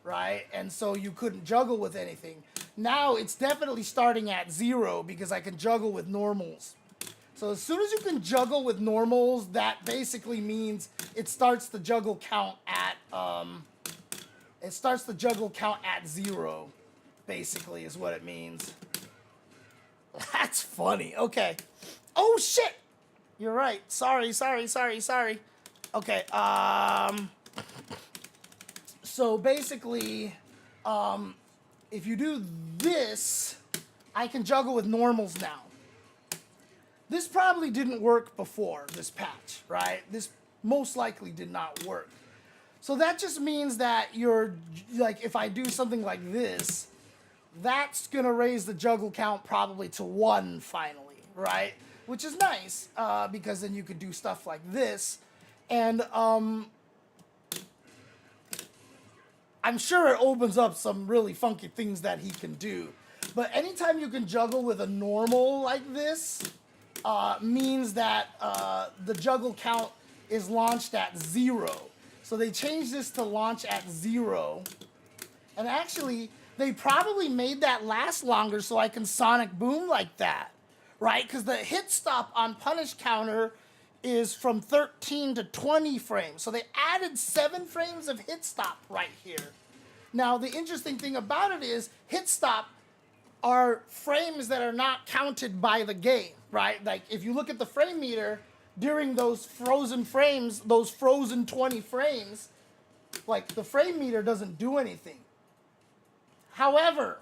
[SPEAKER 1] right? And so you couldn't juggle with anything. Now it's definitely starting at 0, because I can juggle with normals. So as soon as you can juggle with normals, that basically means it starts the juggle count at 0, basically, is what it means. That's funny. Okay. Oh shit! You're right. Sorry. Okay, so basically, if you do this, I can juggle with normals now. This probably didn't work before this patch, right? This most likely did not work. So that just means that if I do something like this, that's gonna raise the juggle count probably to 1 finally, right? Which is nice, because then you could do stuff like this. And I'm sure it opens up some really funky things that he can do. But anytime you can juggle with a normal like this, means that the juggle count is launched at 0. So they changed this to launch at 0. And actually, they probably made that last longer so I can Sonic Boom like that, right? Because the hit stop on punish counter is from 13 to 20 frames. So they added 7 frames of hit stop right here. Now, the interesting thing about it is hit stop are frames that are not counted by the game, right? Like, if you look at the frame meter, during those frozen frames, those frozen 20 frames, like, the frame meter doesn't do anything. However,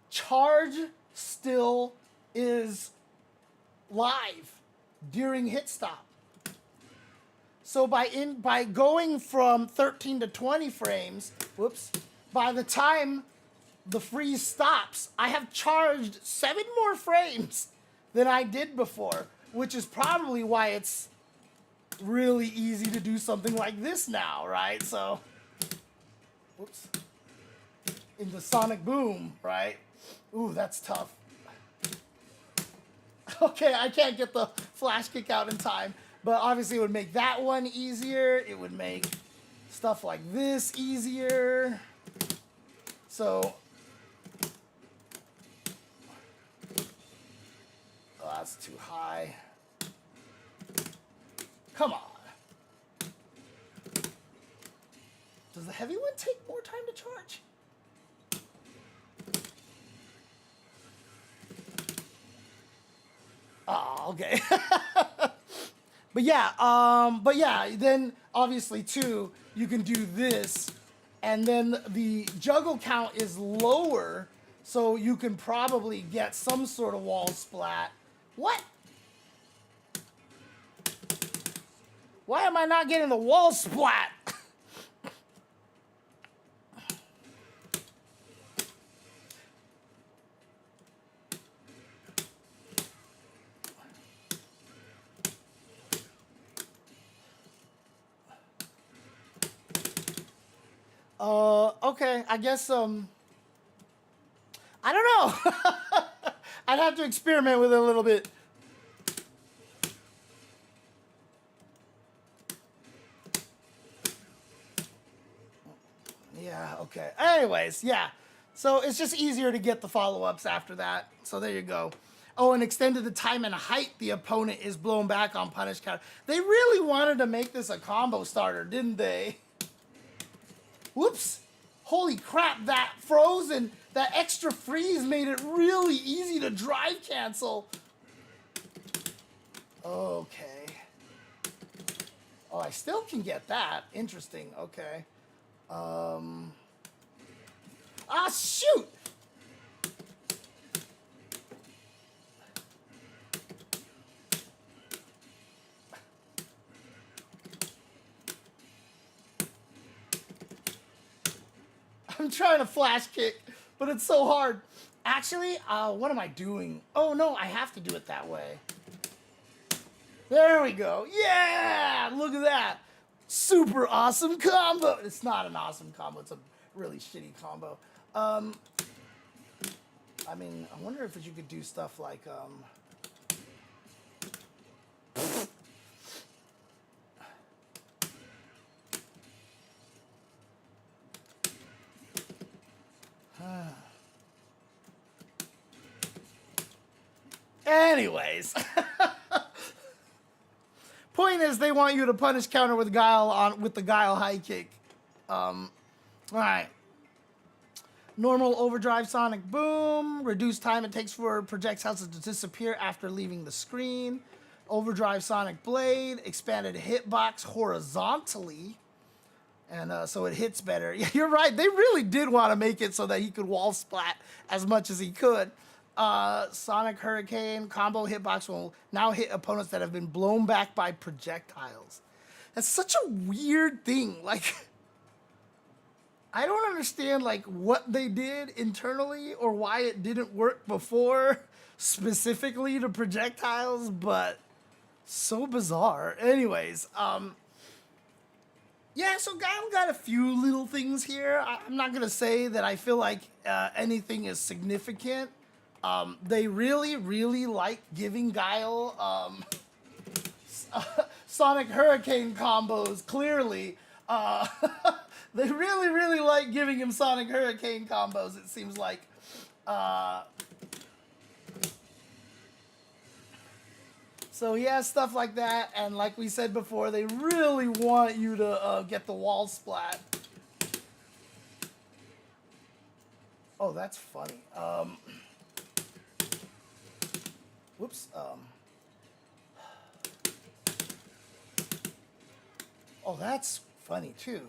[SPEAKER 1] charge still is live during hit stop. So by going from 13 to 20 frames, by the time the freeze stops, I have charged 7 more frames than I did before, which is probably why it's really easy to do something like this now, right? So, in the Sonic Boom, right? Ooh, that's tough. Okay, I can't get the flash kick out in time, but obviously it would make that one easier. It would make stuff like this easier. So, oh, that's too high. Come on. Does the heavy one take more time to charge? okay. But yeah, then obviously too, you can do this, and then the juggle count is lower, so you can probably get some sort of wall splat. What? Why am I not getting the wall splat? Okay, I guess, I don't know. I'd have to experiment with it a little bit. Yeah, okay. Anyways, yeah. So it's just easier to get the follow-ups after that. So there you go. Oh, and extended the time and height the opponent is blown back on punish counter. They really wanted to make this a combo starter, didn't they? Whoops. Holy crap, that frozen, that extra freeze made it really easy to drive cancel. Okay. Oh, I still can get that. Interesting. Okay. Ah, shoot! I'm trying to flash kick, but it's so hard. Actually, what am I doing? Oh, no, I have to do it that way. There we go. Yeah! Look at that. Super awesome combo. It's not an awesome combo. It's a really shitty combo. I mean, I wonder if you could do stuff like, anyways. Point is, they want you to punish counter with Guile with the Guile high kick. All right. Normal overdrive sonic boom. Reduced time it takes for projectiles to disappear after leaving the screen. Overdrive sonic blade. Expanded hitbox horizontally. And so it hits better. Yeah, you're right. They really did want to make it so that he could wall splat as much as he could. Sonic Hurricane combo hitbox will now hit opponents that have been blown back by projectiles. That's such a weird thing. Like, I don't understand like what they did internally or why it didn't work before specifically to projectiles, but so bizarre. Anyways, yeah, so Guile got a few little things here. I'm not gonna say that I feel like anything is significant. They really, really like giving Guile Sonic Hurricane combos, clearly. They really, really like giving him Sonic Hurricane combos, it seems like. So he has stuff like that, and like we said before, they really want you to get the wall splat. Oh, that's funny. Whoops. Oh, that's funny too.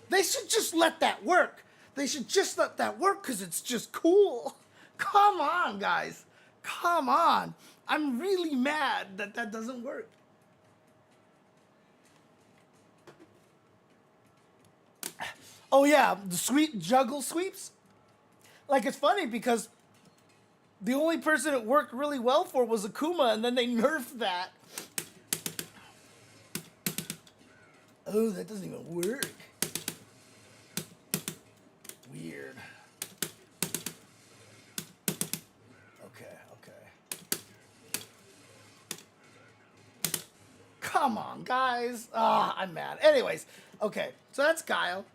[SPEAKER 1] They should just let that work. They should just let that work because it's just cool. Come on, guys. Come on. I'm really mad that that doesn't work. Oh, yeah, the sweep juggle sweeps. Like, it's funny because the only person it worked really well for was Akuma, and then they nerfed that. Oh, that doesn't even work. Weird. Okay, okay. Come on, guys. Ah, I'm mad. Anyways, okay, so that's Guile.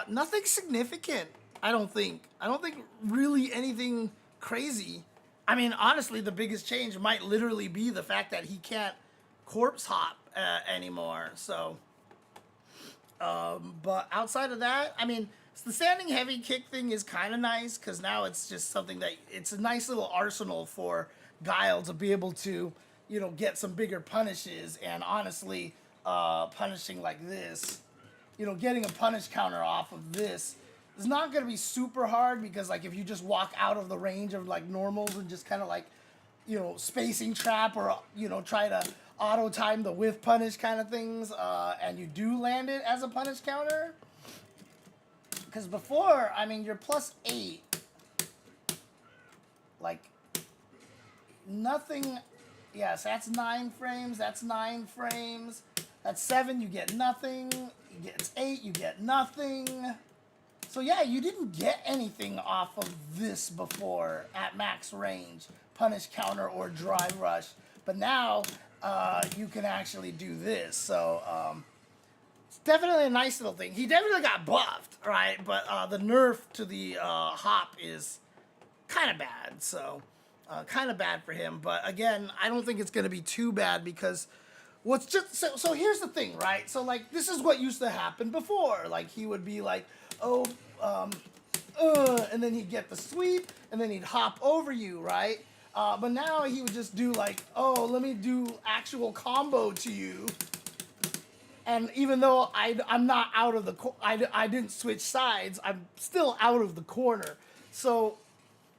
[SPEAKER 1] Nothing significant, I don't think. I don't think really anything crazy. I mean, honestly, the biggest change might literally be the fact that he can't corpse hop anymore. So, but outside of that, I mean, So the standing heavy kick thing is kind of nice because now it's just something that it's a nice little arsenal for Guile to be able to, you know, get some bigger punishes. And honestly, punishing like this, you know, getting a punish counter off of this is not going to be super hard because, like, if you just walk out of the range of like normals and just kind of like, you know, spacing trap or, you know, try to auto time the whiff punish kind of things, and you do land it as a punish counter. Because before, I mean, you're +8. Like, nothing. Yes, that's 9 frames. That's 9 frames. That's 7. You get nothing. It's 8. You get nothing. So yeah, you didn't get anything off of this before at max range, punish counter or dry rush. But now you can actually do this. So it's definitely a nice little thing. He definitely got buffed, right? But the nerf to the hop is kind of bad. So kind of bad for him. But again, I don't think it's going to be too bad because what's just so here's the thing, right? So like this is what used to happen before. Like he would be like, oh, and then he'd get the sweep, and then he'd hop over you, right? But now he would just do like, oh, let me do actual combo to you. And even though I'm not out of the, I didn't switch sides, I'm still out of the corner. So,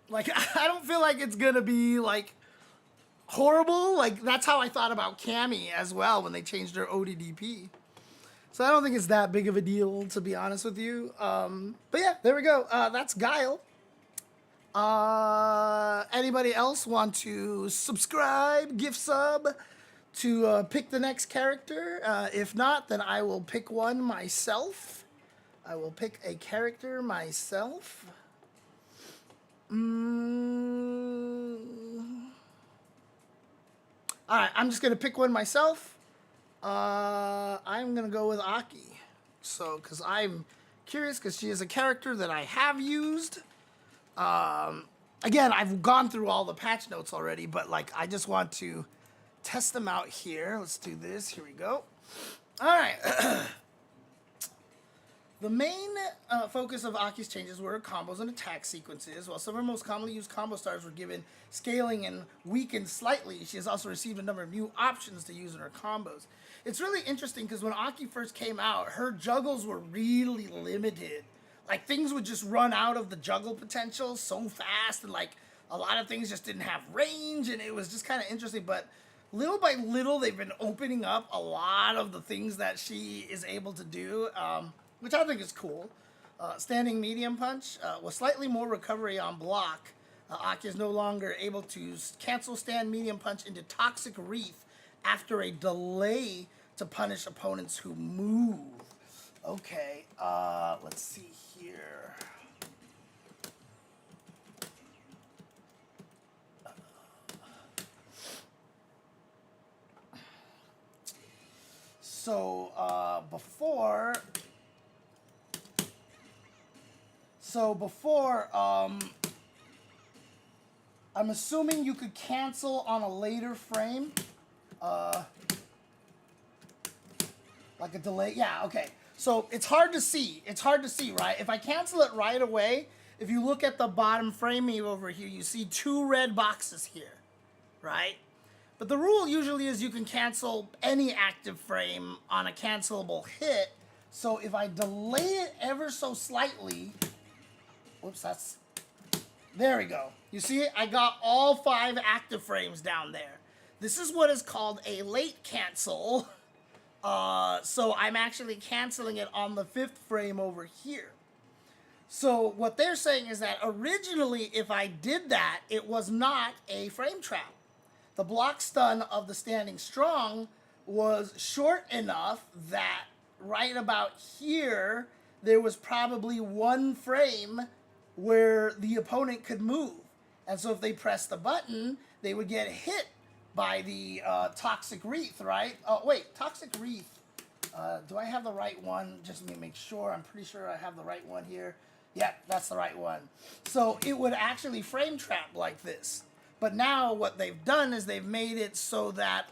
[SPEAKER 1] like, I don't feel like it's gonna be like horrible. Like that's how I thought about Cammy as well when they changed her ODDP. So I don't think it's that big of a deal, to be honest with you. But yeah, there we go. That's Guile. Anybody else want to subscribe, gift sub, to pick the next character? If not, then I will pick one myself. I will pick a character myself. All right, I'm just going to pick one myself. I'm going to go with Aki. So, because I'm curious, because she is a character that I have used. Again, I've gone through all the patch notes already, but, like, I just want to test them out here. Let's do this. Here we go. All right. The main focus of Aki's changes were combos and attack sequences. While some of her most commonly used combo stars were given scaling and weakened slightly, she has also received a number of new options to use in her combos. It's really interesting because when Aki first came out, her juggles were really limited. Like, things would just run out of the juggle potential so fast, and, like, a lot of things just didn't have range, and it was just kind of interesting. But little by little, they've been opening up a lot of the things that she is able to do, which I think is cool. Standing medium punch, with slightly more recovery on block, Aki is no longer able to cancel stand medium punch into toxic wreath after a delay to punish opponents who move. Okay, let's see here. So before, I'm assuming you could cancel on a later frame. Like a delay. Yeah, okay. So it's hard to see. It's hard to see, right? If I cancel it right away, if you look at the bottom frame over here, you see 2 red boxes here, right? But the rule usually is you can cancel any active frame on a cancelable hit. So if I delay it ever so slightly, whoops, there we go. You see it? I got all 5 active frames down there. This is what is called a late cancel. So I'm actually canceling it on the 5th frame over here. So what they're saying is that originally, if I did that, it was not a frame trap. The block stun of the standing strong was short enough that right about here, there was probably 1 frame where the opponent could move. And so if they pressed the button, they would get hit by the toxic wreath, right? Oh, wait, toxic wreath. Do I have the right one? Just let me make sure. I'm pretty sure I have the right one here. Yeah, that's the right one. So it would actually frame trap like this. But now what they've done is they've made it so that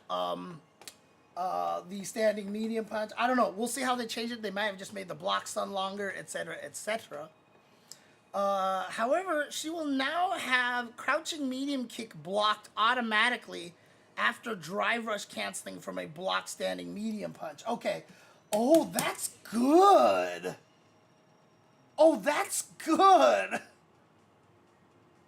[SPEAKER 1] the standing medium punch. I don't know. We'll see how they change it. They might have just made the block stun longer, etc., etc. However, she will now have crouching medium kick blocked automatically after drive rush canceling from a block standing medium punch. Okay. Oh, that's good. Oh, that's good.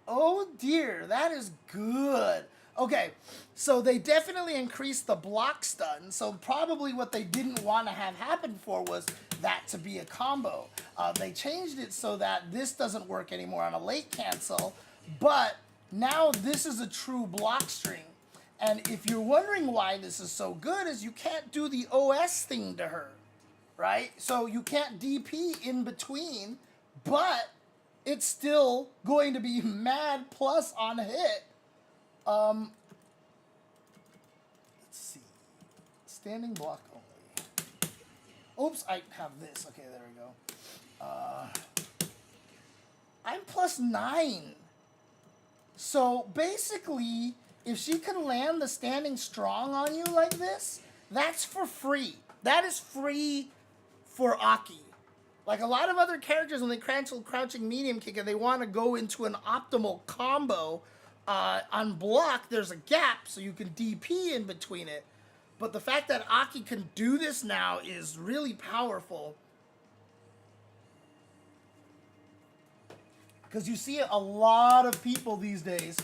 [SPEAKER 1] Oh dear, that is good. Okay, so they definitely increased the block stun. So probably what they didn't want to have happen for was that to be a combo. They changed it so that this doesn't work anymore on a late cancel, but now this is a true block string. And if you're wondering why this is so good, is you can't do the OS thing to her, right? So you can't DP in between, but it's still going to be mad plus on hit. Let's see. Standing block only. Oops, I have this. Okay, there we go. I'm +9. So basically, if she can land the standing strong on you like this, that's for free. That is free for Aki. Like a lot of other characters, when they cancel crouching medium kick and they want to go into an optimal combo, on block, there's a gap, so you can DP in between it. But the fact that Aki can do this now is really powerful. Because you see a lot of people these days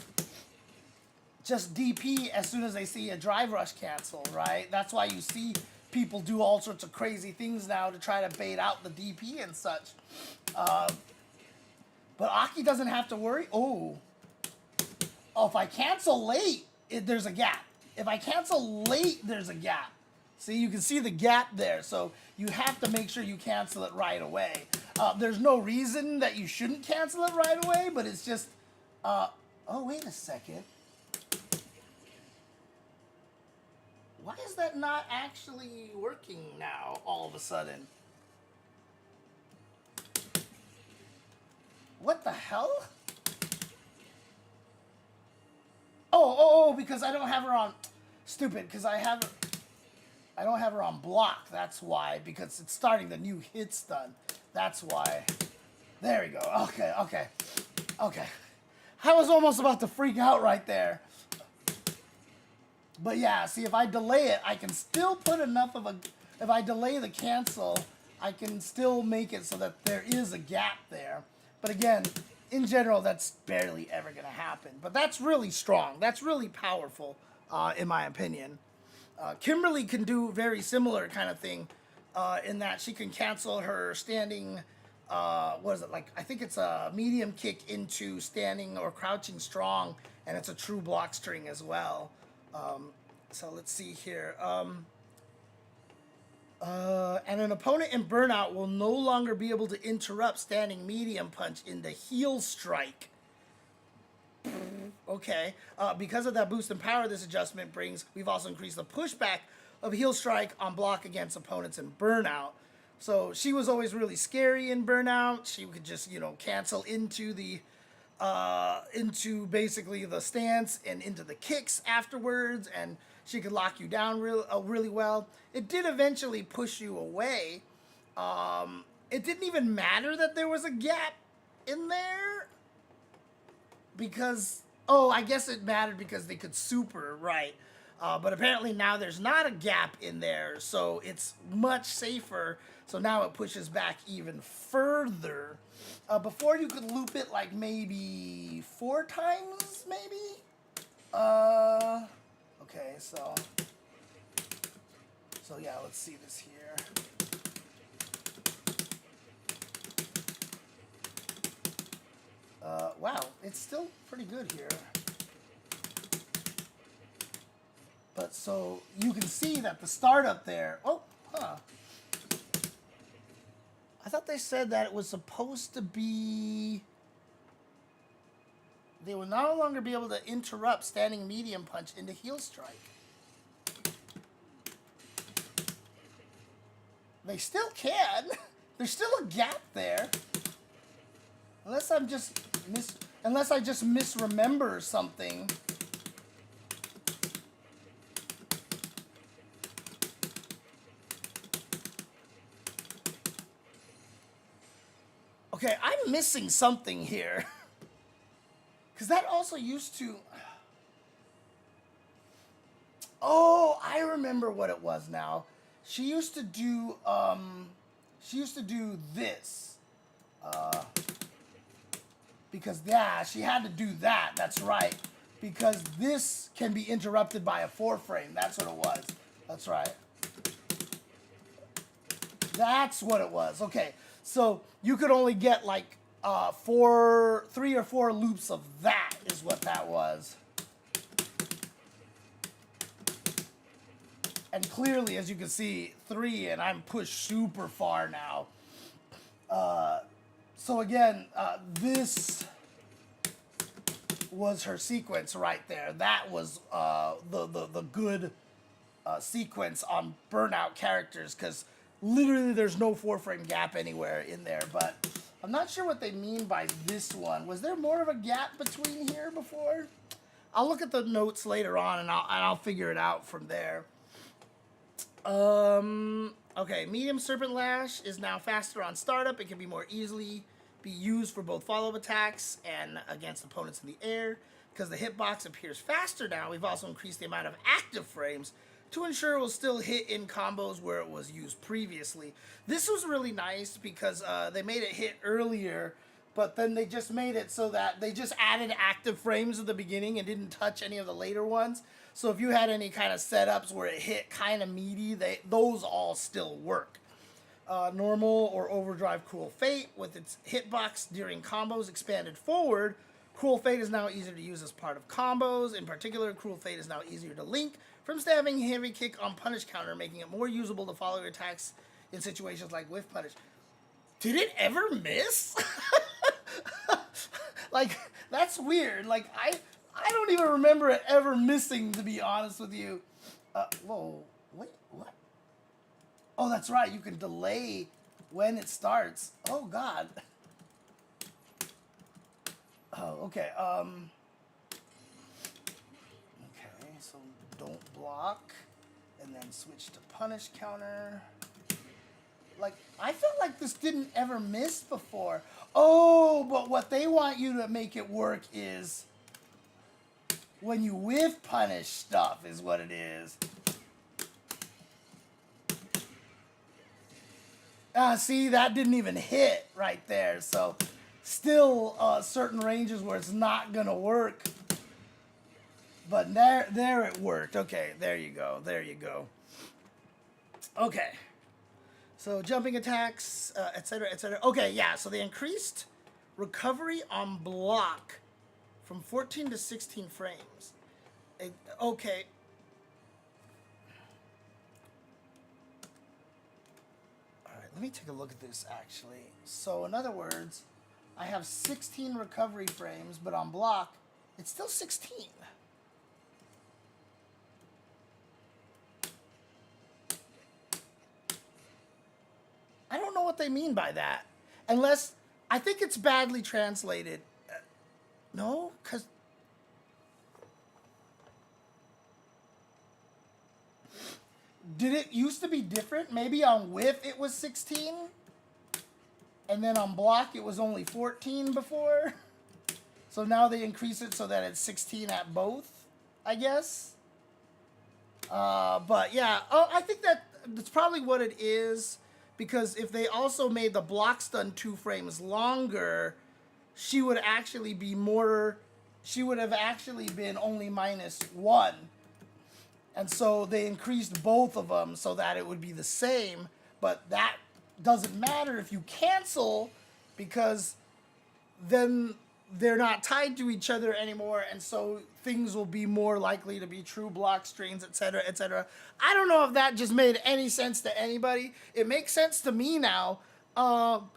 [SPEAKER 1] just DP as soon as they see a drive rush cancel, right? That's why you see people do all sorts of crazy things now to try to bait out the DP and such. But Aki doesn't have to worry. Oh, if I cancel late, there's a gap. If I cancel late, there's a gap. See, you can see the gap there. So you have to make sure you cancel it right away. There's no reason that you shouldn't cancel it right away, but it's just, oh, wait a second. Why is that not actually working now all of a sudden? What the hell? Oh, because I don't have her on, stupid, because I don't have her on block, that's why, because it's starting the new hit stun, that's why. There we go, okay. I was almost about to freak out right there. But yeah, see, if I delay it, I can still put enough of a, if I delay the cancel, I can still make it so that there is a gap there. But again, in general, that's barely ever going to happen. But that's really strong. That's really powerful, in my opinion. Kimberly can do very similar kind of thing in that she can cancel her standing, what is it, like, I think it's a medium kick into standing or crouching strong, and it's a true block string as well. So let's see here. And an opponent in burnout will no longer be able to interrupt standing medium punch in the heel strike. Okay. Because of that boost in power this adjustment brings, we've also increased the pushback of heel strike on block against opponents in burnout. So she was always really scary in burnout. She could just, cancel into the into basically the stance and into the kicks afterwards, and she could lock you down really well. It did eventually push you away. It didn't even matter that there was a gap in there because, I guess it mattered because they could super, right? But apparently now there's not a gap in there, so it's much safer. So now it pushes back even further. Before you could loop it like maybe 4 times, maybe? Okay, so yeah, let's see this here. Wow, it's still pretty good here. But so you can see that the startup there, I thought they said that it was supposed to be, they will no longer be able to interrupt standing medium punch into heel strike. They still can. There's still a gap there. Unless I just misremember something. Okay, I'm missing something here. Because that also used to... Oh, I remember what it was now. She used to do this. Because, yeah, she had to do that. That's right. Because this can be interrupted by a 4-frame. That's what it was. That's right. That's what it was. Okay. So you could only get like 3 or 4 loops of that is what that was. And clearly, as you can see, 3, and I'm pushed super far now. So again, this was her sequence right there. That was the good sequence on burnout characters, because literally there's no 4-frame gap anywhere in there. But I'm not sure what they mean by this one. Was there more of a gap between here before? I'll look at the notes later on, and I'll figure it out from there. Okay, medium serpent lash is now faster on startup. It can be more easily be used for both follow-up attacks and against opponents in the air. Because the hitbox appears faster now, we've also increased the amount of active frames to ensure it will still hit in combos where it was used previously. This was really nice because they made it hit earlier, but then they just made it so that they just added active frames at the beginning and didn't touch any of the later ones. So if you had any kind of setups where it hit kind of meaty, those all still work. Normal or overdrive Cruel Fate with its hitbox during combos expanded forward. Cruel Fate is now easier to use as part of combos. In particular, Cruel Fate is now easier to link from stabbing heavy kick on punish counter, making it more usable to follow your attacks in situations like whiff punish. Did it ever miss? Like, that's weird. Like, I don't even remember it ever missing, to be honest with you. Whoa, wait, what? Oh, that's right. You can delay when it starts. Oh, God. Oh, okay. Okay, so don't block. And then switch to punish counter. Like, I felt like this didn't ever miss before. Oh, but what they want you to make it work is when you whiff punish stuff is what it is. See, that didn't even hit right there. So, still certain ranges where it's not going to work. But there it worked. Okay, there you go. There you go. Okay. So, jumping attacks, etc., etc. Okay, yeah, so they increased recovery on block from 14 to 16 frames. Okay. Alright, let me take a look at this, actually. So, in other words, I have 16 recovery frames, but on block, it's still 16. I don't know what they mean by that. Unless, I think it's badly translated. No? Because... Did it used to be different? Maybe on whiff it was 16? And then on block it was only 14 before? So now they increase it so that it's 16 at both, I guess? But yeah, I think that's probably what it is. Because if they also made the block stun 2 frames longer, she would actually be more... She would have actually been only -1. And so they increased both of them so that it would be the same. But that doesn't matter if you cancel, because then they're not tied to each other anymore, and so things will be more likely to be true block strings, etc., etc. I don't know if that just made any sense to anybody. It makes sense to me now.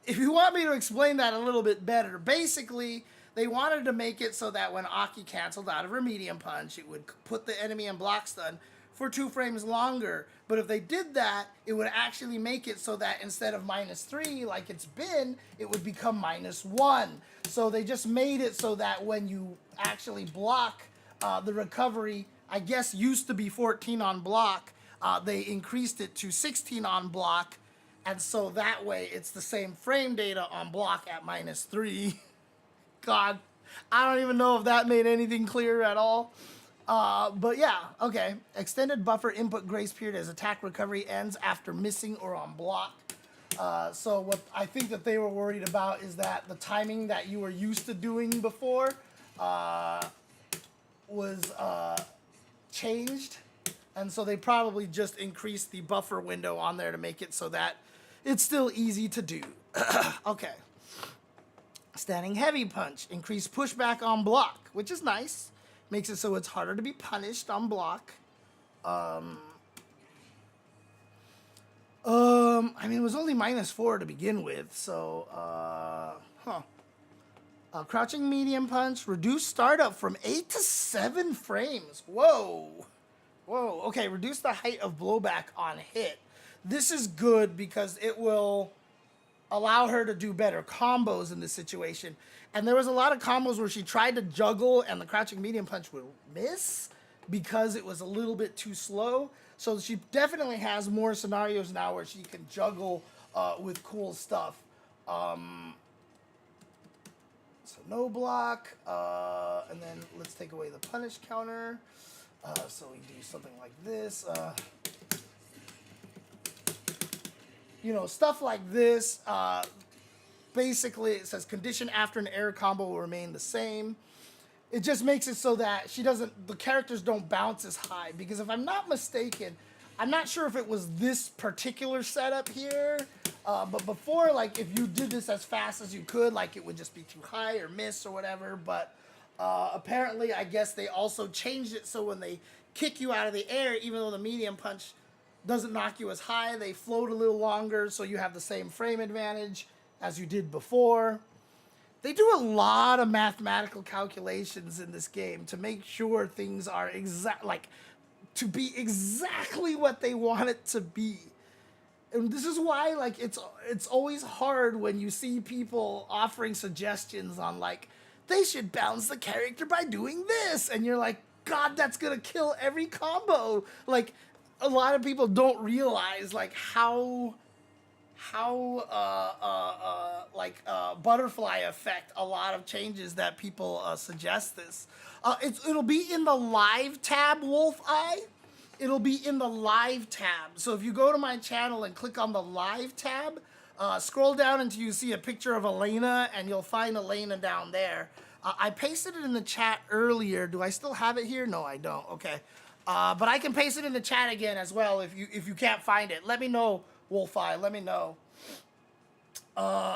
[SPEAKER 1] If you want me to explain that a little bit better, basically, they wanted to make it so that when Aki canceled out of her medium punch, it would put the enemy in block stun for 2 frames longer. But if they did that, it would actually make it so that instead of -3, like it's been, it would become -1. So they just made it so that when you actually block the recovery, I guess used to be 14 on block, they increased it to 16 on block, And so that way it's the same frame data on block at -3. God, I don't even know if that made anything clear at all. But yeah, okay. Extended buffer input grace period as attack recovery ends after missing or on block. So what I think that they were worried about is that the timing that you were used to doing before was changed. And so they probably just increased the buffer window on there to make it so that it's still easy to do. Okay. Standing heavy punch. Increased pushback on block, which is nice. Makes it so it's harder to be punished on block. I mean, it was only -4 to begin with, so, crouching medium punch. Reduce startup from 8 to 7 frames. Whoa. Whoa, okay, reduce the height of blowback on hit. This is good because it will allow her to do better combos in this situation. And there was a lot of combos where she tried to juggle and the crouching medium punch would miss because it was a little bit too slow. So she definitely has more scenarios now where she can juggle with cool stuff. So no block, and then let's take away the punish counter. So we do something like this. You know, stuff like this. Basically, it says condition after an air combo will remain the same. It just makes it so that the characters don't bounce as high. Because if I'm not mistaken, I'm not sure if it was this particular setup here. But before, like, if you did this as fast as you could, like, it would just be too high or miss or whatever. But apparently, I guess they also changed it so when they kick you out of the air, even though the medium punch doesn't knock you as high, they float a little longer, so you have the same frame advantage as you did before. They do a lot of mathematical calculations in this game to make sure things are to be exactly what they want it to be. And this is why, like, it's always hard when you see people offering suggestions on, like, they should balance the character by doing this, and you're like, God, that's gonna kill every combo. Like, a lot of people don't realize, like, how butterfly effect a lot of changes that people suggest this. It'll be in the live tab, Wolf Eye. It'll be in the live tab. So if you go to my channel and click on the live tab, scroll down until you see a picture of Elena, and you'll find Elena down there. I pasted it in the chat earlier. Do I still have it here? No, I don't. Okay. But I can paste it in the chat again as well if you can't find it. Let me know, Wolfeye. Let me know.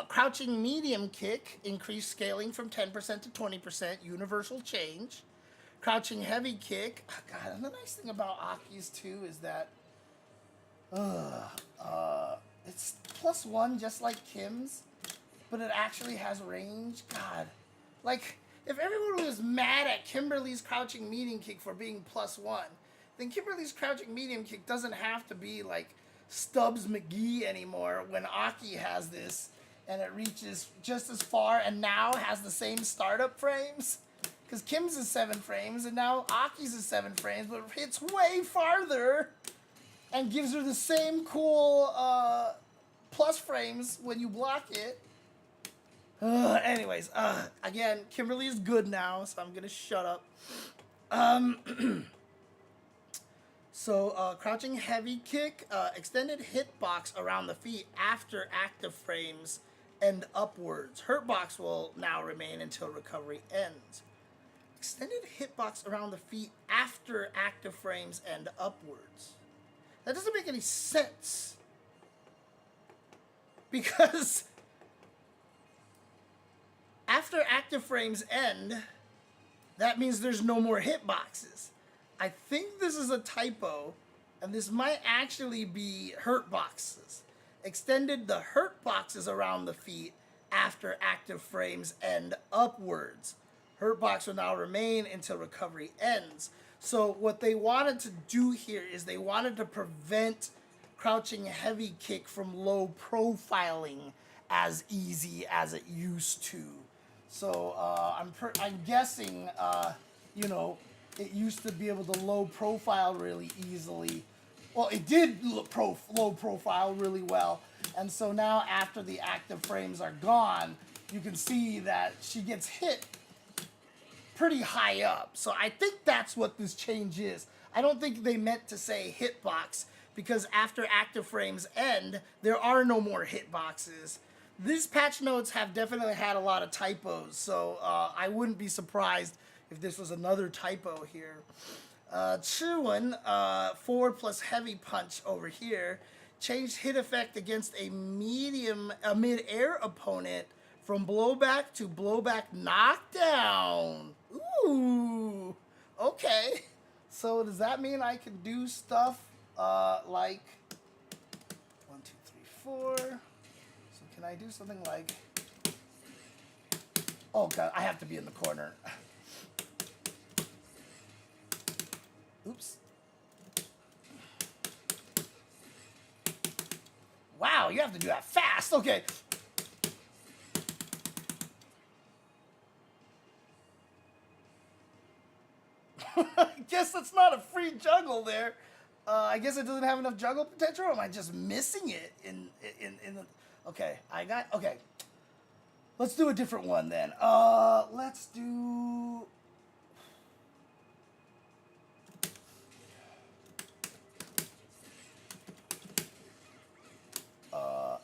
[SPEAKER 1] Crouching medium kick, increased scaling from 10% to 20%, universal change. Crouching heavy kick. Oh, God, and the nice thing about Aki's too is that it's +1 just like Kim's, but it actually has range. God, like, if everyone was mad at Kimberly's crouching medium kick for being +1, then Kimberly's crouching medium kick doesn't have to be like Stubbs McGee anymore when Aki has this and it reaches just as far and now has the same startup frames. Because Kim's is 7 frames and now Aki's is 7 frames, but it hits way farther and gives her the same cool plus frames when you block it. Anyways, again, Kimberly is good now, so I'm gonna shut up. So, crouching heavy kick, extended hitbox around the feet after active frames and upwards. Hurtbox will now remain until recovery ends. Extended hitbox around the feet after active frames and upwards. That doesn't make any sense. Because after active frames end, that means there's no more hitboxes. I think this is a typo, and this might actually be hurt boxes. Extended the hurt boxes around the feet after active frames end upwards. Hurt box will now remain until recovery ends. So what they wanted to do here is they wanted to prevent crouching heavy kick from low profiling as easy as it used to. So I'm guessing, you know, it used to be able to low profile really easily. Well, it did low profile really well. And so now after the active frames are gone, you can see that she gets hit pretty high up. So I think that's what this change is. I don't think they meant to say hitbox, because after active frames end, there are no more hitboxes. These patch notes have definitely had a lot of typos, so I wouldn't be surprised if this was another typo here. Chiwen, 4 plus heavy punch over here, changed hit effect against a mid-air opponent from blowback to blowback knockdown. Ooh, okay. So does that mean I can do stuff like 1, 2, 3, 4? So can I do something like? Oh god, I have to be in the corner. Oops. Wow, you have to do that fast. Okay. I guess it's not a free juggle there. I guess it doesn't have enough juggle potential, or am I just missing it in the... Okay, okay. Let's do a different one then. Let's do...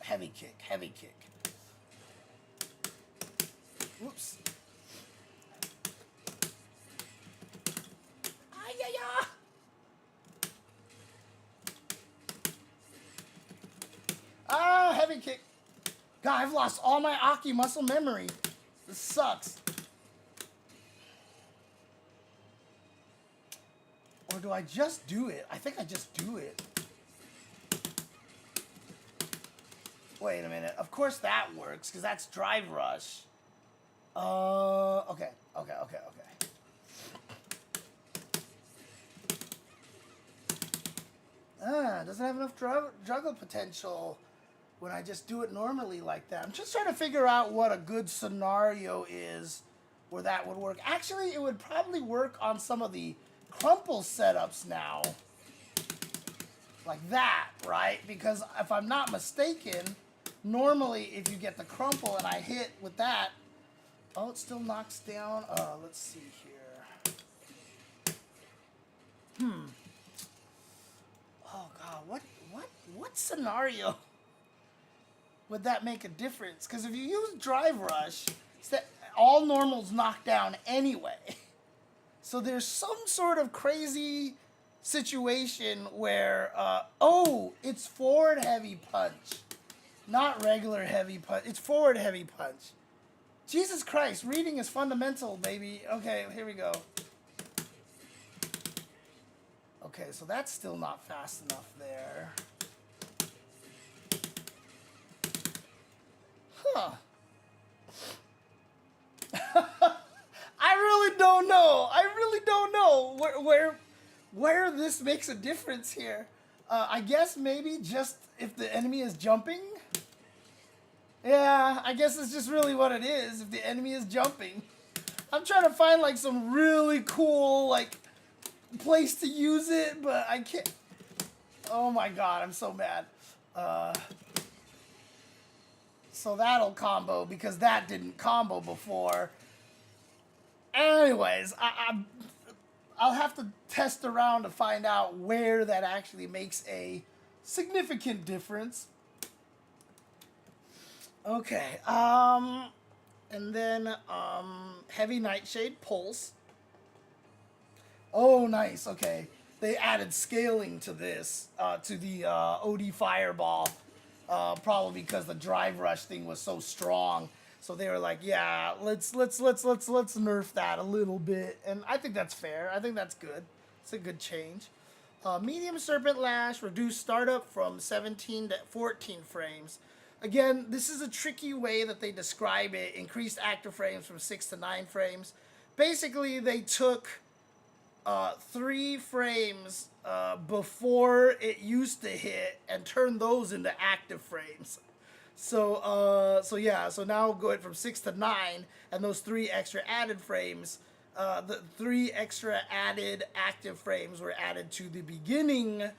[SPEAKER 1] heavy kick, heavy kick. Whoops. Ay-ya-ya! Ah, heavy kick. God, I've lost all my Aki muscle memory. This sucks. Or do I just do it? I think I just do it. Wait a minute. Of course that works, because that's drive rush. Okay. Doesn't have enough juggle potential when I just do it normally like that. I'm just trying to figure out what a good scenario is where that would work. Actually, it would probably work on some of the crumple setups now. Like that, right? Because if I'm not mistaken, normally if you get the crumple and I hit with that, oh, it still knocks down. Let's see here. Oh god, what scenario would that make a difference? Because if you use drive rush, all normals knock down anyway. So there's some sort of crazy situation where, oh, it's forward heavy punch. Not regular heavy punch. It's forward heavy punch. Jesus Christ, reading is fundamental, baby. Okay, here we go. Okay, so that's still not fast enough there. Huh. I really don't know. I really don't know where this makes a difference here. I guess maybe just if the enemy is jumping. Yeah, I guess it's just really what it is if the enemy is jumping. I'm trying to find like some really cool like place to use it, but I can't. Oh my god, I'm so mad. So that'll combo because that didn't combo before. Anyways, I'll have to test around to find out where that actually makes a significant difference. Okay, and then heavy nightshade pulse. Oh, nice. Okay, they added scaling to this, to the OD fireball, probably because the drive rush thing was so strong. So they were like, yeah, let's nerf that a little bit, and I think that's fair. I think that's good. It's a good change. Medium Serpent Lash reduced startup from 17 to 14 frames. Again, this is a tricky way that they describe it. Increased active frames from 6 to 9 frames. Basically, they took 3 frames before it used to hit and turned those into active frames. So yeah, so now going from 6 to 9, and those 3 extra added frames, the 3 extra added active frames were added to the beginning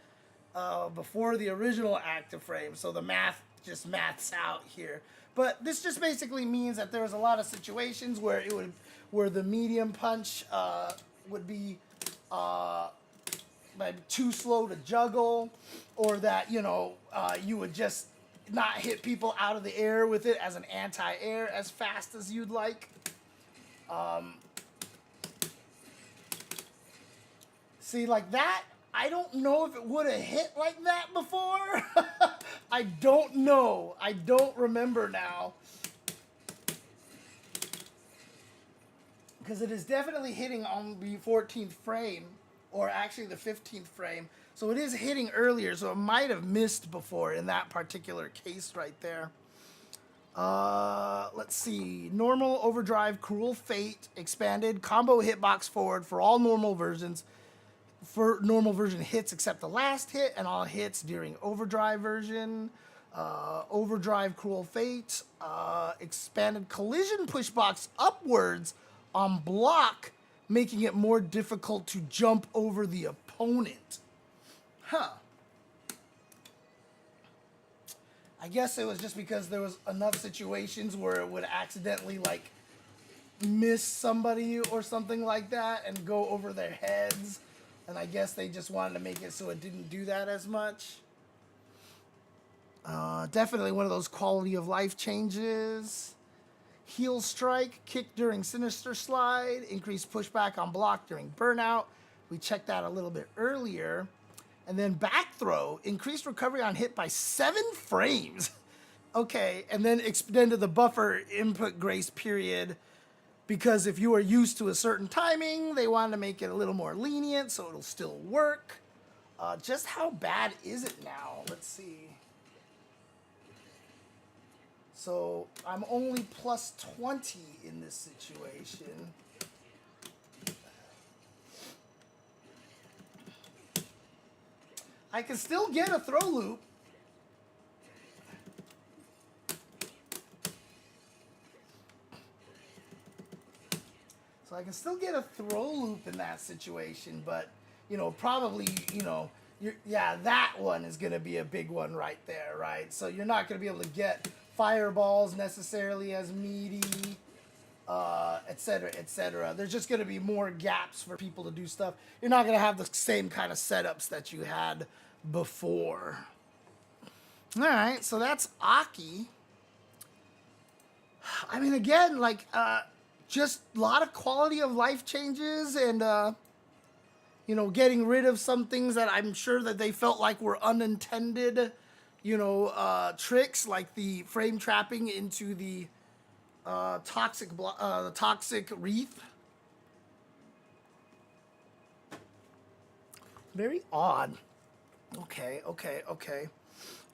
[SPEAKER 1] before the original active frame. So the math just maths out here. But this just basically means that there was a lot of situations where where the medium punch would be maybe too slow to juggle, or that you would just not hit people out of the air with it as an anti-air as fast as you'd like. See, like that, I don't know if it would have hit like that before. I don't know. I don't remember now. Because it is definitely hitting on the 14th frame, or actually the 15th frame. So it is hitting earlier, so it might have missed before in that particular case right there. Let's see. Normal, overdrive, cruel fate, expanded, combo hitbox forward for all normal versions. For normal version hits except the last hit, and all hits during overdrive version. Overdrive, cruel fate, expanded collision pushbox upwards on block, making it more difficult to jump over the opponent. Huh. I guess it was just because there was enough situations where it would accidentally like miss somebody or something like that and go over their heads. And I guess they just wanted to make it so it didn't do that as much. Definitely one of those quality of life changes. Heel strike, kick during sinister slide, increased pushback on block during burnout. We checked that a little bit earlier. And then back throw, increased recovery on hit by 7 frames. Okay, and then extended the buffer input grace period, because if you are used to a certain timing, they wanted to make it a little more lenient so it'll still work. Just how bad is it now? Let's see. So I'm only plus 20 in this situation. I can still get a throw loop. So I can still get a throw loop in that situation, but, probably, that one is going to be a big one right there, right? So you're not going to be able to get fireballs necessarily as meaty, et cetera, et cetera. There's just going to be more gaps for people to do stuff. You're not going to have the same kind of setups that you had before. All right, so that's Aki. I mean, again, like, just a lot of quality of life changes and, getting rid of some things that I'm sure that they felt like were unintended, tricks, like the frame trapping into the toxic wreath. Very odd. Okay.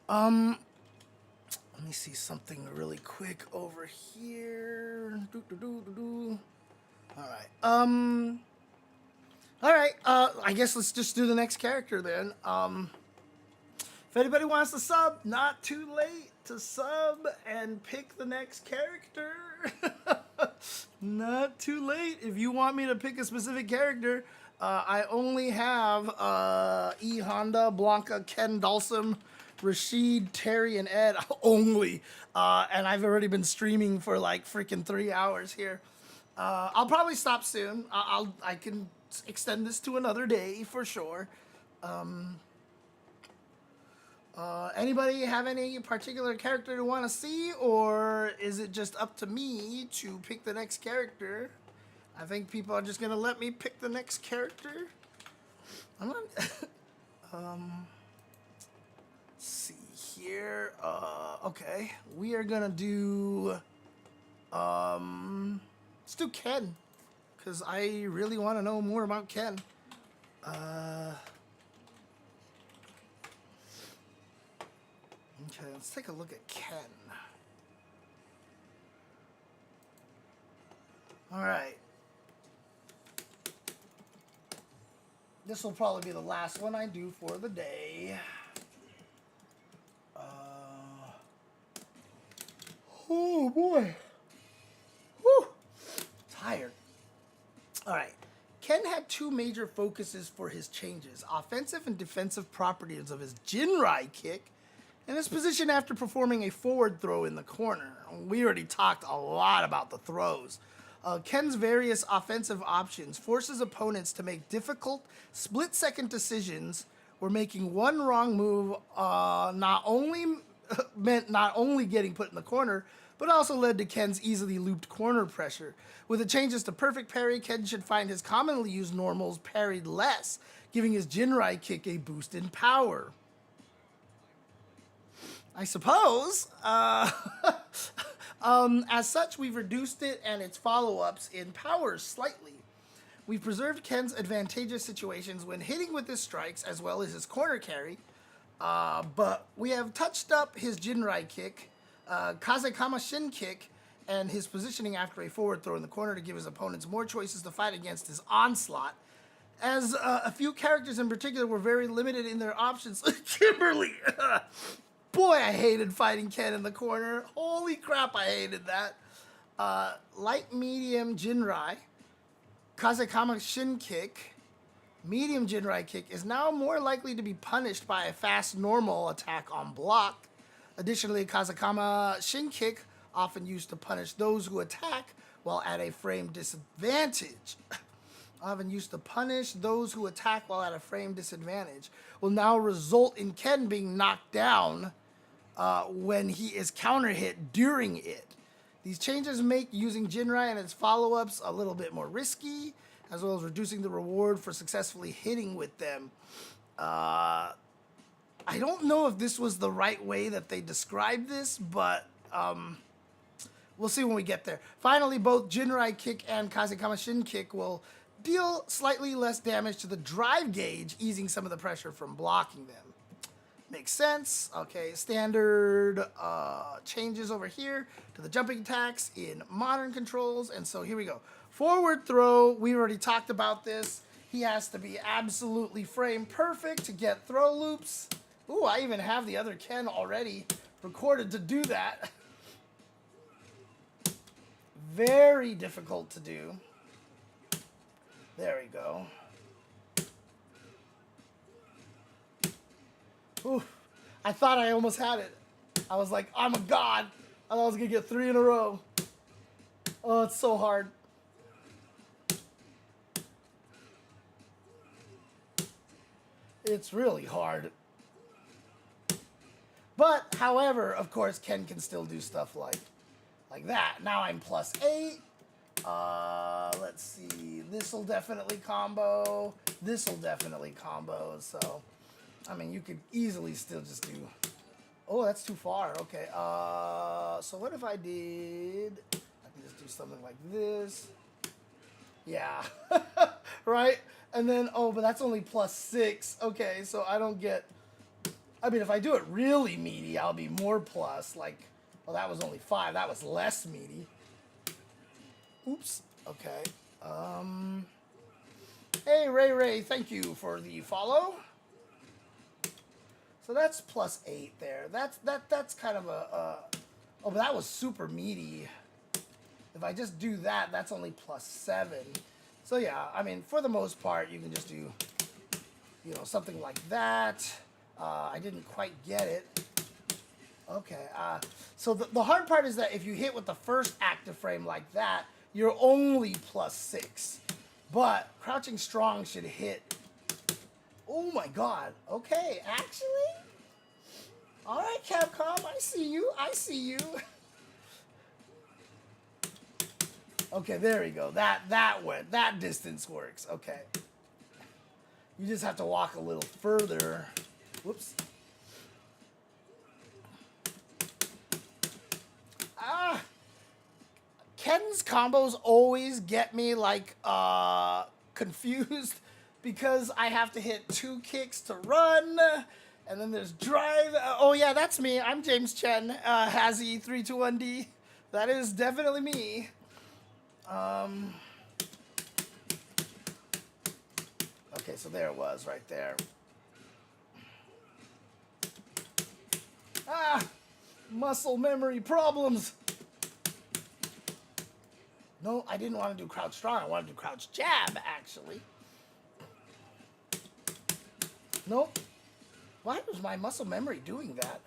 [SPEAKER 1] Let me see something really quick over here. All right. All right. I guess let's just do the next character then. If anybody wants to sub, not too late to sub and pick the next character. Not too late. If you want me to pick a specific character, I only have E. Honda, Blanca, Ken Dalsum, Rashid, Terry, and Ed only. And I've already been streaming for like freaking 3 hours here. I'll probably stop soon. I can extend this to another day for sure. Anybody have any particular character to want to see, or is it just up to me to pick the next character? I think people are just gonna let me pick the next character. I'm not. Let's see here. Okay, we are gonna do. Let's do Ken, because I really want to know more about Ken. Okay, let's take a look at Ken. All right. This will probably be the last one I do for the day. Oh boy. Whew. Tired. All right. Ken had 2 major focuses for his changes: offensive and defensive properties of his Jinrai kick, In this position after performing a forward throw in the corner. We already talked a lot about the throws. Ken's various offensive options forces opponents to make difficult split-second decisions where making one wrong move not only meant not only getting put in the corner, but also led to Ken's easily looped corner pressure. With the changes to perfect parry, Ken should find his commonly used normals parried less, giving his Jinrai kick a boost in power. I suppose. As such, we've reduced it and its follow-ups in powers slightly. We've preserved Ken's advantageous situations when hitting with his strikes as well as his corner carry, but we have touched up his Jinrai kick, Kazekama Shin kick, and his positioning after a forward throw in the corner to give his opponents more choices to fight against his onslaught. As a few characters in particular were very limited in their options. Kimberly! Boy, I hated fighting Ken in the corner. Holy crap, I hated that. Light, medium, Jinrai, Kazekama Shin kick, medium Jinrai kick is now more likely to be punished by a fast normal attack on block. Additionally, Kazekama Shin kick, often used to punish those who attack while at a frame disadvantage. Often used to punish those who attack while at a frame disadvantage, will now result in Ken being knocked down when he is counter hit during it. These changes make using Jinrai and its follow-ups a little bit more risky, as well as reducing the reward for successfully hitting with them. I don't know if this was the right way that they described this, but we'll see when we get there. Finally, both Jinrai kick and Kazekama Shin kick will deal slightly less damage to the drive gauge, easing some of the pressure from blocking them. Makes sense. Okay, standard changes over here to the jumping attacks in modern controls. And so here we go. Forward throw, we already talked about this. He has to be absolutely frame perfect to get throw loops. Ooh, I even have the other Ken already recorded to do that. Very difficult to do. There we go. Ooh, I thought I almost had it. I was like, I'm a god. I thought I was going to get 3 in a row. Oh, it's so hard. It's really hard. But, however, of course, Ken can still do stuff like that. Now I'm +8. Let's see. This'll definitely combo. This'll definitely combo. So, I mean, you could easily still just do... Oh, that's too far. Okay. So what if I did... I can just do something like this. Yeah. Right? And then, oh, but that's only +6. Okay, so I don't get... I mean, if I do it really meaty, I'll be more plus. Like, well, that was only 5. That was less meaty. Oops. Okay. Hey, Ray, thank you for the follow. So that's +8 there. That's kind of a oh, but that was super meaty. If I just do that, that's only +7. So yeah, I mean, for the most part, you can just do, you know, something like that. I didn't quite get it. Okay. So the hard part is that if you hit with the first active frame like that, you're only +6. But crouching strong should hit. Oh my god. Okay, actually? Alright, Capcom, I see you. I see you. Okay, there we go. That went. That distance works. Okay. You just have to walk a little further. Whoops. Ken's combos always get me, like, confused because I have to hit 2 kicks to run, and then there's drive. Oh, yeah, that's me. I'm James Chen, Hazzy321D. That is definitely me. Okay, so there it was right there. Muscle memory problems. No, I didn't want to do crouch strong. I wanted to do crouch jab, actually. Nope. Why was my muscle memory doing that?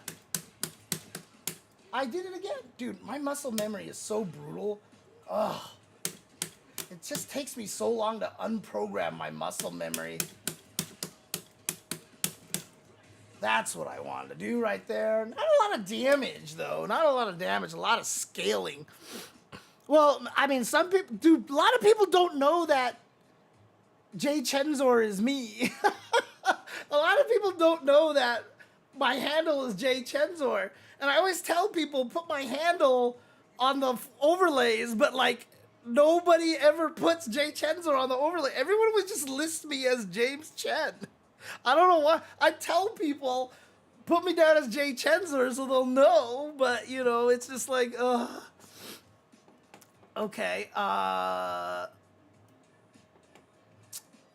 [SPEAKER 1] I did it again. Dude, my muscle memory is so brutal. Ugh. It just takes me so long to unprogram my muscle memory. That's what I wanted to do right there. Not a lot of damage, though. Not a lot of damage. A lot of scaling. Well, I mean, some people... Dude, a lot of people don't know that Jay Chenzor is me. A lot of people don't know that my handle is Jay Chenzor. And I always tell people, put my handle on the overlays, but like, nobody ever puts Jay Chenzor on the overlay. Everyone would just list me as James Chen. I don't know why. I tell people, put me down as Jay Chenzor so they'll know, but you know, it's just like, ugh. Okay,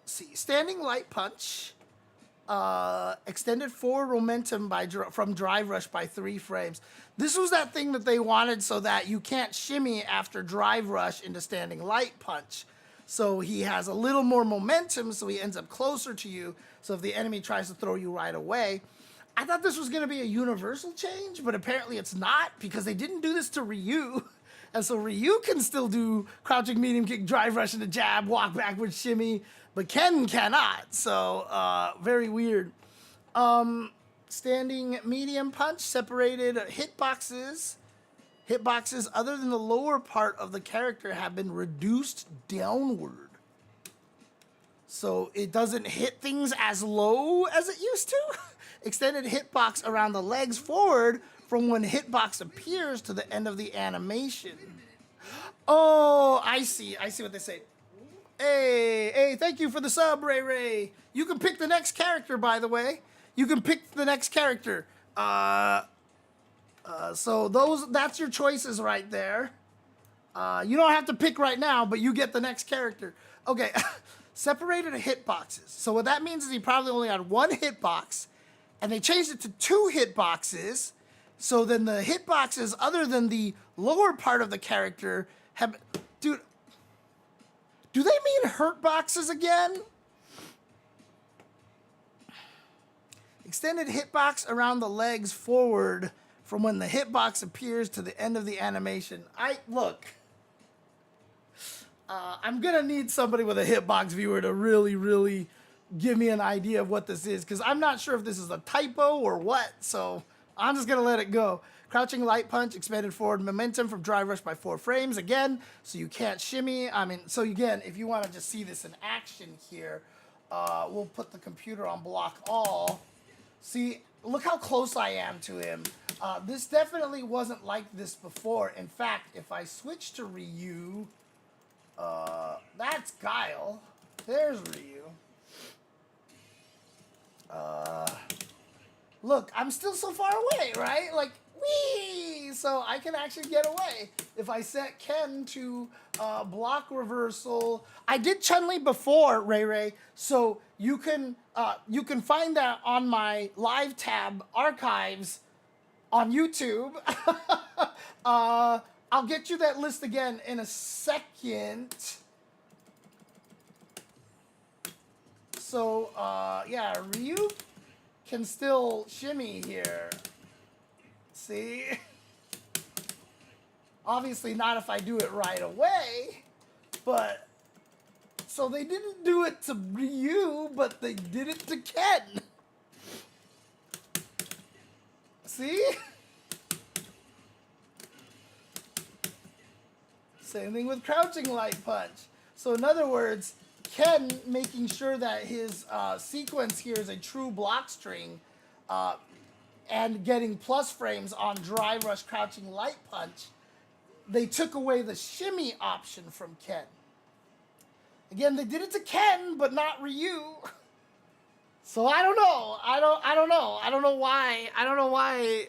[SPEAKER 1] see, standing light punch. Extended forward momentum from drive rush by 3 frames. This was that thing that they wanted so that you can't shimmy after drive rush into standing light punch. So he has a little more momentum, so he ends up closer to you. So if the enemy tries to throw you right away. I thought this was going to be a universal change, but apparently it's not, because they didn't do this to Ryu. And so Ryu can still do crouching medium kick, drive rush into jab, walk backwards, shimmy, but Ken cannot. So very weird. Standing medium punch, separated hitboxes. Hitboxes other than the lower part of the character have been reduced downward. So it doesn't hit things as low as it used to. Extended hitbox around the legs forward from when hitbox appears to the end of the animation. Oh, I see. I see what they say. Hey, thank you for the sub, Ray Ray. You can pick the next character, by the way. You can pick the next character. So that's your choices right there. You don't have to pick right now, but you get the next character. Okay, separated hitboxes. So what that means is he probably only had 1 hitbox, and they changed it to 2 hitboxes. So then the hitboxes, other than the lower part of the character, have... Dude, do they mean hurt boxes again? Extended hitbox around the legs forward from when the hitbox appears to the end of the animation. Look, I'm gonna need somebody with a hitbox viewer to really, really give me an idea of what this is, because I'm not sure if this is a typo or what, so I'm just gonna let it go. Crouching light punch, expanded forward momentum from drive rush by 4 frames again, so you can't shimmy. I mean, so again, if you want to just see this in action here, we'll put the computer on block all. See, look how close I am to him. This definitely wasn't like this before. In fact, if I switch to Ryu, that's Guile. There's Ryu. Look, I'm still so far away, right? Like, whee! So I can actually get away if I set Ken to block reversal. I did Chun-Li before, Ray Ray, so you can find that on my live tab archives on YouTube. I'll get you that list again in a second. So, yeah, Ryu can still shimmy here. See? Obviously not if I do it right away, but... So they didn't do it to Ryu, but they did it to Ken. See? Same thing with crouching light punch. So in other words, Ken making sure that his sequence here is a true block string, and getting plus frames on dry rush crouching light punch, they took away the shimmy option from Ken. Again, they did it to Ken, but not Ryu. So I don't know. I don't know. I don't know why. I don't know why.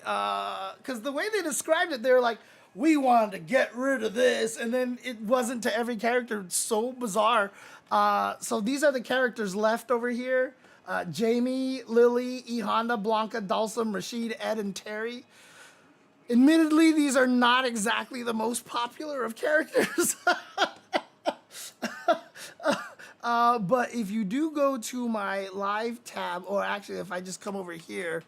[SPEAKER 1] Because the way they described it, they were like, we wanted to get rid of this, and then it wasn't to every character. It's so bizarre. So these are the characters left over here. Jamie, Lily, E. Honda, Blanca, Dalsum, Rashid, Ed, and Terry. Admittedly, these are not exactly the most popular of characters. But if you do go to my live tab, or actually if I just come over here,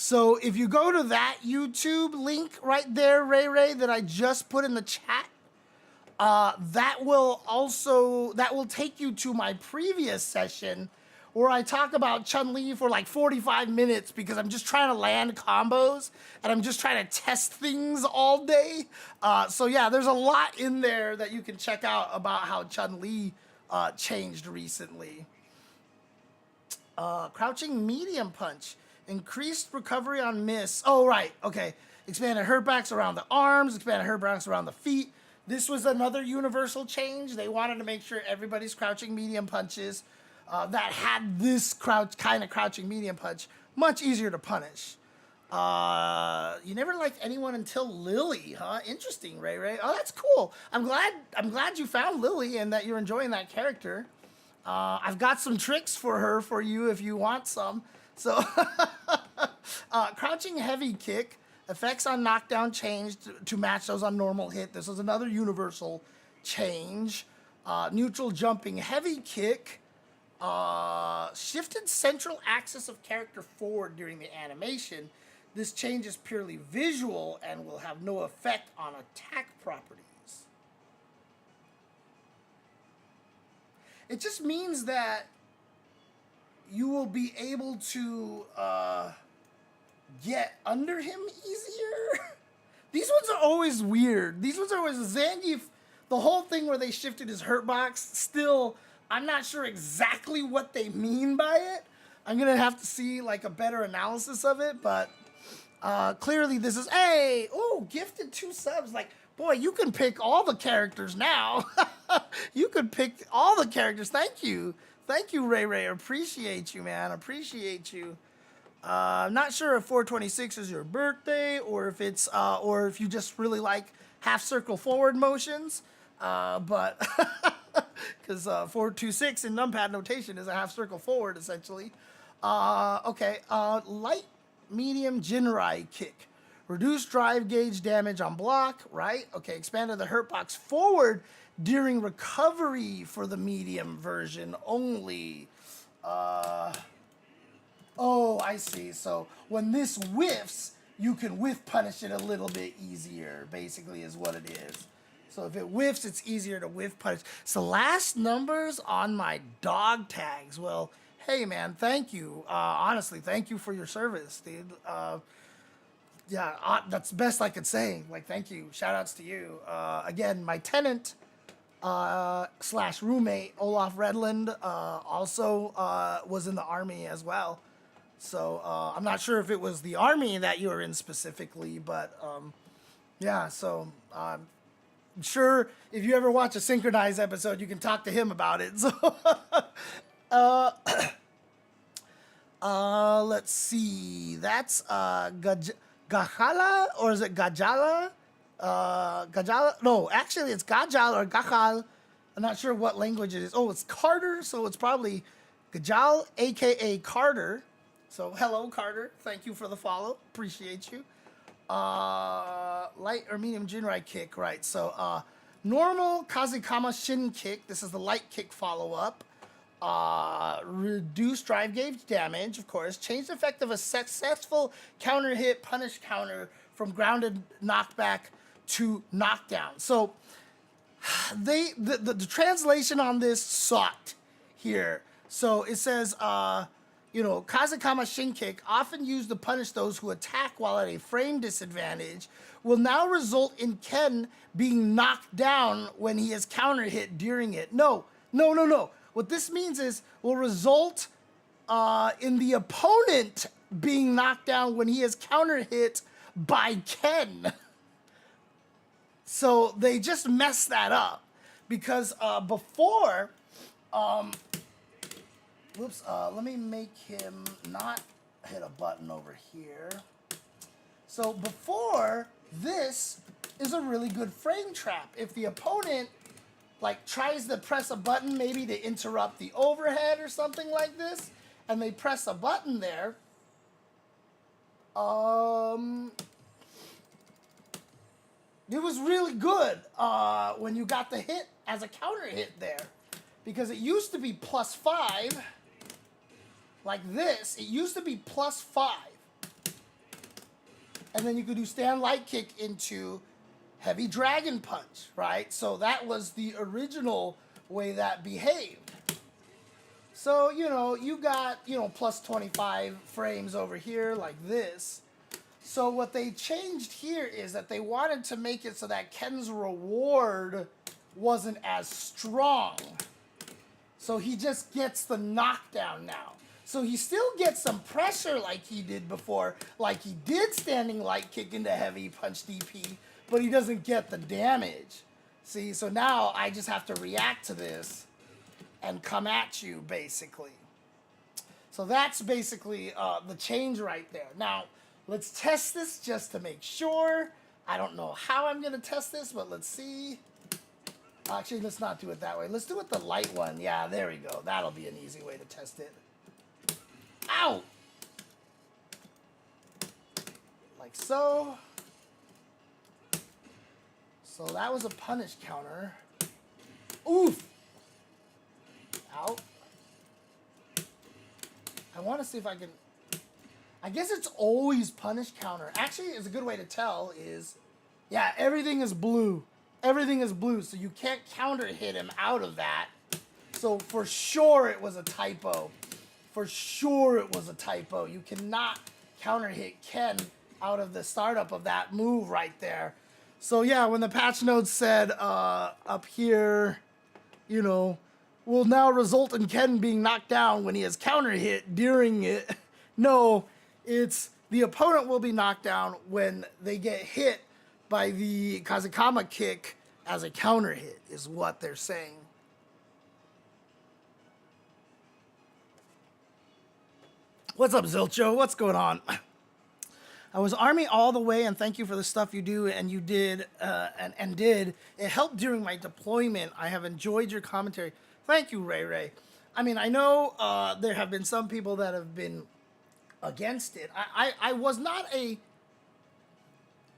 [SPEAKER 1] So if you go to that YouTube link right there, Ray, that I just put in the chat, that will take you to my previous session where I talk about Chun-Li for like 45 minutes because I'm just trying to land combos and I'm just trying to test things all day. So yeah, there's a lot in there that you can check out about how Chun-Li changed recently. Crouching medium punch. Increased recovery on miss. Oh, right. Okay. Expanded hurtbacks around the arms. Expanded hurtbacks around the feet. This was another universal change. They wanted to make sure everybody's crouching medium punches that had this kind of crouching medium punch much easier to punish. You never liked anyone until Lily, huh? Interesting, Ray. Oh, that's cool. I'm glad you found Lily and that you're enjoying that character. I've got some tricks for you if you want some. So, crouching heavy kick. Effects on knockdown changed to match those on normal hit. This was another universal change. Neutral jumping heavy kick. Shifted central axis of character forward during the animation. This change is purely visual and will have no effect on attack properties. It just means that you will be able to get under him easier. These ones are always weird. These ones are always Zangief. The whole thing where they shifted his hurt box, still, I'm not sure exactly what they mean by it. I'm gonna have to see like a better analysis of it, but clearly this is, hey, oh, gifted 2 subs. Like, boy, you can pick all the characters now. You could pick all the characters. Thank you, Ray. Appreciate you, man. Appreciate you. I'm not sure if 426 is your birthday or if it's or if you just really like half circle forward motions. But because 426 in numpad notation is a half circle forward essentially. Okay. Light medium Jinrai kick. Reduce drive gauge damage on block, right? Okay, expanded the hurt box forward during recovery for the medium version only. Oh, I see. So when this whiffs, you can whiff punish it a little bit easier, basically is what it is. So if it whiffs, it's easier to whiff punish. So last numbers on my dog tags. Well, hey, man, thank you. Honestly, thank you for your service, dude. Yeah, that's the best I could say. Like, thank you. Shout outs to you. Again, my tenant / roommate, Olaf Redland, also was in the army as well. So I'm not sure if it was the army that you were in specifically, but yeah, so I'm sure if you ever watch a synchronized episode, you can talk to him about it. So let's see. That's Gajala, or is it Gajala? Gajala? No, actually it's Gajal or Gajal. I'm not sure what language it is. Oh, it's Carter, so it's probably Gajal, aka Carter. So hello, Carter. Thank you for the follow. Appreciate you. Light or medium Jinrai kick, right? So normal Kazekama Shin kick. This is the light kick follow-up. Reduce drive gauge damage, of course. Change the effect of a successful counter hit punish counter from grounded knockback to knockdown. So the translation on this sucked here. So it says Kazekama Shin kick, often used to punish those who attack while at a frame disadvantage, will now result in Ken being knocked down when he is counter hit during it. No. What this means is will result in the opponent being knocked down when he is counter hit by Ken. So they just messed that up because before, let me make him not hit a button over here. So before, this is a really good frame trap. If the opponent like tries to press a button maybe to interrupt the overhead or something like this, and they press a button there, it was really good when you got the hit as a counter hit there, because it used to be +5 like this. It used to be +5, And then you could do stand light kick into heavy dragon punch, right? So that was the original way that behaved. So, you know, you got, you know, plus 25 frames over here like this. So what they changed here is that they wanted to make it so that Ken's reward wasn't as strong. So he just gets the knockdown now. So he still gets some pressure like he did before, like he did standing light kick into heavy punch DP, but he doesn't get the damage. See, so now I just have to react to this and come at you, basically. So that's basically the change right there. Now, let's test this just to make sure. I don't know how I'm going to test this, but let's see. Actually, let's not do it that way. Let's do it the light one. Yeah, there we go. That'll be an easy way to test it. Ow! Like so. So that was a punish counter. Oof! Out. I want to see if I can... I guess it's always punish counter. Actually, it's a good way to tell is... Yeah, everything is blue. Everything is blue, so you can't counter hit him out of that. So for sure it was a typo. For sure it was a typo. You cannot counter hit Ken out of the startup of that move right there. So yeah, when the patch notes said up here, you know, will now result in Ken being knocked down when he has counter hit during it. No, it's the opponent will be knocked down when they get hit by the Kazakama kick as a counter hit is what they're saying. What's up, Zilcho? What's going on? I was Army all the way, and thank you for the stuff you do, and you did, and did. It helped during my deployment. I have enjoyed your commentary. Thank you, Ray Ray. I mean, I know there have been some people that have been against it. I was not a...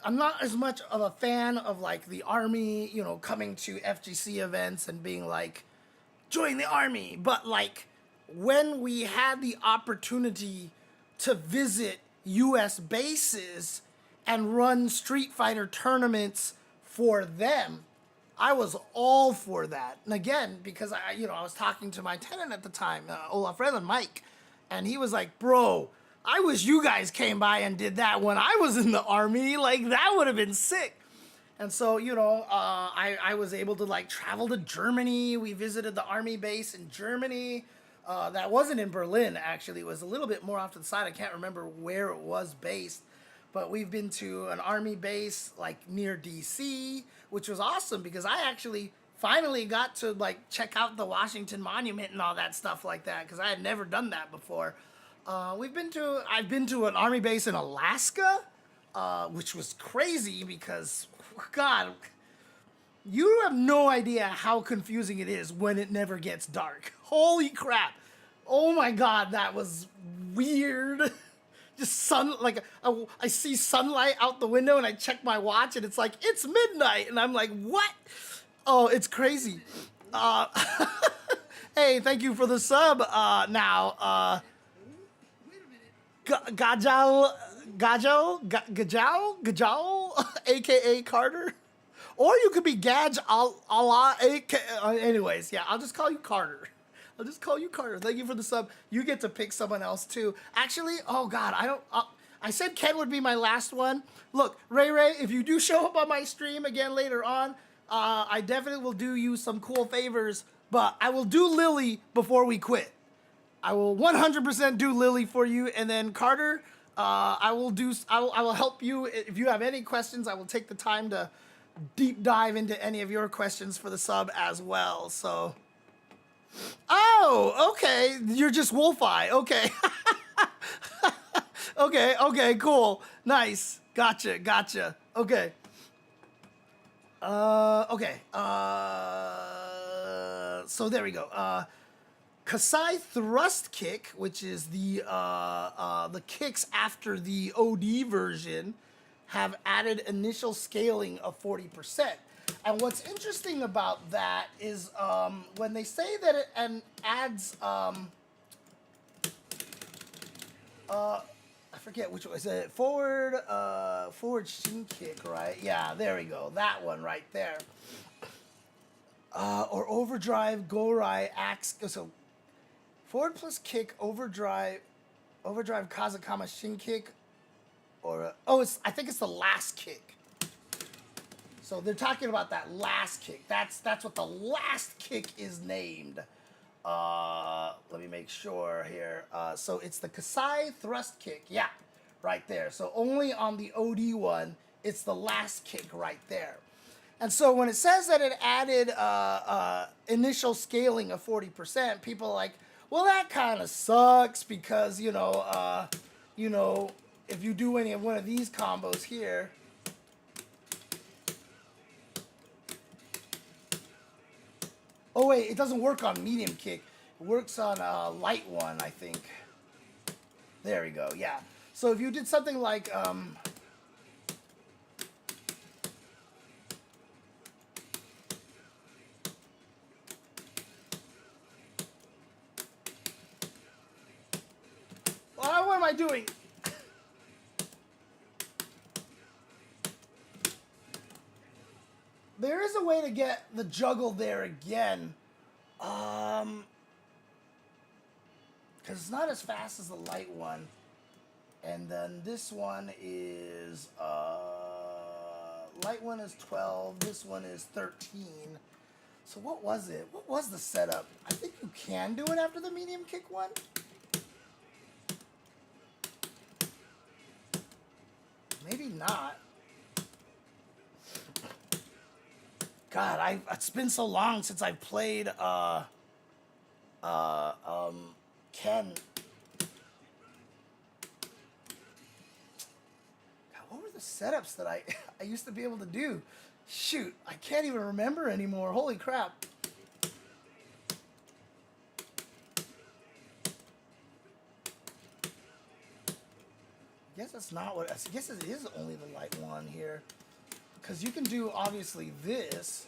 [SPEAKER 1] I'm not as much of a fan of, like, the Army, you know, coming to FGC events and being like, join the Army. But, like, when we had the opportunity to visit U.S. bases and run Street Fighter tournaments for them, I was all for that. And again, because I was talking to my tenant at the time, Olaf Redland, Mike, and he was like, bro, I wish you guys came by and did that when I was in the Army. Like, that would have been sick. And so, you know, I was able to, like, travel to Germany. We visited the Army base in Germany. That wasn't in Berlin, actually. It was a little bit more off to the side. I can't remember where it was based. But we've been to an Army base, like, near D.C., which was awesome because I actually finally got to, like, check out the Washington Monument and all that stuff like that because I had never done that before. I've been to an Army base in Alaska, which was crazy because, God, you have no idea how confusing it is when it never gets dark. Holy crap. Oh my God, that was weird. Just I see sunlight out the window and I check my watch and it's like, it's midnight. And I'm like, what? Oh, it's crazy. Hey, thank you for the sub. Gajal, aka Carter, or you could be Gaj Allah, anyways. Yeah, I'll just call you Carter. Thank you for the sub. You get to pick someone else too. Actually, oh God, I said Ken would be my last one. Look, Ray, if you do show up on my stream again later on, I definitely will do you some cool favors. But I will do Lily before we quit. I will 100% do Lily for you, and then Carter, I will help you. If you have any questions, I will take the time to deep dive into any of your questions for the sub as well. So, oh, okay, you're just Wolfeye. Okay, okay, cool, nice, gotcha. Okay, so there we go. Kasai thrust kick, which is the kicks after the OD version, have added initial scaling of 40%. And what's interesting about that is when they say that it adds, I forget which one. Is it forward, forward shin kick, right? Yeah, there we go. That one right there. Or overdrive, gorai, axe. So forward plus kick, overdrive, Kazakama shin kick, or I think it's the last kick. So they're talking about that last kick. That's what the last kick is named. Let me make sure here. So it's the Kasai thrust kick. Yeah, right there. So only on the OD one, it's the last kick right there. And so when it says that it added initial scaling of 40%, people are like, well, that kind of sucks because, you know, if you do any of one of these combos here, oh wait, it doesn't work on medium kick. It works on light one, I think. There we go, yeah. So if you did something like, what am I doing? There is a way to get the juggle there again. Because it's not as fast as the light one. And then this one is, light one is 12, this one is 13. So what was it? What was the setup? I think you can do it after the medium kick one. Maybe not. God, it's been so long since I've played Ken. God, what were the setups that I used to be able to do? Shoot, I can't even remember anymore. Holy crap. I guess that's not what, I guess it is only the light one here. Because you can do, obviously, this.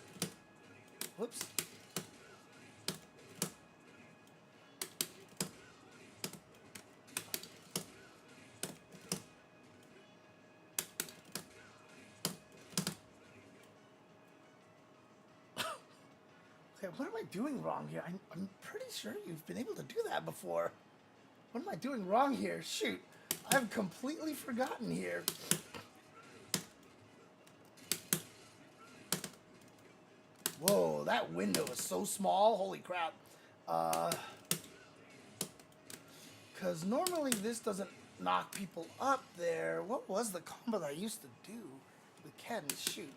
[SPEAKER 1] Whoops. Okay, what am I doing wrong here? I'm pretty sure you've been able to do that before. What am I doing wrong here? Shoot. I've completely forgotten here. Whoa, that window is so small. Holy crap. Because normally this doesn't knock people up there. What was the combo that I used to do with Ken? Shoot.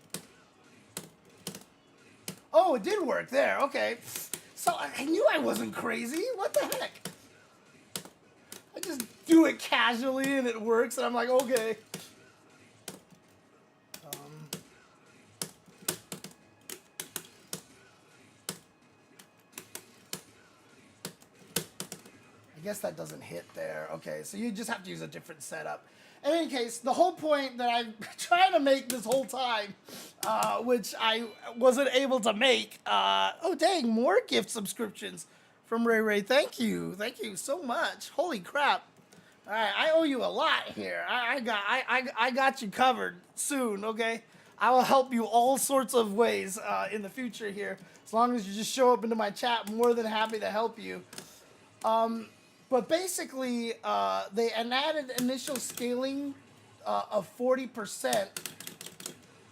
[SPEAKER 1] Oh, it did work there. Okay. So I knew I wasn't crazy. What the heck? I just do it casually and it works, and I'm like, okay. I guess that doesn't hit there. Okay, so you just have to use a different setup. In any case, the whole point that I'm trying to make this whole time, which I wasn't able to make, oh dang, more gift subscriptions from Ray Ray. Thank you so much. Holy crap! All right, I owe you a lot here. I got you covered soon. Okay, I will help you all sorts of ways in the future here. As long as you just show up into my chat, I'm more than happy to help you. But basically, they added initial scaling of 40%.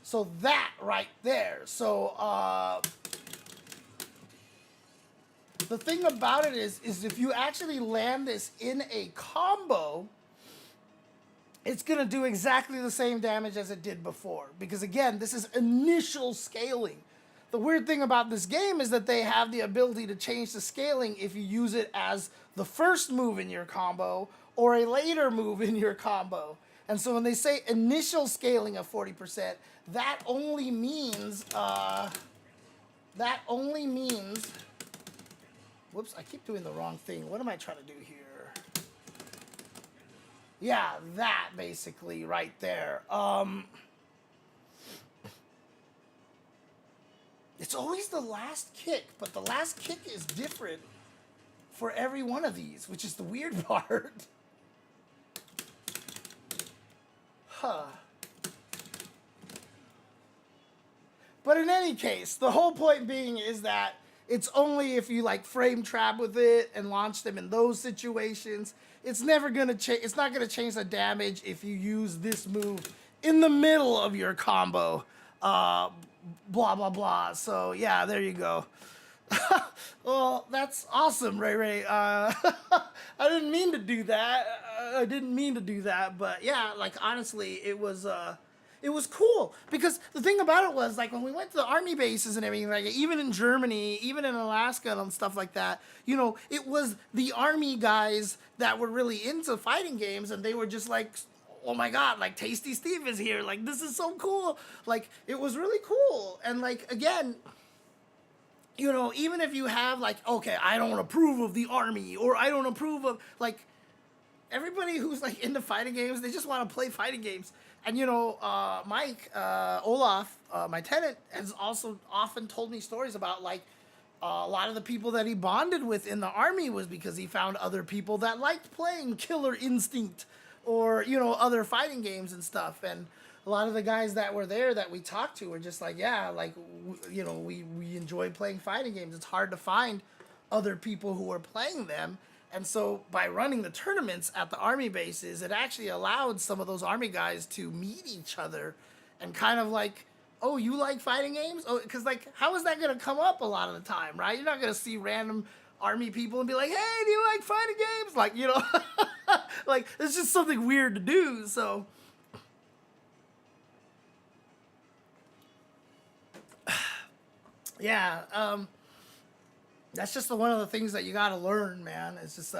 [SPEAKER 1] So that right there. So the thing about it is if you actually land this in a combo, it's going to do exactly the same damage as it did before. Because again, this is initial scaling. The weird thing about this game is that they have the ability to change the scaling if you use it as the first move in your combo or a later move in your combo. And so when they say initial scaling of 40%, that only means, whoops, I keep doing the wrong thing. What am I trying to do here? Yeah, that basically right there. It's always the last kick, but the last kick is different for every one of these, which is the weird part. But in any case, the whole point being is that it's only if you like frame trap with it and launch them in those situations. It's never gonna change. It's not gonna change the damage if you use this move in the middle of your combo. Blah blah blah. So yeah, there you go. Well, that's awesome, Ray Ray. I didn't mean to do that. I didn't mean to do that, but yeah, like honestly, it was cool because the thing about it was like when we went to the army bases and everything, like even in Germany, even in Alaska and stuff like that, you know, it was the army guys that were really into fighting games, and they were just like, oh my god, like Tasty Steve is here, like this is so cool, like it was really cool, and like again, you know, even if you have like, okay, I don't approve of the army or I don't approve of like everybody who's like into fighting games, they just want to play fighting games. And you know, Mike Olaf, my tenant, has also often told me stories about like a lot of the people that he bonded with in the army was because he found other people that liked playing Killer Instinct or you know other fighting games and stuff. And a lot of the guys that were there that we talked to were just like, yeah, like you know, we enjoy playing fighting games. It's hard to find other people who are playing them. And so by running the tournaments at the army bases, it actually allowed some of those army guys to meet each other and kind of like, oh, you like fighting games? Oh, because like, how is that going to come up a lot of the time, right? You're not going to see random army people and be like, hey, do you like fighting games? Like, you know, like it's just something weird to do. So yeah, that's just one of the things that you got to learn, man. It's just,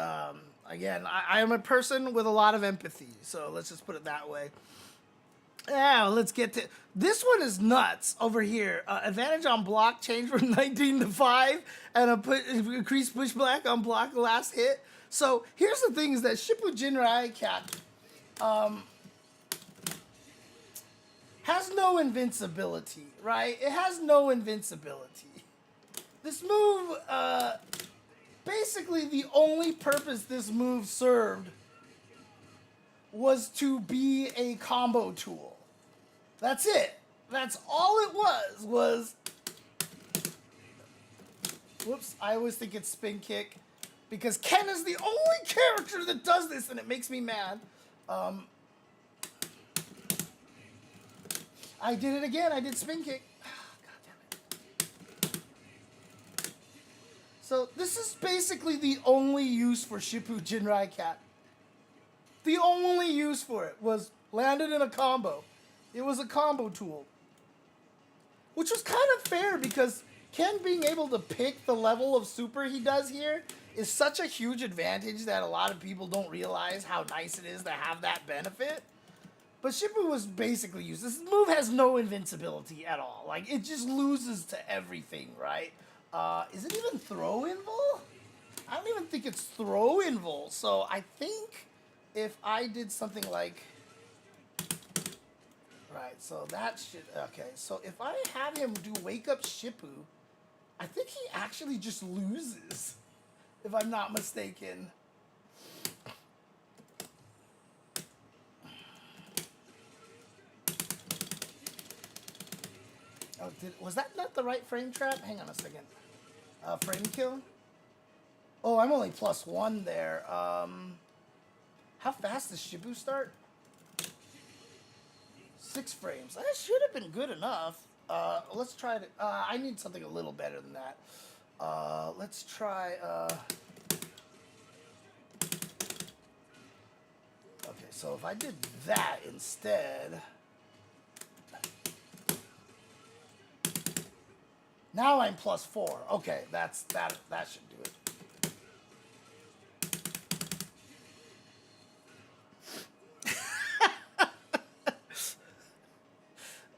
[SPEAKER 1] again, I am a person with a lot of empathy, so let's just put it that way. Yeah, let's get to this one. Is nuts over here. Advantage on block change from 19 to 5, and increased pushback on block last hit. So here's the thing: is that Shippu Jinrai Cat has no invincibility, right? It has no invincibility. This move, basically the only purpose this move served was to be a combo tool. That's it. That's all it was, whoops, I always think it's spin kick, because Ken is the only character that does this, and it makes me mad. I did it again, I did spin kick. So this is basically the only use for Shippu Jinrai Cat. The only use for it was landed in a combo. It was a combo tool. Which was kind of fair because Ken being able to pick the level of super he does here is such a huge advantage that a lot of people don't realize how nice it is to have that benefit. But Shippu was basically used. This move has no invincibility at all. Like, it just loses to everything, right? Is it even throw invul? I don't even think it's throw invul. So I think if I did something like, right, so that should, okay. So if I have him do wake up Shippu, I think he actually just loses, if I'm not mistaken. Oh, was that not the right frame trap? Hang on a second. Frame kill? Oh, I'm only +1 there. How fast does Shippu start? 6 frames. That should have been good enough. Let's try to... I need something a little better than that. Let's try... Okay, so if I did that instead... Now I'm +4. Okay, that should do it.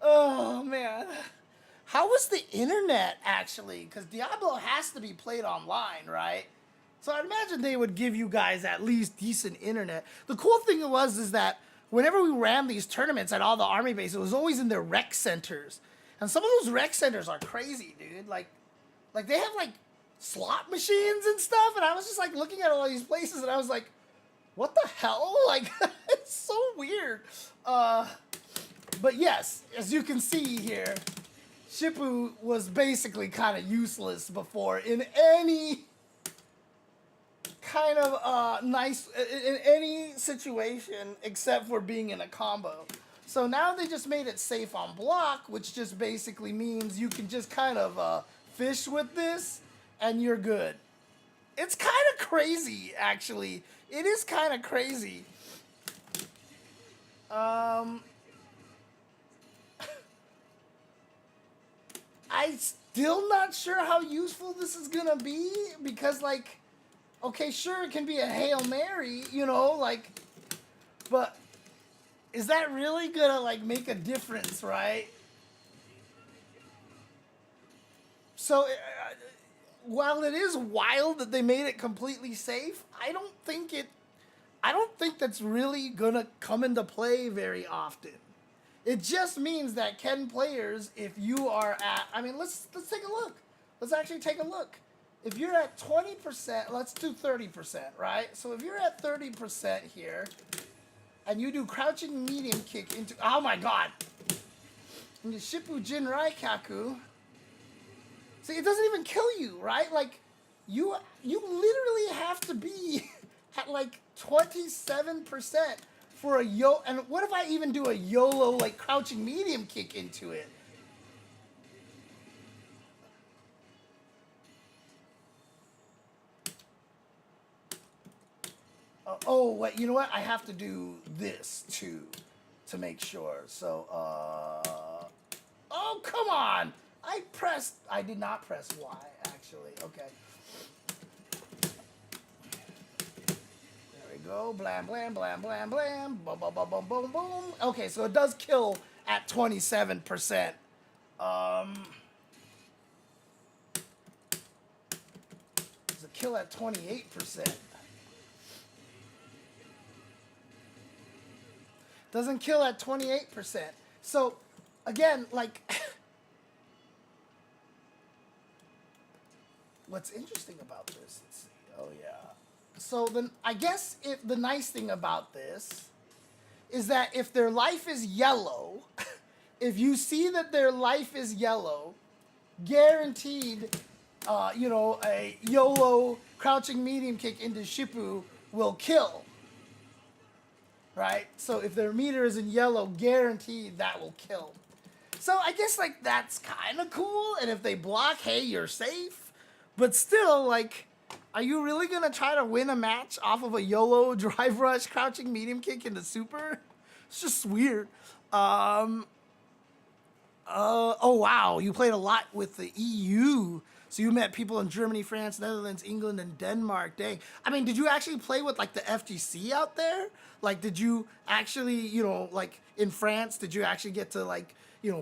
[SPEAKER 1] Oh man, how was the internet actually? Because Diablo has to be played online, right? So I'd imagine they would give you guys at least decent internet. The cool thing is that whenever we ran these tournaments at all the army bases, it was always in their rec centers. And some of those rec centers are crazy, dude. Like they have like slot machines and stuff. And I was just like looking at all these places and I was like, What the hell? Like, it's so weird. But yes, as you can see here, Shippu was basically kind of useless before in any kind of nice in any situation except for being in a combo. So now they just made it safe on block, which just basically means you can just kind of fish with this and you're good. It's kind of crazy, actually. It is kind of crazy. I'm still not sure how useful this is gonna be because, like, okay, sure, it can be a Hail Mary, you know, like, but is that really gonna, like, make a difference, right? So, while it is wild that they made it completely safe, I don't think that's really gonna come into play very often. It just means that Ken players, if you are at, I mean, let's take a look. Let's actually take a look. If you're at 20%, let's do 30%, right? So if you're at 30% here, and you do crouching medium kick into, oh my god, into Shippu Jinrai Kaku. See, it doesn't even kill you, right? Like, you literally have to be at like 27% for a and what if I even do a YOLO, like, crouching medium kick into it? Oh, wait, you know what? I have to do this too to make sure. So, oh, come on! I did not press Y, actually. Okay. There we go. Blam, blam, blam, blam, blam. Boom, boom, boom, boom, boom, boom. Okay, so it does kill at 27%. Does it kill at 28%? Doesn't kill at 28%. So, again, like, what's interesting about this? Let's see. Oh, yeah. So, then I guess the nice thing about this is that if their life is yellow, if you see that their life is yellow, guaranteed, a YOLO crouching medium kick into Shippu will kill. Right? So if their meter is in yellow, guaranteed that will kill. So I guess, like, that's kind of cool. And if they block, hey, you're safe. But still, like, are you really going to try to win a match off of a YOLO drive rush crouching medium kick into super? It's just weird. Oh, wow. You played a lot with the EU. So you met people in Germany, France, Netherlands, England, and Denmark. Dang. I mean, did you actually play with, like, the FGC out there? Like, did you actually, like, in France, did you actually get to, like,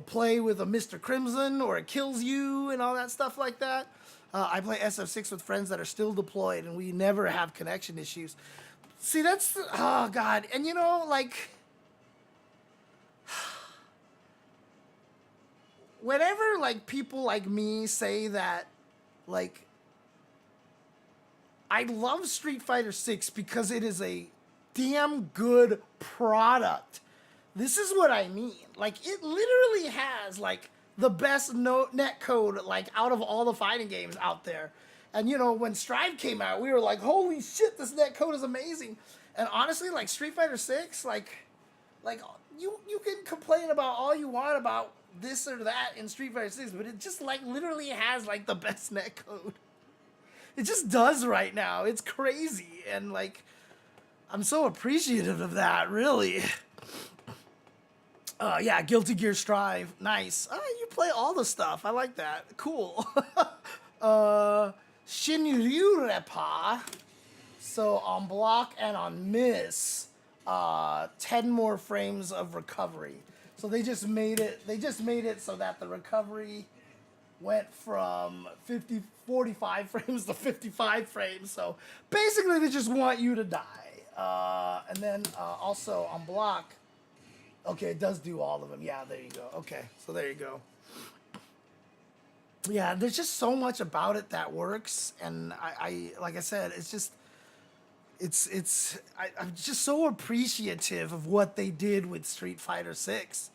[SPEAKER 1] play with a Mr. Crimson or a Kills You and all that stuff like that? I play SF6 with friends that are still deployed, and we never have connection issues. See, that's, oh, God. And, like, whenever, like, people like me say that, like, I love Street Fighter 6 because it is a damn good product. This is what I mean. Like, it literally has, like, the best net code, like, out of all the fighting games out there. And, when Strive came out, we were like, holy shit, this net code is amazing. And honestly, like, Street Fighter 6, like you can complain about all you want about this or that in Street Fighter 6, but it just, like, literally has, like, the best net code. It just does right now. It's crazy. And, like, I'm so appreciative of that, really. Yeah, Guilty Gear Strive. Nice. You play all the stuff. I like that. Cool. Shinryu Repa. So on block and on miss, 10 more frames of recovery. So they just made it so that the recovery went from 45 frames to 55 frames. So basically they just want you to die. And then also on block, okay, it does do all of them. Yeah, there you go. Okay, so there you go. Yeah, there's just so much about it that works. And I like I said, it's just, I'm just so appreciative of what they did with Street Fighter 6.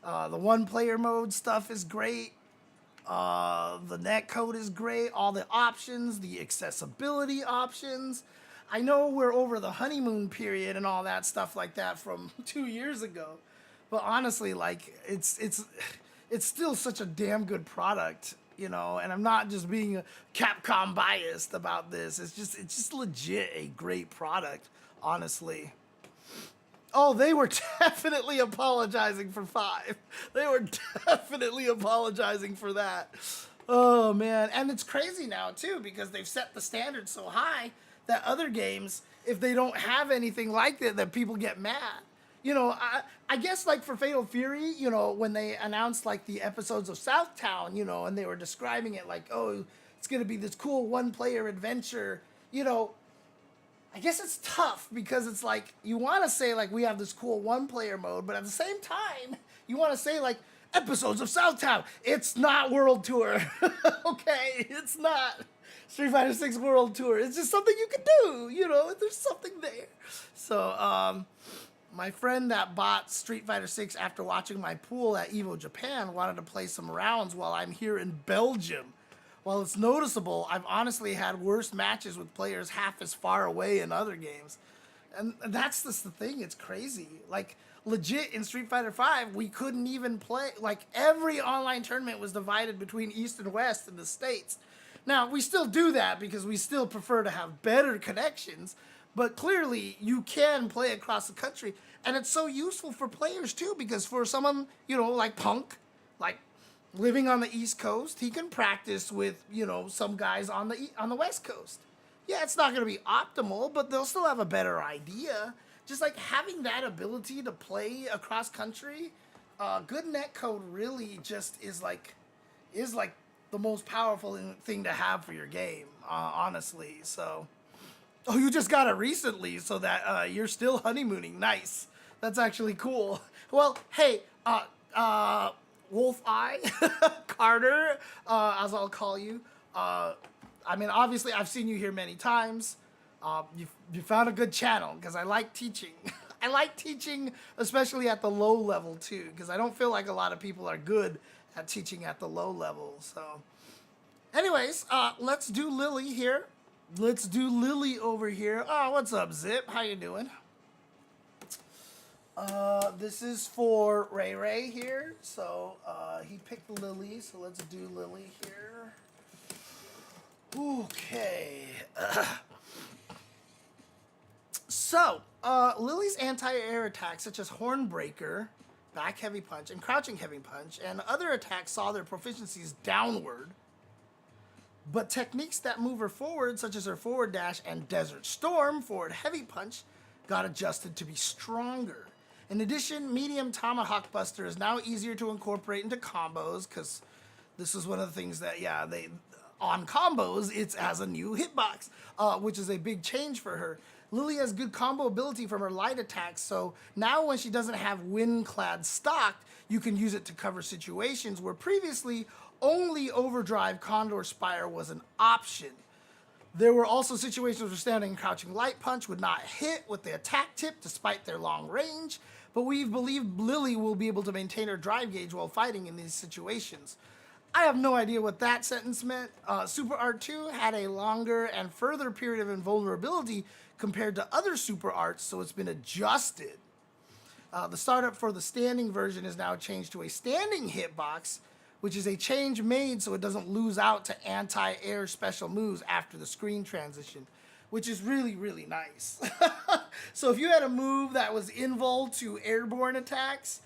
[SPEAKER 1] The one player mode stuff is great. The net code is great. All the options, the accessibility options. I know we're over the honeymoon period and all that stuff like that from 2 years ago, but honestly, like it's still such a damn good product, you know. And I'm not just being Capcom biased about this. It's just legit a great product, honestly. Oh, they were definitely apologizing for 5. They were definitely apologizing for that. Oh man, and it's crazy now too because they've set the standard so high that other games, if they don't have anything like that people get mad. You know, I guess like for Fatal Fury, you know, when they announced like the episodes of Southtown, you know, and they were describing it like, oh, it's gonna be this cool one-player adventure, you know, I guess it's tough because it's like you want to say like we have this cool one player mode, but at the same time you want to say like episodes of Southtown. It's not World Tour, okay? It's not Street Fighter 6 World Tour. It's just something you can do, you know. There's something there. So my friend that bought Street Fighter 6 after watching my pool at Evo Japan wanted to play some rounds while I'm here in Belgium. While it's noticeable, I've honestly had worse matches with players half as far away in other games. And that's just the thing, it's crazy. Like, legit in Street Fighter V, we couldn't even play. Like, every online tournament was divided between East and West in the States. Now, we still do that because we still prefer to have better connections, but clearly you can play across the country. And it's so useful for players, too, because for someone, you know, like Punk, like living on the East Coast, he can practice with, you know, some guys on the West Coast. Yeah, it's not going to be optimal, but they'll still have a better idea. Just like having that ability to play across country, good net code really just is like the most powerful thing to have for your game, honestly. So, oh, you just got it recently, so that you're still honeymooning. Nice. That's actually cool. Well, hey, Wolf Eye, Carter, as I'll call you. I mean, obviously, I've seen you here many times. You found a good channel because I like teaching. I like teaching, especially at the low level too, because I don't feel like a lot of people are good at teaching at the low level. So, anyways, let's do Lily here. Let's do Lily over here. Oh, what's up, Zip? How you doing? This is for Ray Ray here. So, he picked Lily, so let's do Lily here. Okay. So, Lily's anti-air attacks, such as Hornbreaker, back heavy punch, and crouching heavy punch, and other attacks saw their proficiencies downward. But techniques that move her forward, such as her forward dash and Desert Storm, forward heavy punch, got adjusted to be stronger. In addition, medium Tomahawk Buster is now easier to incorporate into combos, because this is one of the things that, on combos, it's as a new hitbox, which is a big change for her. Lily has good combo ability from her light attacks, so now when she doesn't have Windclad stocked, you can use it to cover situations where previously only Overdrive Condor Spire was an option. There were also situations where standing and crouching light punch would not hit with the attack tip despite their long range, but we believe Lily will be able to maintain her drive gauge while fighting in these situations. I have no idea what that sentence meant. Super Art 2 had a longer and further period of invulnerability compared to other Super Arts, so it's been adjusted. The startup for the standing version is now changed to a standing hitbox, which is a change made so it doesn't lose out to anti-air special moves after the screen transition, which is really, really nice. So if you had a move that was invul to airborne attacks,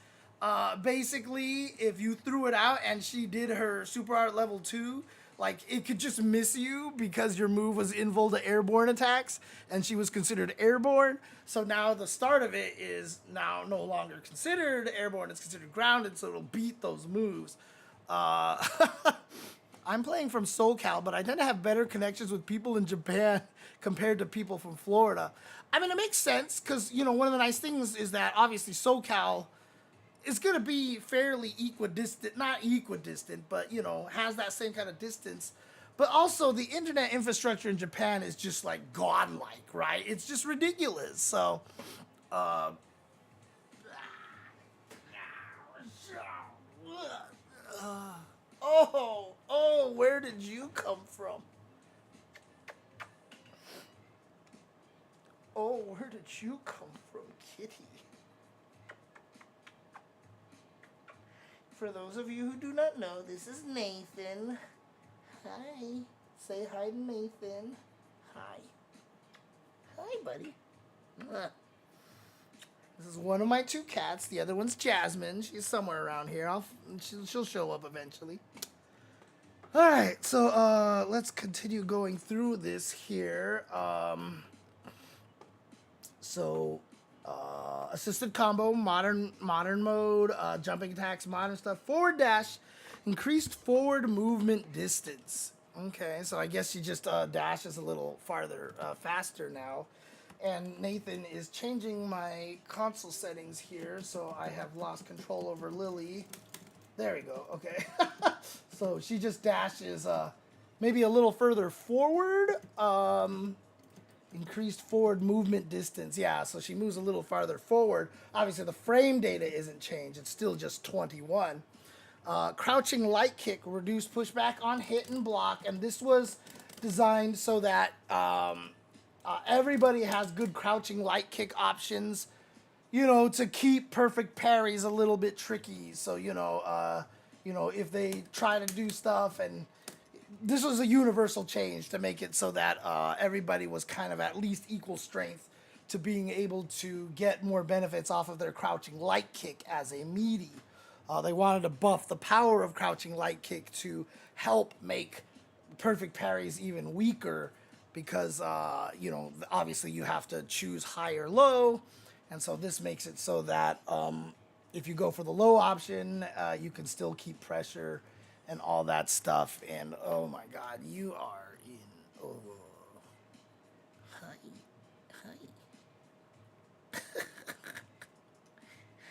[SPEAKER 1] basically, if you threw it out and she did her Super Art level 2, like, it could just miss you because your move was invul to airborne attacks, and she was considered airborne. So now the start of it is now no longer considered airborne, it's considered grounded, so it'll beat those moves. I'm playing from SoCal, but I tend to have better connections with people in Japan compared to people from Florida. I mean, it makes sense, because, you know, one of the nice things is that, obviously, SoCal is going to be fairly equidistant, not equidistant, but, you know, has that same kind of distance. But also, the internet infrastructure in Japan is just like godlike, right? It's just ridiculous. So, uh, oh, where did you come from? Oh, where did you come from, kitty? For those of you who do not know, this is Nathan. Hi. Say hi to Nathan. Hi. Hi, buddy. This is one of my two cats. The other one's Jasmine. She's somewhere around here. She'll show up eventually. All right, so let's continue going through this here. Assisted combo, modern mode, jumping attacks, modern stuff, forward dash, increased forward movement distance. Okay, so I guess she just dashes a little farther, faster now. And Nathan is changing my console settings here, so I have lost control over Lily. There we go, okay. So she just dashes maybe a little further forward. Increased forward movement distance. Yeah, so she moves a little farther forward. Obviously, the frame data isn't changed. It's still just 21. Crouching light kick, reduced pushback on hit and block. And this was designed so that everybody has good crouching light kick options, you know, to keep perfect parries a little bit tricky. So, if they try to do stuff, and this was a universal change to make it so that everybody was kind of at least equal strength to being able to get more benefits off of their crouching light kick as a meaty. They wanted to buff the power of crouching light kick to help make perfect parries even weaker because, obviously you have to choose high or low. And so this makes it so that if you go for the low option, you can still keep pressure and all that stuff. And oh my god, you are in. Oh, hi.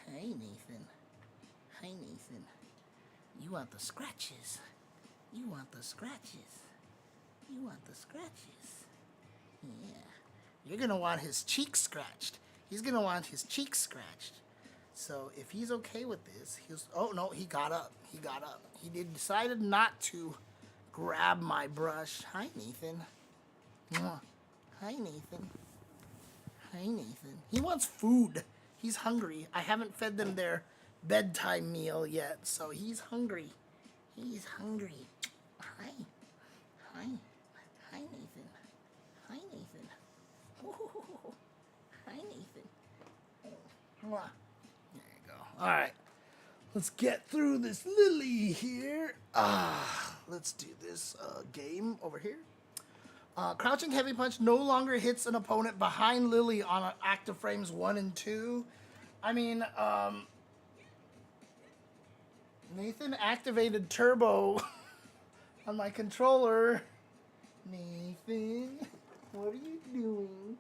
[SPEAKER 1] Hey, Nathan. Hi, Nathan. You want the scratches? You want the scratches? You want the scratches? Yeah. You're gonna want his cheeks scratched. He's gonna want his cheeks scratched. So if he's okay with this, oh no, he got up. He got up. He decided not to grab my brush. Hi, Nathan. Mwah. Hi, Nathan. Hi, Nathan. He wants food. He's hungry. I haven't fed them their bedtime meal yet, so he's hungry. He's hungry. Hi. Hi. Hi, Nathan. Hi, Nathan. Ooh. Hi, Nathan. Mwah. There you go. All right. Let's get through this Lily here. Let's do this game over here. Crouching heavy punch no longer hits an opponent behind Lily on active frames 1 and 2. I mean, Nathan activated turbo on my controller. Nathan, what are you doing?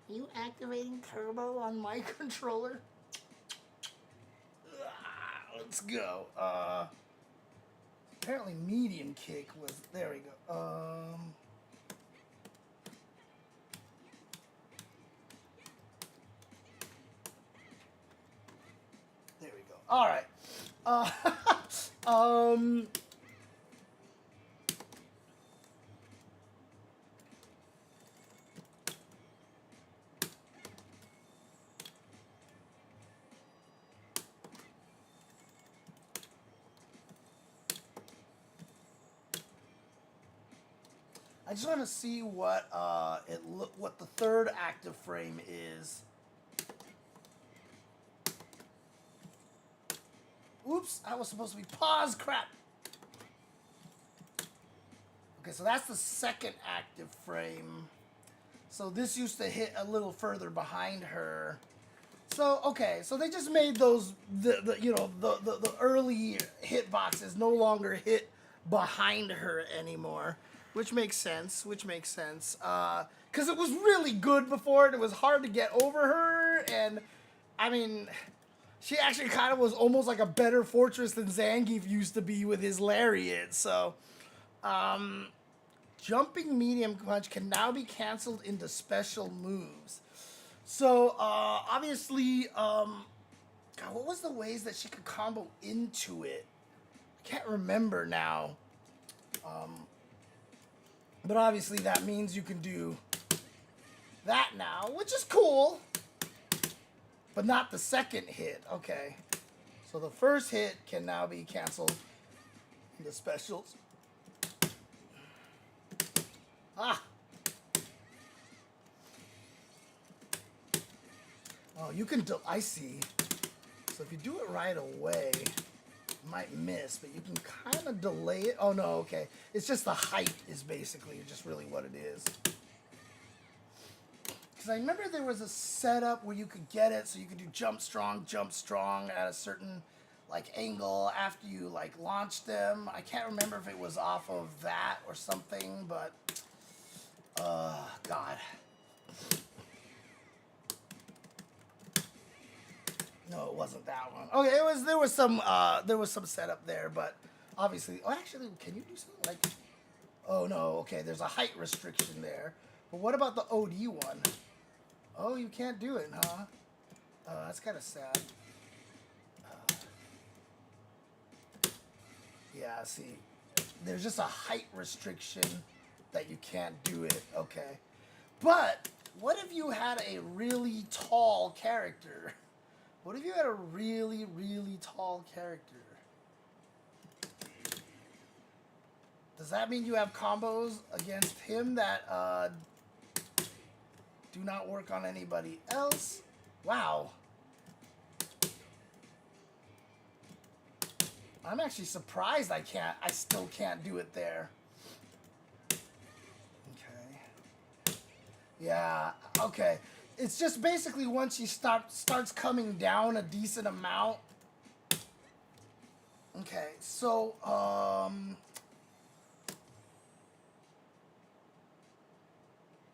[SPEAKER 1] Are you activating turbo on my controller? Let's go. Apparently medium kick was, there we go. There we go. All right. I just want to see what what the third active frame is. Oops, I was supposed to be paused. Crap. Okay, so that's the second active frame. So this used to hit a little further behind her. So okay, so they just made those the early hit boxes no longer hit behind her anymore. Which makes sense, because it was really good before, and it was hard to get over her, and, I mean, she actually kind of was almost like a better fortress than Zangief used to be with his lariat, so, Jumping medium punch can now be canceled into special moves. So, obviously, God, what was the ways that she could combo into it? I can't remember now. But obviously that means you can do that now, which is cool. But not the second hit. Okay. So the first hit can now be canceled into specials. Ah! Oh, you can I see. So if you do it right away, you might miss, but you can kind of delay it. Oh, no, okay. It's just the height is basically just really what it is. Because I remember there was a setup where you could get it so you could do jump strong at a certain, like, angle after you, like, launched them. I can't remember if it was off of that or something, but, God. No, it wasn't that one. Okay, there was some setup there, but obviously, oh, actually, can you do something like? Oh no, okay, there's a height restriction there. But what about the OD one? Oh, you can't do it, huh? That's kind of sad. Yeah, see, there's just a height restriction that you can't do it. Okay, but what if you had a really tall character? What if you had a really, really tall character? Does that mean you have combos against him that do not work on anybody else? Wow. I'm actually surprised I still can't do it there. Okay. Yeah, okay. It's just basically once she starts coming down a decent amount. Okay, so I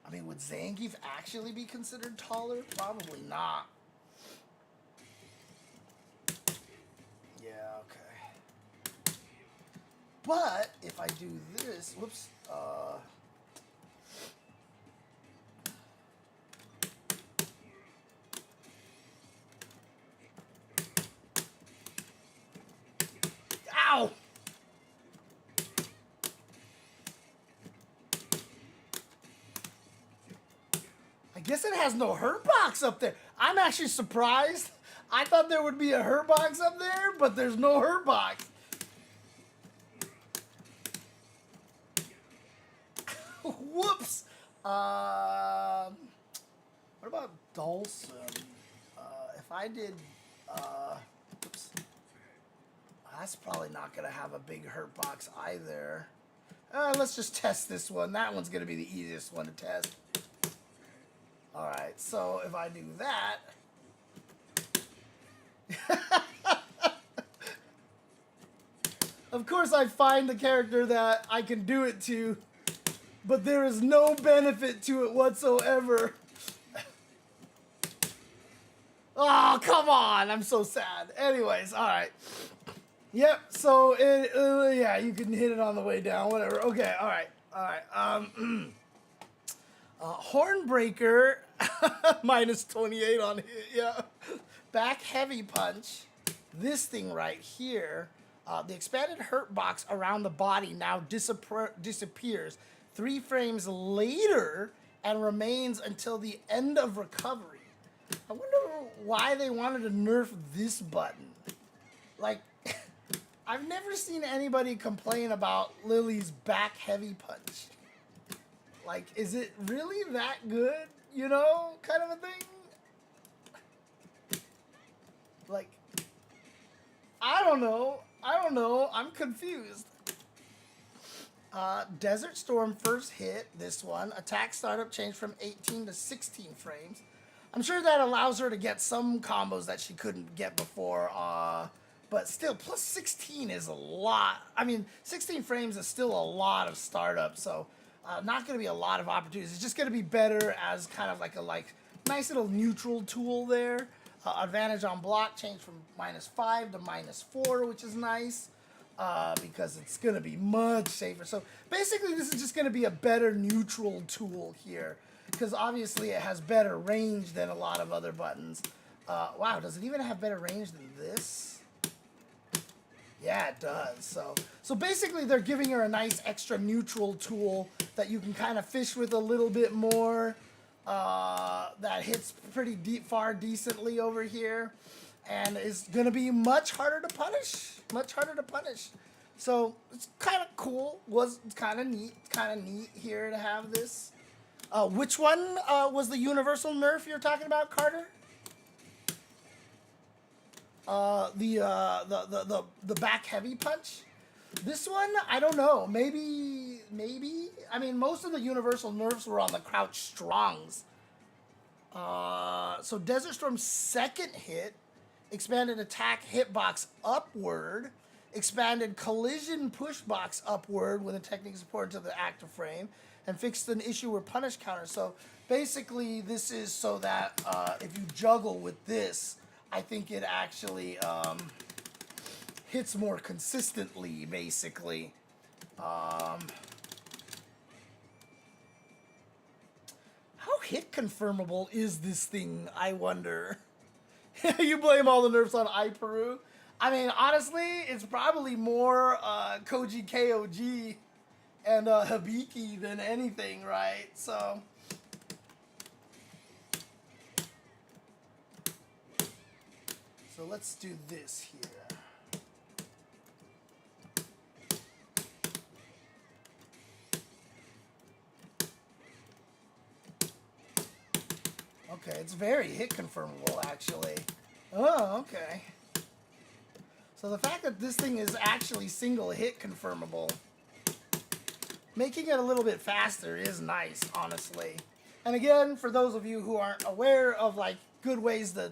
[SPEAKER 1] mean, would Zangief actually be considered taller? Probably not. Yeah, okay. But if I do this, whoops, ow! I guess it has no hurt box up there. I'm actually surprised. I thought there would be a hurt box up there, but there's no hurt box. Whoops. What about Dawson? If I did, oops. That's probably not going to have a big hurt box either. Let's just test this one. That one's going to be the easiest one to test. Alright, so if I do that... Of course I find the character that I can do it to, but there is no benefit to it whatsoever. Oh, come on! I'm so sad. Anyways, alright. Yep, so, yeah, you can hit it on the way down, whatever. Okay, alright, alright. Hornbreaker, minus 28 on hit, yeah. Back heavy punch. This thing right here, the expanded hurt box around the body now disappears 3 frames later and remains until the end of recovery. I wonder why they wanted to nerf this button. Like, I've never seen anybody complain about Lily's back heavy punch. Like, is it really that good? You know, kind of a thing? Like, I don't know. I'm confused. Desert Storm first hit, this one. Attack startup changed from 18 to 16 frames. I'm sure that allows her to get some combos that she couldn't get before. But still, plus 16 is a lot. I mean, 16 frames is still a lot of startup, so not going to be a lot of opportunities. It's just going to be better as kind of like a nice little neutral tool there. Advantage on block changed from -5 to -4, which is nice. because it's going to be much safer. So basically, this is just going to be a better neutral tool here, because obviously it has better range than a lot of other buttons. Wow, does it even have better range than this? Yeah, it does. So basically, they're giving her a nice extra neutral tool that you can kind of fish with a little bit more. That hits pretty far decently over here, and is going to be much harder to punish. Much harder to punish. So it's kind of cool. Was kind of neat. Kind of neat here to have this. Which one was the universal nerf you're talking about, Carter? The back heavy punch. This one, I don't know. Maybe. I mean, most of the universal nerfs were on the crouch strongs. So Desert Storm's second hit expanded attack hitbox upward, expanded collision pushbox upward when the technique is ported to the active frame, and fixed an issue where punish counter. So basically, this is so that if you juggle with this, I think it actually hits more consistently, basically. How hit confirmable is this thing, I wonder? You blame all the nerfs on iPeru? I mean, honestly, it's probably more Koji KOG and Hibiki than anything, right? So let's do this here. Okay, it's very hit confirmable, actually. Oh, okay. So the fact that this thing is actually single hit confirmable, making it a little bit faster is nice, honestly. And again, for those of you who aren't aware of like good ways to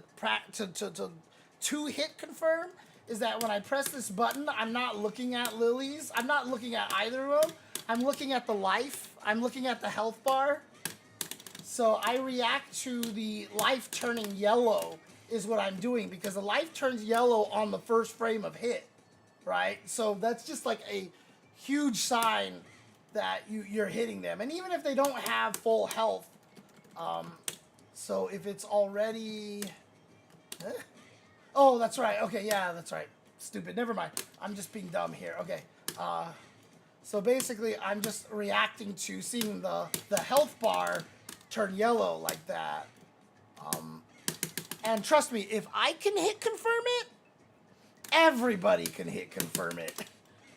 [SPEAKER 1] hit confirm, is that when I press this button, I'm not looking at Lily's. I'm not looking at either of them. I'm looking at the life. I'm looking at the health bar. So I react to the life turning yellow is what I'm doing, because the life turns yellow on the first frame of hit, right? So that's just like a huge sign that you're hitting them. And even if they don't have full health, so if it's already... Oh, that's right. Okay, yeah, that's right. Stupid. Never mind. I'm just being dumb here. Okay. So basically, I'm just reacting to seeing the health bar turn yellow like that. And trust me, if I can hit confirm it, everybody can hit confirm it.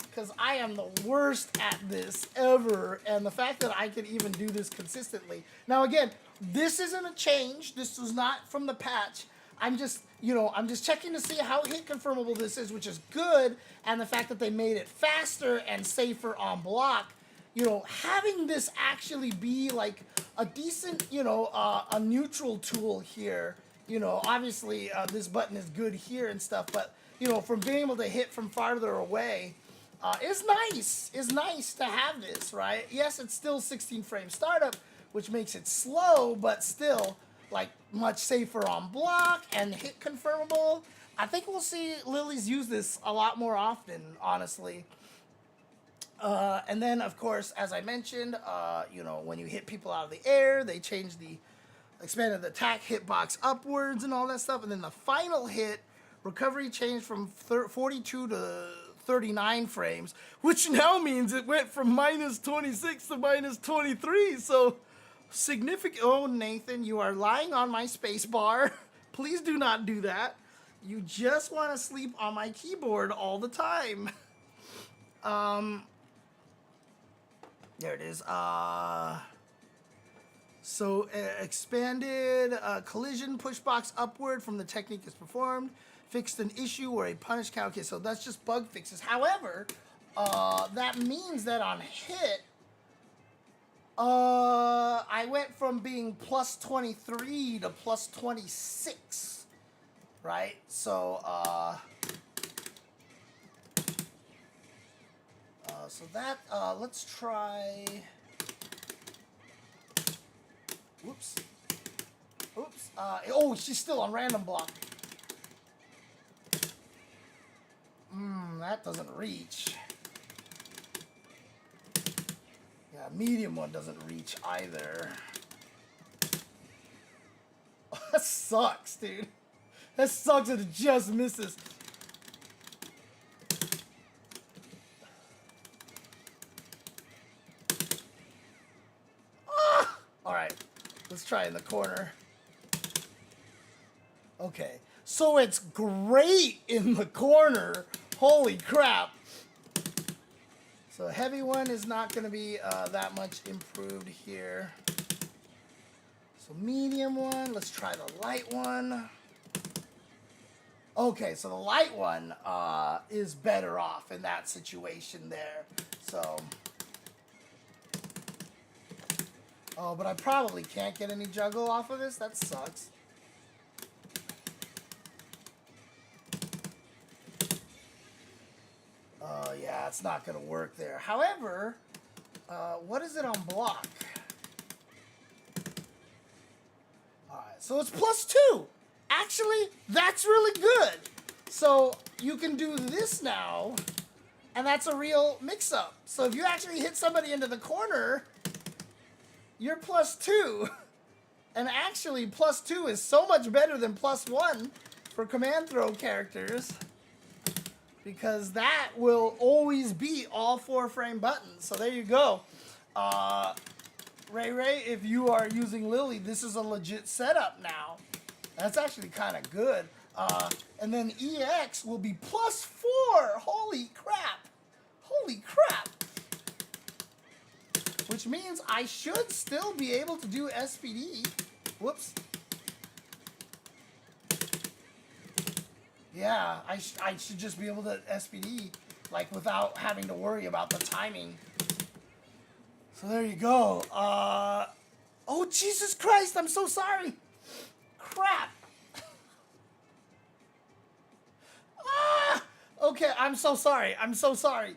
[SPEAKER 1] Because I am the worst at this ever. And the fact that I can even do this consistently. Now again, this isn't a change. This was not from the patch. I'm just, I'm just checking to see how hit confirmable this is, which is good. And the fact that they made it faster and safer on block. Having this actually be like a decent, a neutral tool here. Obviously this button is good here and stuff, but, from being able to hit from farther away, is nice. It's nice to have this, right? Yes, it's still 16 frame startup, which makes it slow, but still, like, much safer on block and hit confirmable. I think we'll see Lily's use this a lot more often, honestly. And then, of course, as I mentioned, when you hit people out of the air, they changed the expanded the attack hitbox upwards and all that stuff. And then the final hit, recovery changed from 42 to 39 frames, which now means it went from -26 to -23. So significant. Oh, Nathan, you are lying on my space bar. Please do not do that. You just want to sleep on my keyboard all the time. There it is. Expanded collision pushbox upward from the technique is performed. Fixed an issue or a punish count. Okay, so that's just bug fixes. However, that means that on hit, I went from being +23 to +26, right? So, let's try... Whoops. Oops. Oh, she's still on random block. That doesn't reach. Yeah, medium one doesn't reach either. That sucks, dude. That sucks and it just misses. Ah! Alright, let's try in the corner. Okay, so it's great in the corner. Holy crap. So heavy one is not going to be that much improved here. So medium one, let's try the light one. Okay, so the light one is better off in that situation there. So, oh, but I probably can't get any juggle off of this. That sucks. Yeah, it's not going to work there. However, what is it on block? Alright, so it's +2. Actually, that's really good. So you can do this now, and that's a real mix-up. So if you actually hit somebody into the corner, you're +2. And actually, +2 is so much better than +1 for command throw characters, because that will always be all 4-frame buttons. So there you go. Ray, if you are using Lily, this is a legit setup now. That's actually kind of good. And then EX will be +4. Holy crap. Holy crap. Which means I should still be able to do SPD. Whoops. Yeah, I should just be able to SPD, like, without having to worry about the timing. So there you go. Oh, Jesus Christ, I'm so sorry. Crap. Okay, I'm so sorry. I'm so sorry.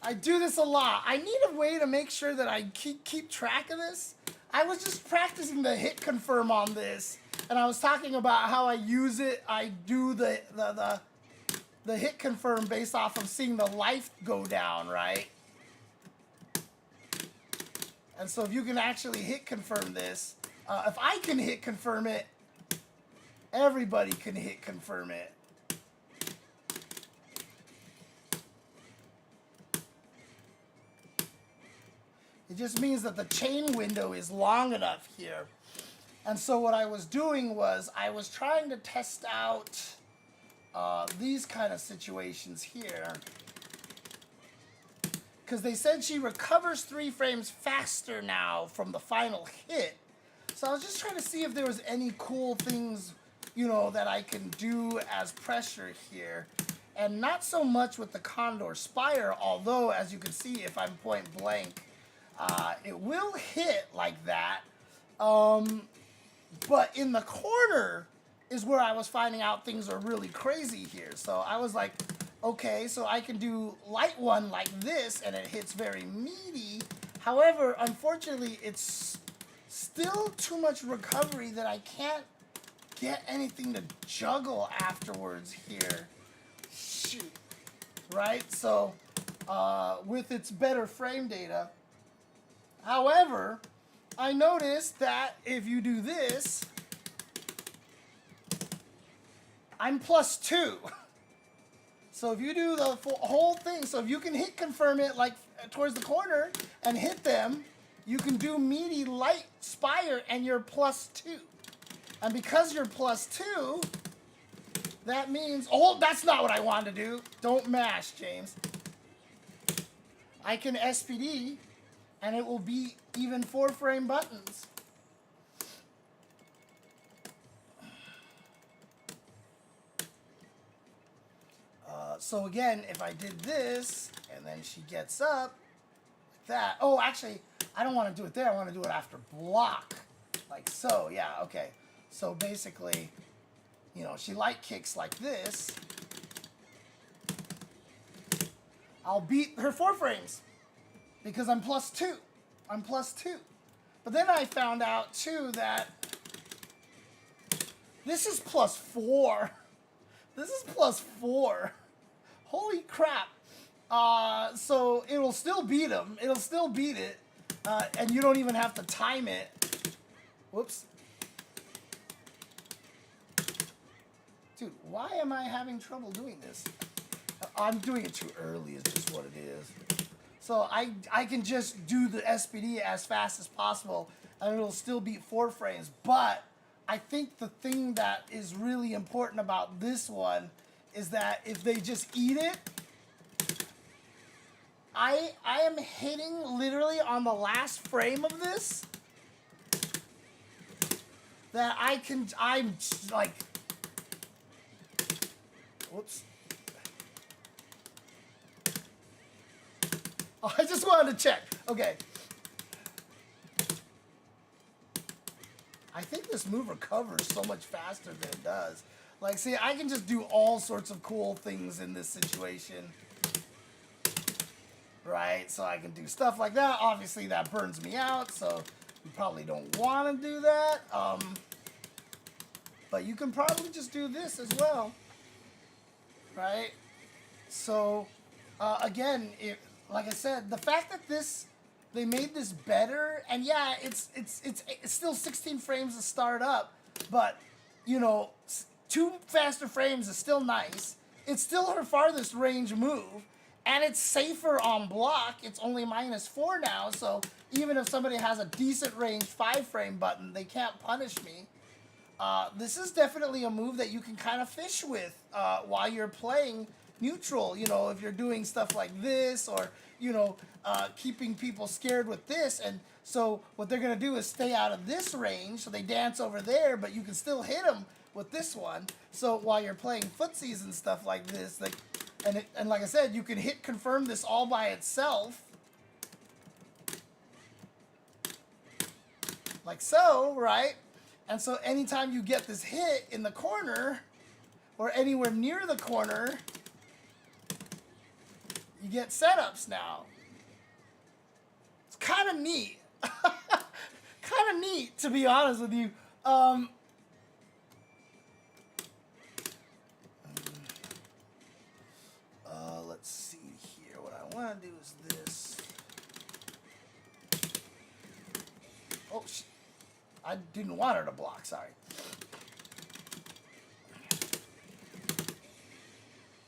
[SPEAKER 1] I do this a lot. I need a way to make sure that I keep track of this. I was just practicing the hit confirm on this, and I was talking about how I use it. I do the hit confirm based off of seeing the life go down, right? And so if you can actually hit confirm this, if I can hit confirm it, everybody can hit confirm it. It just means that the chain window is long enough here. And so what I was doing was I was trying to test out these kind of situations here. Because they said she recovers 3 frames faster now from the final hit. So I was just trying to see if there was any cool things, you know, that I can do as pressure here. And not so much with the Condor Spire, although, as you can see, if I'm point blank, it will hit like that. But in the corner is where I was finding out things are really crazy here. So I was like, okay, so I can do light one like this, and it hits very meaty. However, unfortunately, it's still too much recovery that I can't get anything to juggle afterwards here. Shoot. Right? So, with its better frame data. However, I noticed that if you do this, I'm +2. So if you do the whole thing, so if you can hit confirm it like towards the corner and hit them, you can do meaty light spire and you're +2. And because you're +2, that means, oh, that's not what I wanted to do. Don't mash, James. I can SPD and it will be even 4-frame buttons. So again, if I did this, and then she gets up, like that. Oh, actually, I don't want to do it there. I want to do it after block. Like so, yeah, okay. So basically, you know, she light kicks like this. I'll beat her 4 frames because I'm +2. I'm +2. But then I found out, too, that this is +4. This is +4. Holy crap. So it'll still beat him. It'll still beat it. And you don't even have to time it. Whoops. Dude, why am I having trouble doing this? I'm doing it too early is just what it is. So I can just do the SPD as fast as possible and it'll still beat 4 frames. But I think the thing that is really important about this one is that if they just eat it, I am hitting literally on the last frame of this that I'm like, whoops. Oh, I just wanted to check. Okay. I think this move recovers so much faster than it does. Like, see, I can just do all sorts of cool things in this situation. Right? So I can do stuff like that. Obviously, that burns me out, so you probably don't want to do that. But you can probably just do this as well. Right? So, again, like I said, the fact that they made this better, and yeah, it's still 16 frames to start up, but you know, 2 faster frames is still nice. It's still her farthest range move, and it's safer on block. It's only -4 now, so even if somebody has a decent range 5-frame button, they can't punish me. This is definitely a move that you can kind of fish with while you're playing neutral, you know, if you're doing stuff like this or, you know, keeping people scared with this. And so what they're going to do is stay out of this range. So they dance over there, but you can still hit them with this one. So while you're playing footsies and stuff like this, like, and like I said, you can hit confirm this all by itself. Like so, right? And so anytime you get this hit in the corner or anywhere near the corner, you get setups now. It's kind of neat. Kind of neat, to be honest with you. Let's see here. What I want to do is this. Oh, I didn't want her to block, sorry.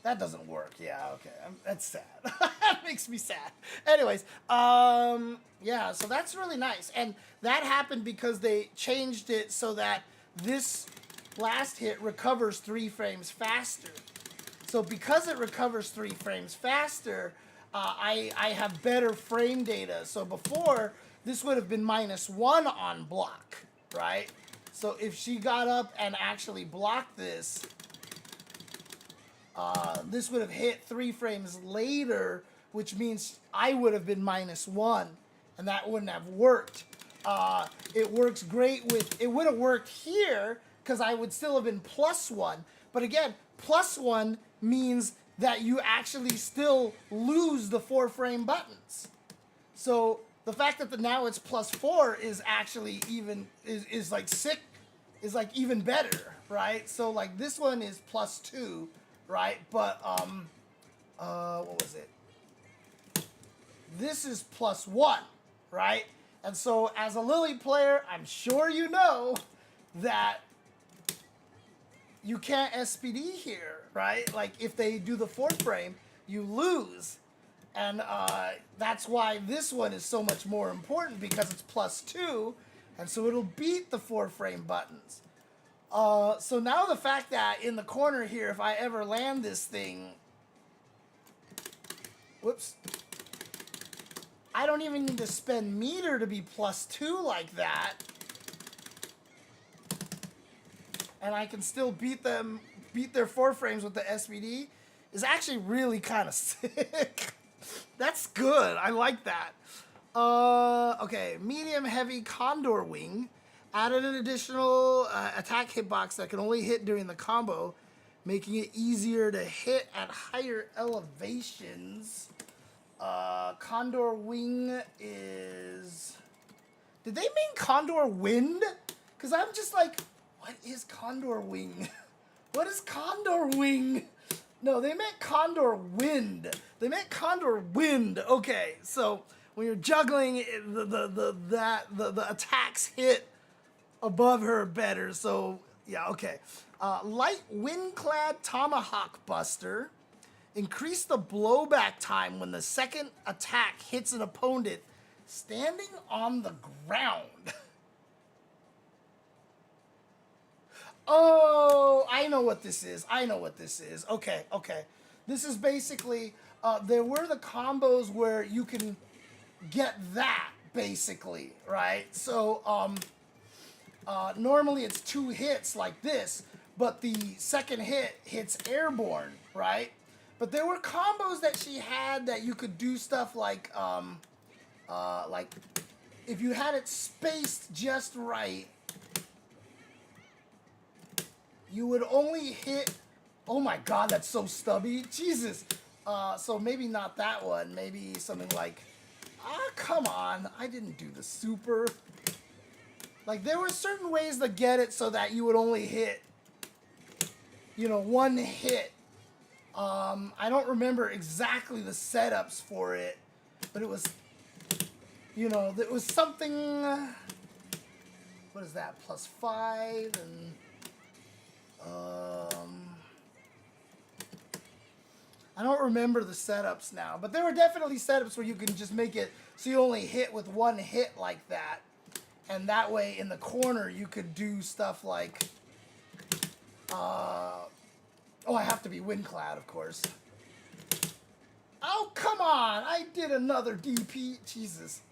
[SPEAKER 1] That doesn't work. Yeah, okay. That's sad. That makes me sad. Anyways, yeah, so that's really nice. And that happened because they changed it so that this last hit recovers 3 frames faster. So because it recovers 3 frames faster, I have better frame data. So before, this would have been -1 on block, right? So if she got up and actually blocked this, this would have hit 3 frames later, which means I would have been -1, and that wouldn't have worked. It works great with, it would have worked here, because I would still have been +1. But again, +1 means that you actually still lose the 4-frame buttons. So the fact that now it's +4 is actually even, is like sick, is like even better, right? So like this one is +2. Right, but what was it? This is +1, right? And so as a Lily player, I'm sure you know that you can't SPD here, right? Like if they do the 4-frame, you lose. And that's why this one is so much more important, because it's +2, and so it'll beat the 4-frame buttons. So now the fact that in the corner here, if I ever land this thing, whoops, I don't even need to spend meter to be +2 like that. And I can still beat their 4 frames with the SPD, is actually really kind of sick. That's good. I like that. Okay, medium heavy condor wing. Added an additional attack hitbox that can only hit during the combo, making it easier to hit at higher elevations. Condor Wing is... Did they mean Condor Wind? Because I'm just like, what is Condor Wing? What is Condor Wing? No, they meant Condor Wind. They meant Condor Wind. Okay, so when you're juggling, the attacks hit above her better. So yeah, okay. Light Windclad Tomahawk Buster. Increase the blowback time when the second attack hits an opponent standing on the ground. Oh, I know what this is. I know what this is. Okay, okay. This is basically, there were the combos where you can get that, basically, right? So, normally it's 2 hits like this, but the second hit hits airborne, right? But there were combos that she had that you could do stuff like if you had it spaced just right, you would only hit. Oh my God, that's so stubby. Jesus. So maybe not that one. Maybe something like, come on. I didn't do the super. Like, there were certain ways to get it so that you would only hit, 1 hit. I don't remember exactly the setups for it, but it was, it was something, what is that, +5, and, I don't remember the setups now, but there were definitely setups where you can just make it so you only hit with 1 hit like that, and that way in the corner you could do stuff like, oh, I have to be Windclad, of course. Oh, come on! I did another DP. Jesus.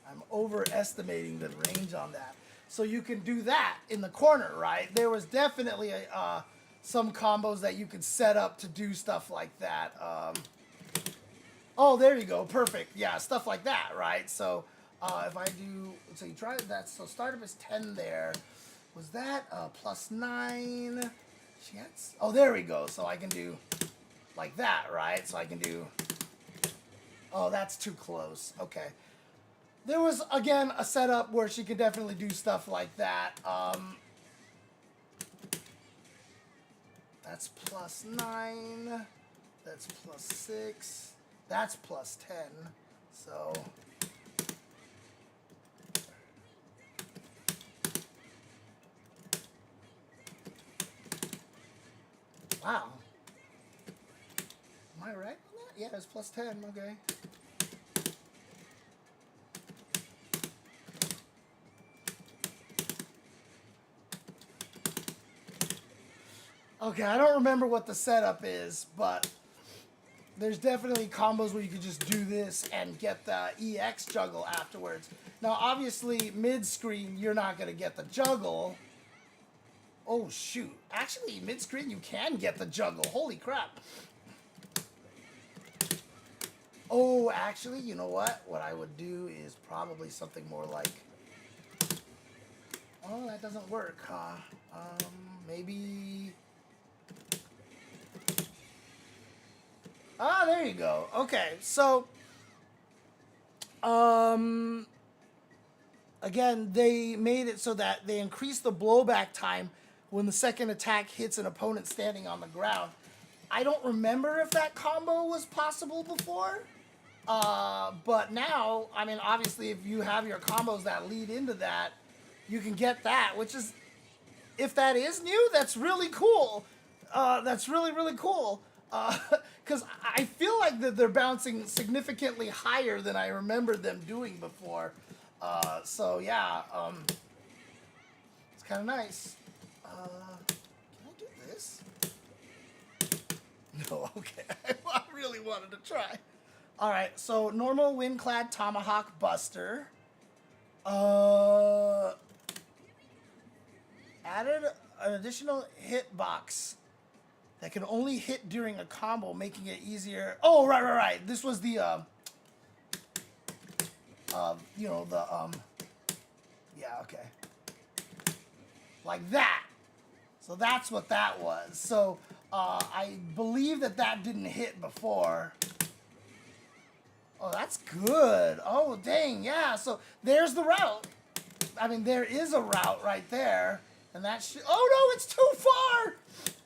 [SPEAKER 1] I'm overestimating the range on that. So you can do that in the corner, right? There was definitely some combos that you could set up to do stuff like that. Oh, there you go. Perfect. Yeah, stuff like that, right? So if I do, so you try that. So startup is 10 there. Was that +9? She had, oh, there we go. So I can do like that, right? So I can do, oh, that's too close. Okay. There was, again, a setup where she could definitely do stuff like that. That's +9. That's +6. That's +10. So... Wow. Am I right on that? Yeah, it's +10. Okay. Okay, I don't remember what the setup is, but there's definitely combos where you could just do this and get the EX juggle afterwards. Now, obviously, mid-screen, you're not going to get the juggle. Oh, shoot. Actually, mid-screen, you can get the juggle. Holy crap. Oh, actually, you know what? What I would do is probably something more like... Oh, that doesn't work, huh? Maybe... Ah, there you go. Okay, so... Again, they made it so that they increased the blowback time when the second attack hits an opponent standing on the ground. I don't remember if that combo was possible before. But now, I mean, obviously, if you have your combos that lead into that, you can get that, which is, if that is new, that's really cool. That's really, really cool. Because I feel like that they're bouncing significantly higher than I remember them doing before. So yeah, it's kind of nice. Can I do this? No, okay. I really wanted to try. All right, so normal Windclad Tomahawk Buster. Added an additional hitbox that can only hit during a combo, making it easier. Oh, right. This was the, yeah, okay. Like that. So that's what that was. So I believe that didn't hit before. Oh, that's good. Oh, dang, yeah. So there's the route. I mean, there is a route right there. And that should... Oh, no, it's too far!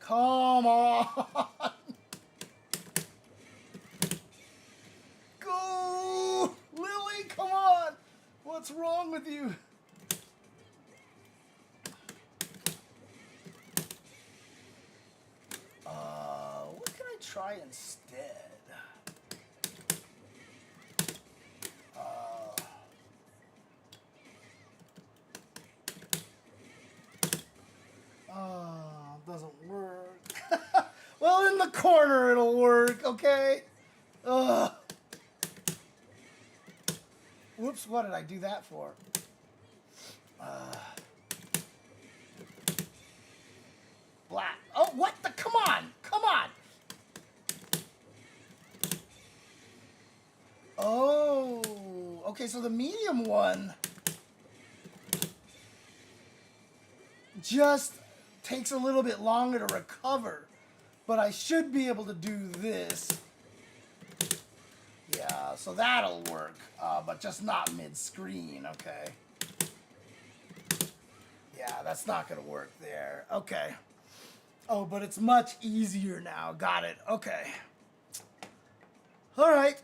[SPEAKER 1] Come on! Go! Lily, come on! What's wrong with you? What can I try instead? Doesn't work. Well, in the corner it'll work, okay? Whoops, what did I do that for? Black. Oh, what the? Come on! Come on! Oh, okay, so the medium one just takes a little bit longer to recover, but I should be able to do this. Yeah, so that'll work, but just not mid-screen, okay. Yeah, that's not gonna work there, okay. Oh, but it's much easier now, got it, okay. All right,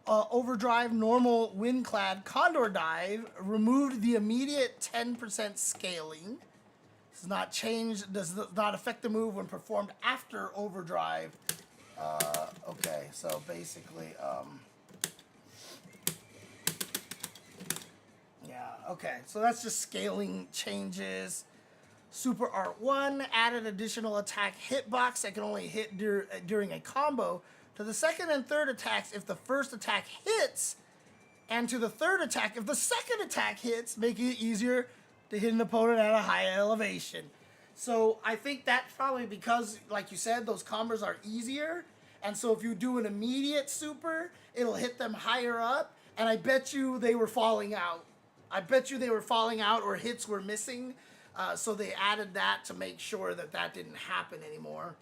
[SPEAKER 1] overdrive, normal, windclad, condor dive, removed the immediate 10% scaling. Does not change, does not affect the move when performed after overdrive. Okay, so basically, yeah, okay, so that's just scaling changes. Super Art 1 added additional attack hitbox that can only hit during a combo to the second and third attacks if the first attack hits, and to the third attack if the second attack hits, making it easier to hit an opponent at a high elevation. So I think that's probably because, like you said, those combos are easier, and so if you do an immediate super, it'll hit them higher up, and I bet you they were falling out. I bet you they were falling out or hits were missing, so they added that to make sure that that didn't happen anymore.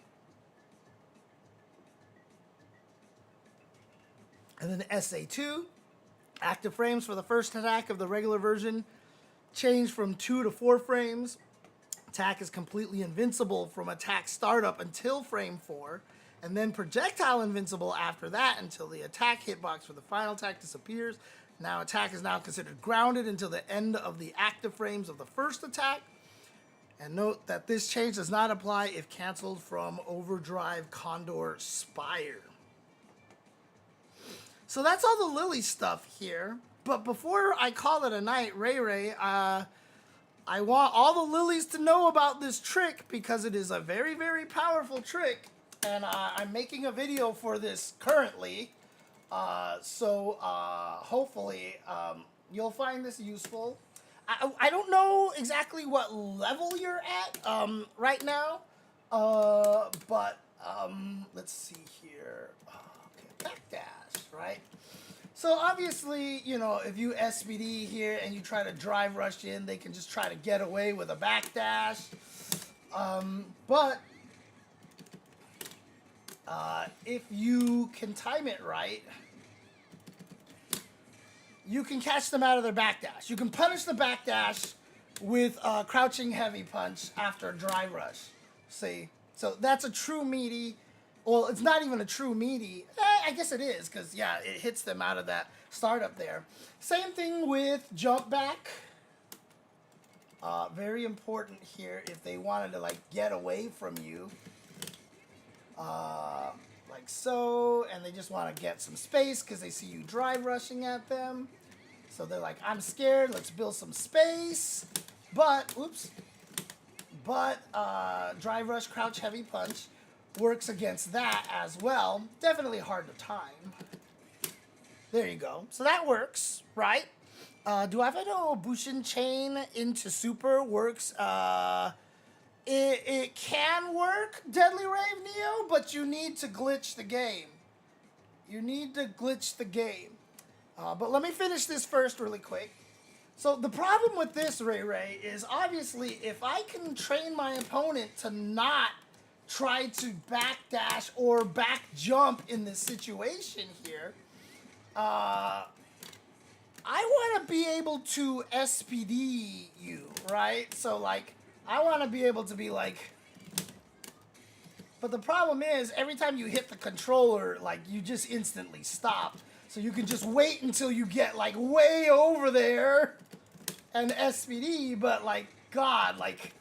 [SPEAKER 1] And then SA2, active frames for the first attack of the regular version changed from 2 to 4 frames. Attack is completely invincible from attack startup until frame 4, and then projectile invincible after that until the attack hitbox for the final attack disappears. Now attack is now considered grounded until the end of the active frames of the first attack. And note that this change does not apply if canceled from Overdrive Condor Spire. So that's all the Lily stuff here. But before I call it a night, Ray, I want all the Lilies to know about this trick because it is a very, very powerful trick. And I'm making a video for this currently. So hopefully you'll find this useful. I don't know exactly what level you're at right now. But let's see here. Okay, backdash, right? So obviously, you know, if you SBD here and you try to drive rush in, they can just try to get away with a backdash. But if you can time it right, you can catch them out of their backdash. You can punish the backdash with a crouching heavy punch after a drive rush. See? So that's a true meaty. Well, it's not even a true meaty. I guess it is, because, yeah, it hits them out of that startup there. Same thing with jump back. Very important here if they wanted to, like, get away from you. Like so, and they just want to get some space because they see you drive rushing at them. So they're like, I'm scared, let's build some space. But, oops. But, drive rush, crouch, heavy punch works against that as well. Definitely hard to time. There you go. So that works, right? Do I know Bushin Chain into Super works? It can work, Deadly Rave Neo, but you need to glitch the game. You need to glitch the game. But let me finish this first really quick. So the problem with this, Ray, is obviously if I can train my opponent to not try to backdash or back jump in this situation here, I want to be able to SPD you, right? So, like, I want to be able to be like... But the problem is, every time you hit the controller, like, you just instantly stop. So you can just wait until you get, like, way over there and SPD, but, like, God, like,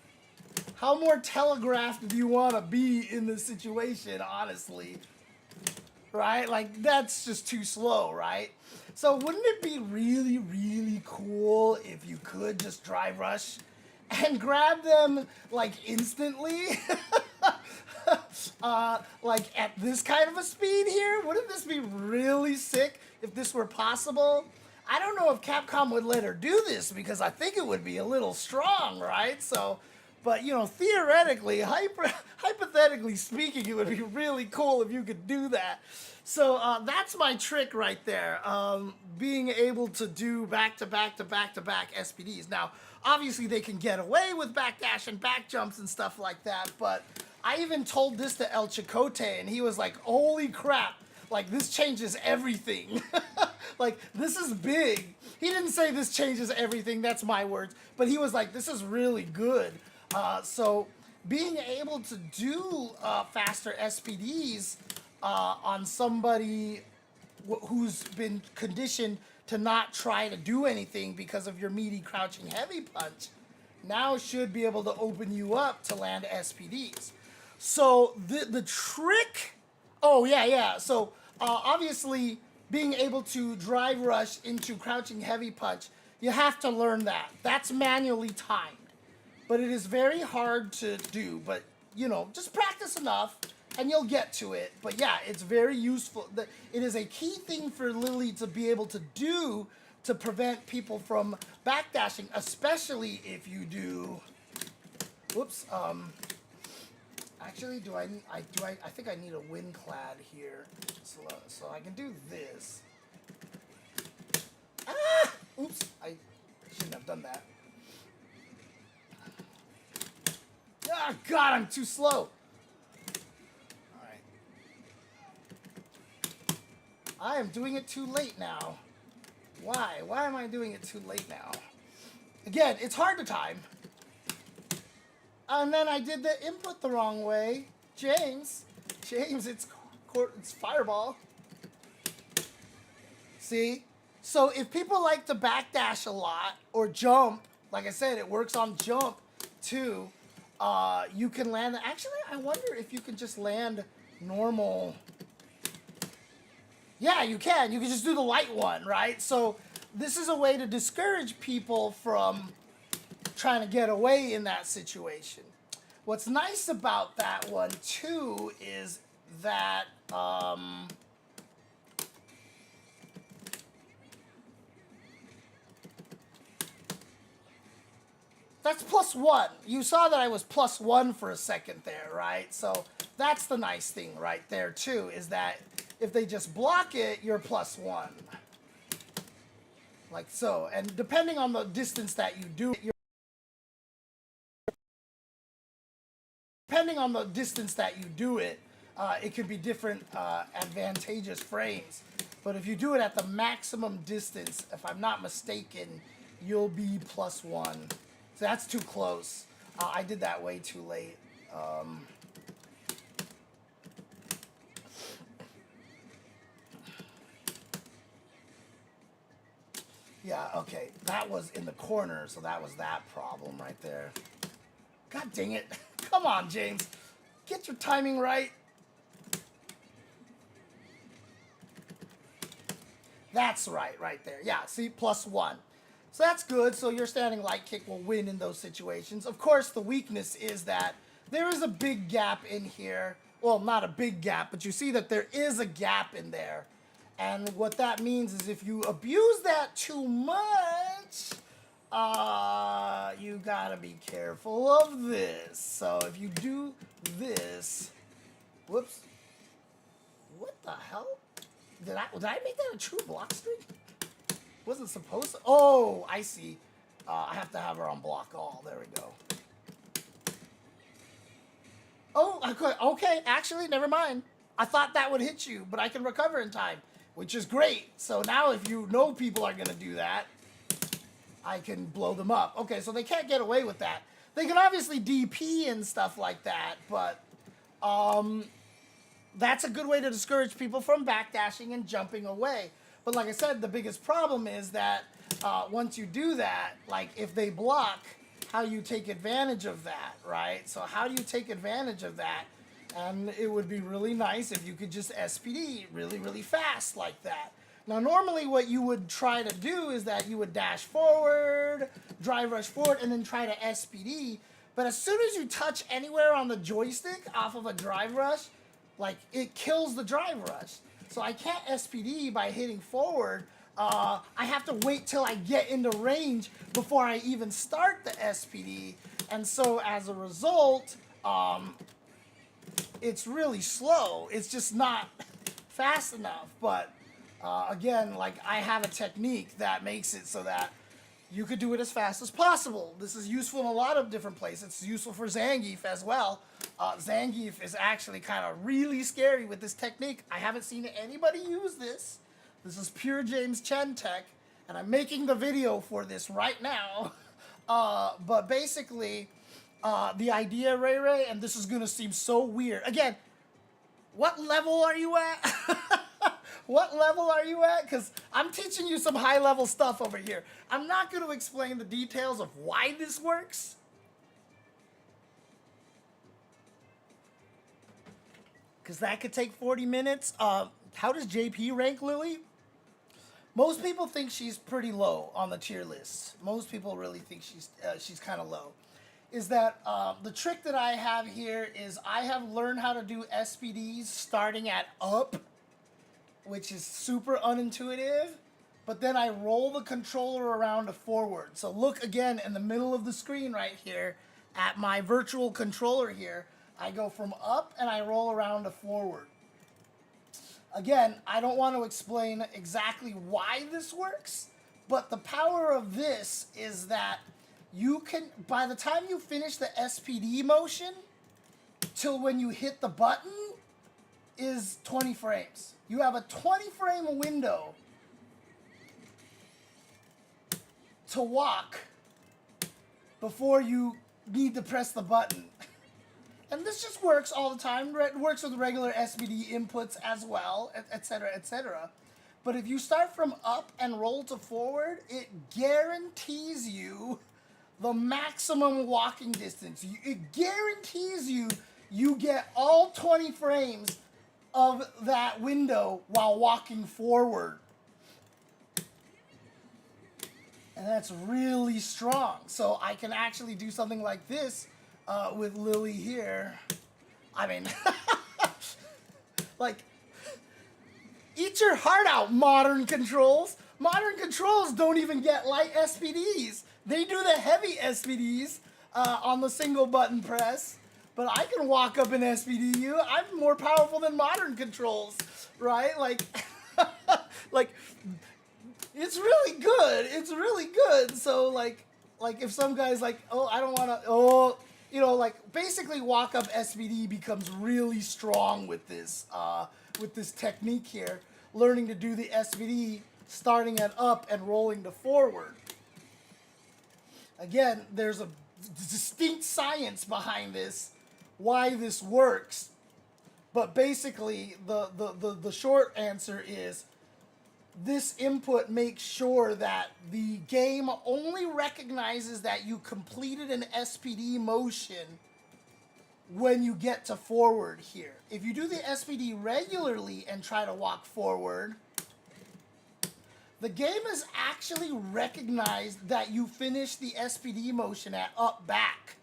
[SPEAKER 1] how more telegraphed do you want to be in this situation, honestly? Right? Like, that's just too slow, right? So wouldn't it be really, really cool if you could just drive rush and grab them, like, instantly? Like, at this kind of a speed here? Wouldn't this be really sick if this were possible? I don't know if Capcom would let her do this, because I think it would be a little strong, right? So, but, you know, theoretically, hypothetically speaking, it would be really cool if you could do that. So that's my trick right there, being able to do back-to-back-to-back-to-back SPDs. Now, obviously they can get away with backdash and back jumps and stuff like that, but I even told this to El Chicote, and he was like, holy crap, like, this changes everything. Like, this is big. He didn't say this changes everything, that's my words, but he was like, this is really good. So being able to do faster SPDs on somebody who's been conditioned to not try to do anything because of your meaty crouching heavy punch now should be able to open you up to land SPDs. So the trick, oh yeah. So obviously being able to drive rush into crouching heavy punch, you have to learn that. That's manually timed. But it is very hard to do, but, you know, just practice enough and you'll get to it. But yeah, it's very useful. It is a key thing for Lily to be able to do to prevent people from backdashing, especially if you do... Whoops. Actually, I think I need a wind clad here, so I can do this. Ah! Oops, I shouldn't have done that. Ah, God, I'm too slow. All right. I am doing it too late now. Why? Why am I doing it too late now? Again, it's hard to time. And then I did the input the wrong way. James, it's fireball. See? So if people like to backdash a lot or jump, like I said, it works on jump too. You can land... Actually, I wonder if you can just land normal... Yeah, you can. You can just do the light one, right? So this is a way to discourage people from trying to get away in that situation. What's nice about that one, too, is that... that's +1. You saw that I was +1 for a second there, right? So that's the nice thing right there, too, is that if they just block it, you're +1. Like so. And depending on the distance that you do it, it could be different advantageous frames. But if you do it at the maximum distance, if I'm not mistaken, you'll be +1. So that's too close. I did that way too late. Yeah, okay. That was in the corner, so that was that problem right there. God dang it. Come on, James. Get your timing right. That's right there. Yeah, see, +1. So that's good. So your standing light kick will win in those situations. Of course, the weakness is that there is a big gap in here. Well, not a big gap, but you see that there is a gap in there. And what that means is if you abuse that too much, you gotta be careful of this. So if you do this, whoops. What the hell? Did I make that a true block streak? Wasn't supposed to. Oh, I see. I have to have her on block all. There we go. Oh, okay. Actually, never mind. I thought that would hit you, but I can recover in time. which is great. So now if you know people are going to do that, I can blow them up. Okay, so they can't get away with that. They can obviously DP and stuff like that, but that's a good way to discourage people from backdashing and jumping away. But like I said, the biggest problem is that once you do that, like if they block, how you take advantage of that, right? So how do you take advantage of that? And it would be really nice if you could just SPD really, really fast like that. Now, normally what you would try to do is that you would dash forward, drive rush forward, and then try to SPD. But as soon as you touch anywhere on the joystick off of a drive rush, like it kills the drive rush. So I can't SPD by hitting forward. I have to wait till I get into range before I even start the SPD. And so as a result, it's really slow. It's just not fast enough. But again, like I have a technique that makes it so that you could do it as fast as possible. This is useful in a lot of different places. It's useful for Zangief as well. Zangief is actually kind of really scary with this technique. I haven't seen anybody use this. This is pure James Chen tech, and I'm making the video for this right now. But basically, the idea, Ray Ray, and this is gonna seem so weird. Again, what level are you at? What level are you at? Because I'm teaching you some high-level stuff over here. I'm not going to explain the details of why this works. Because that could take 40 minutes. How does JP rank Lily? Most people think she's pretty low on the tier list. Most people really think she's kind of low. Is that the trick that I have here is I have learned how to do SPDs starting at up, which is super unintuitive, but then I roll the controller around to forward. So look again in the middle of the screen right here at my virtual controller here. I go from up and I roll around to forward. Again, I don't want to explain exactly why this works, but the power of this is that you can, by the time you finish the SPD motion, till when you hit the button, is 20 frames. You have a 20 frame window to walk before you need to press the button. And this just works all the time. It works with regular SPD inputs as well, etc., etc. But if you start from up and roll to forward, it guarantees you the maximum walking distance. It guarantees you get all 20 frames of that window while walking forward. And that's really strong. So I can actually do something like this with Lily here. I mean, like, eat your heart out, modern controls. Modern controls don't even get light SPDs. They do the heavy SPDs on the single button press. But I can walk up and SPD you. I'm more powerful than modern controls, right? Like, like, it's really good. It's really good. So, like if some guy's like, oh, I don't want to, you know, like, basically walk up SPD becomes really strong with this technique here. Learning to do the SPD starting at up and rolling to forward. Again, there's a distinct science behind this, why this works. But basically, the short answer is this input makes sure that the game only recognizes that you completed an SPD motion when you get to forward here. If you do the SPD regularly and try to walk forward, the game has actually recognized that you finished the SPD motion at up back.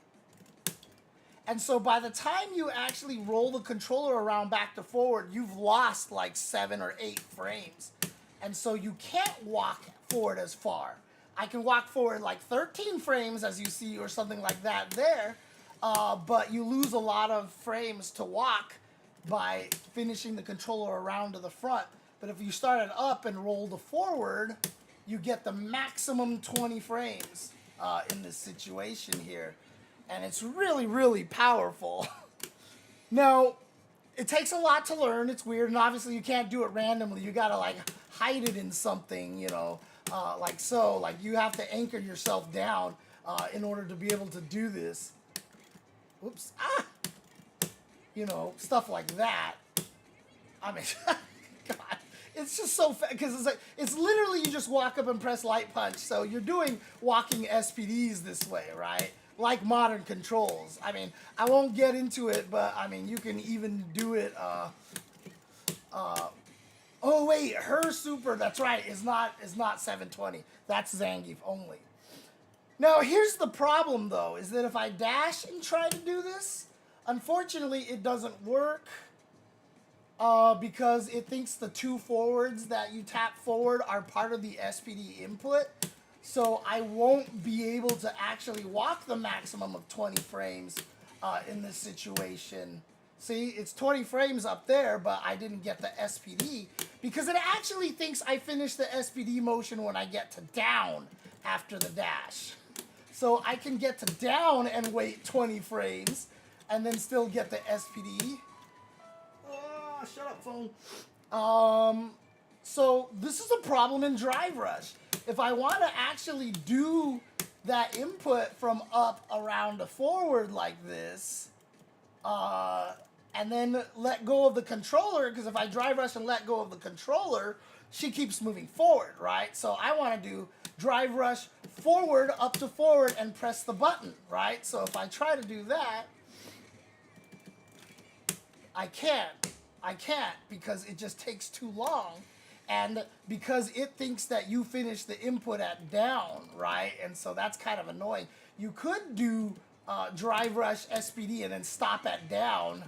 [SPEAKER 1] And so by the time you actually roll the controller around back to forward, you've lost like 7 or 8 frames. And so you can't walk forward as far. I can walk forward like 13 frames, as you see, or something like that there. But you lose a lot of frames to walk by finishing the controller around to the front. But if you start it up and roll to forward, you get the maximum 20 frames in this situation here. And it's really, really powerful. Now, it takes a lot to learn. It's weird, and obviously you can't do it randomly. You gotta like hide it in something, you know, like so. Like you have to anchor yourself down in order to be able to do this. Oops, you know, stuff like that. I mean, God, it's just so fast because it's like it's literally you just walk up and press light punch. So you're doing walking SPDs this way, right? Like modern controls. I mean, I won't get into it, but I mean, you can even do it. Oh wait, her super. That's right. Is not 720. That's Zangief only. Now here's the problem though, is that if I dash and try to do this, unfortunately it doesn't work. Because it thinks the two forwards that you tap forward are part of the SPD input. So I won't be able to actually walk the maximum of 20 frames in this situation. See, it's 20 frames up there, but I didn't get the SPD because it actually thinks I finished the SPD motion when I get to down after the dash. So I can get to down and wait 20 frames and then still get the SPD. Shut up, phone. So this is a problem in Drive Rush. If I want to actually do that input from up around to forward like this, and then let go of the controller, because if I Drive Rush and let go of the controller, she keeps moving forward, right? So I want to do Drive Rush forward, up to forward, and press the button, right? So if I try to do that, I can't because it just takes too long, and because it thinks that you finish the input at down, right? And so that's kind of annoying. You could do Drive Rush SPD and then stop at down,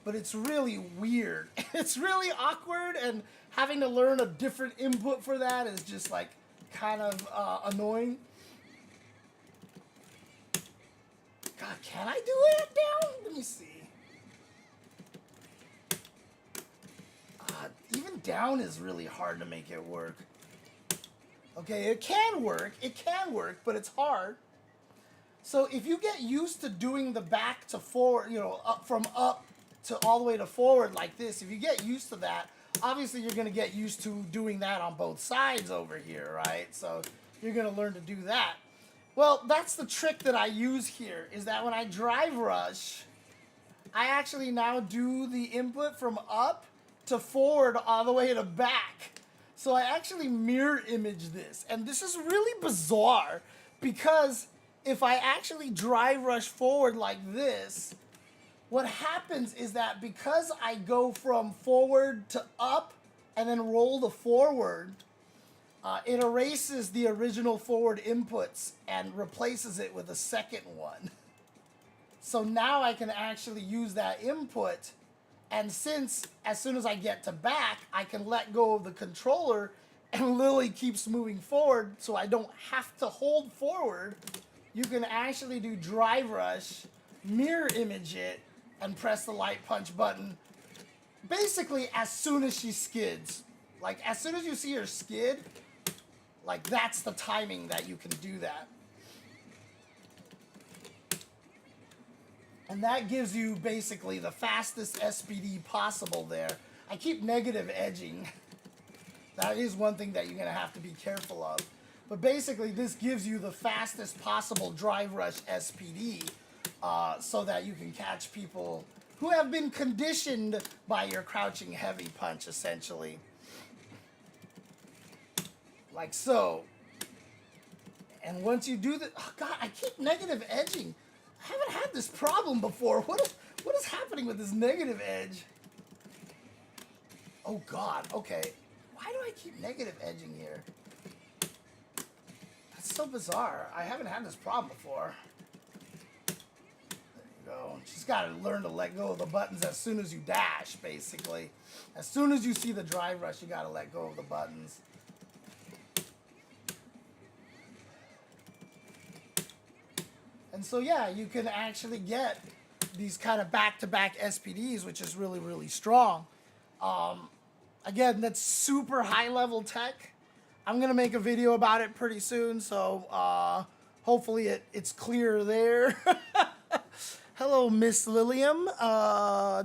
[SPEAKER 1] but it's really weird. It's really awkward, and having to learn a different input for that is just like kind of annoying. God, can I do it at down? Let me see. Even down is really hard to make it work. Okay, it can work, but it's hard. So if you get used to doing the back to forward, you know, from up to all the way to forward like this, if you get used to that, obviously you're going to get used to doing that on both sides over here, right? So you're going to learn to do that. Well, that's the trick that I use here, is that when I Drive Rush, I actually now do the input from up to forward all the way to back. So I actually mirror image this. And this is really bizarre because if I actually Drive Rush forward like this, what happens is that because I go from forward to up and then roll the forward, it erases the original forward inputs and replaces it with a second one. So now I can actually use that input, and since as soon as I get to back, I can let go of the controller and Lily keeps moving forward so I don't have to hold forward, you can actually do Drive Rush, mirror image it, and press the light punch button basically as soon as she skids. Like as soon as you see her skid, like that's the timing that you can do that. And that gives you basically the fastest SPD possible there. I keep negative edging. That is one thing that you're going to have to be careful of. But basically this gives you the fastest possible Drive Rush SPD so that you can catch people who have been conditioned by your crouching heavy punch, essentially. Like so. And once you do that, oh God, I keep negative edging. I haven't had this problem before. What is happening with this negative edge? Oh God, okay. Why do I keep negative edging here? That's so bizarre. I haven't had this problem before. There you go. She's got to learn to let go of the buttons as soon as you dash, basically. As soon as you see the Drive Rush, you got to let go of the buttons. And so, yeah, you can actually get these kind of back-to-back SPDs, which is really, really strong. Again, that's super high-level tech. I'm going to make a video about it pretty soon, so hopefully it's clear there. Hello, Miss Lilium.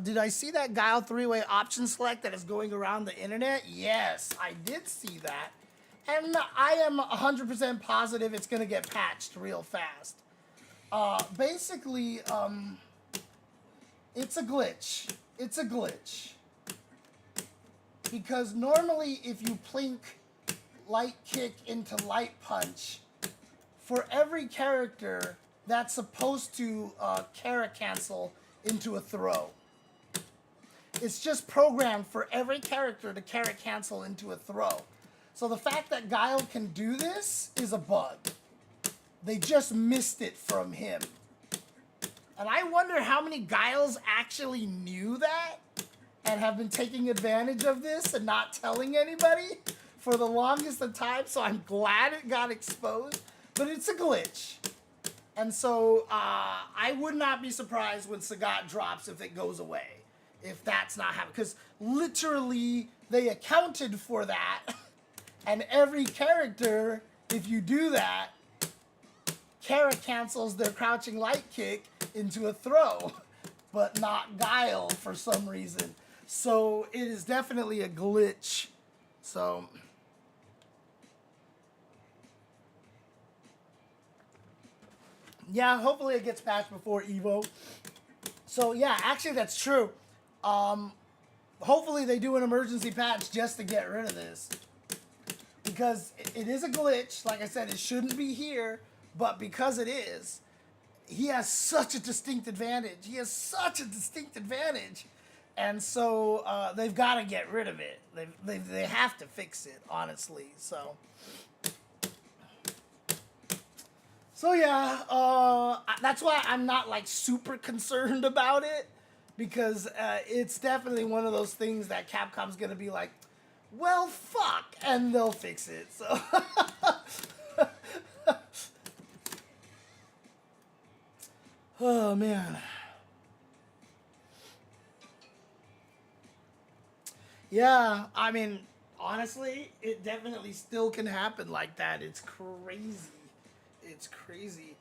[SPEAKER 1] Did I see that Guile three-way option select that is going around the internet? Yes, I did see that. And I am 100% positive it's going to get patched real fast. Basically, it's a glitch. It's a glitch. Because normally if you plink light kick into light punch, for every character that's supposed to Kara cancel into a throw. It's just programmed for every character to Kara cancel into a throw. So the fact that Guile can do this is a bug. They just missed it from him. And I wonder how many Guiles actually knew that and have been taking advantage of this and not telling anybody for the longest of time. So I'm glad it got exposed, but it's a glitch. And so I would not be surprised when Sagat drops if it goes away, if that's not happening. Because literally they accounted for that. And every character, if you do that, Kara cancels their crouching light kick into a throw, but not Guile for some reason. So it is definitely a glitch. So yeah, hopefully it gets patched before Evo. So yeah, actually that's true. Hopefully they do an emergency patch just to get rid of this. Because it is a glitch. Like I said, it shouldn't be here. But because it is, he has such a distinct advantage. He has such a distinct advantage. And so they've got to get rid of it. They have to fix it, honestly. So yeah, that's why I'm not like super concerned about it. Because it's definitely one of those things that Capcom's going to be like, well, fuck, and they'll fix it. So oh, man. Yeah, I mean, honestly, it definitely still can happen like that. It's crazy. It's crazy.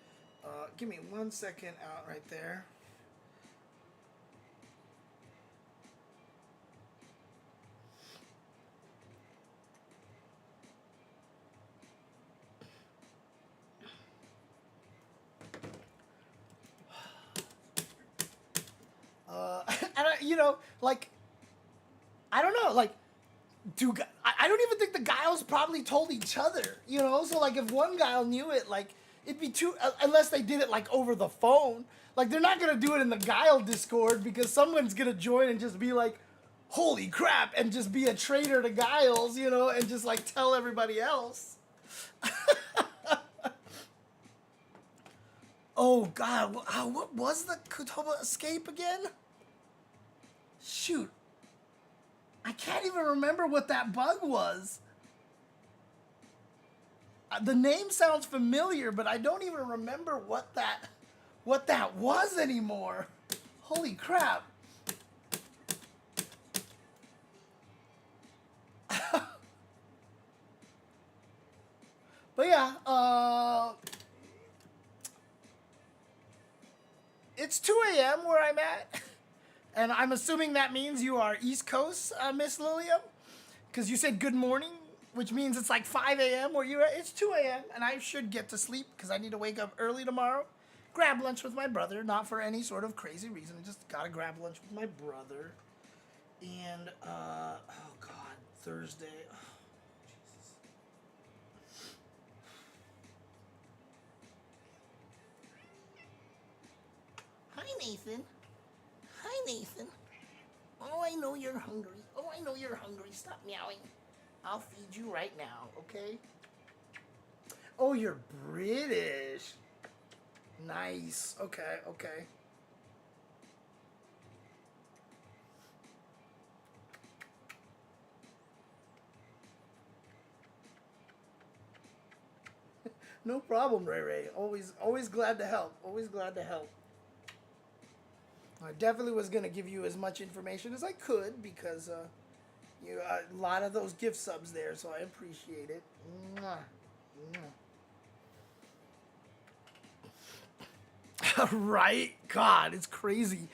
[SPEAKER 1] Give me 1 second out right there. And you know, like, I don't know, like, I don't even think the Guiles probably told each other, you know? So, like, if one Guile knew it, like, it'd be too, unless they did it, like, over the phone. Like, they're not gonna do it in the Guile Discord because someone's gonna join and just be like, holy crap, and just be a traitor to Guiles, you know, and just, like, tell everybody else. Oh, God, what was the Kotoba escape again? Shoot. I can't even remember what that bug was. The name sounds familiar, but I don't even remember what that was anymore. Holy crap. But yeah, it's 2 a.m. where I'm at. And I'm assuming that means you are East Coast, Miss Lilium? Because you said good morning, which means it's like 5 a.m. where you're at. It's 2 a.m. and I should get to sleep because I need to wake up early tomorrow. Grab lunch with my brother, not for any sort of crazy reason. I just gotta grab lunch with my brother. And, oh God, Thursday. Oh, Jesus. Hi, Nathan. Hi, Nathan. Oh, I know you're hungry. Oh, I know you're hungry. Stop meowing. I'll feed you right now, okay? Oh, you're British. Nice. Okay, okay. No problem, Ray Ray. Always glad to help. Always glad to help. I definitely was going to give you as much information as I could because you a lot of those gift subs there, so I appreciate it. Mwah. Mwah. Right? God, it's crazy.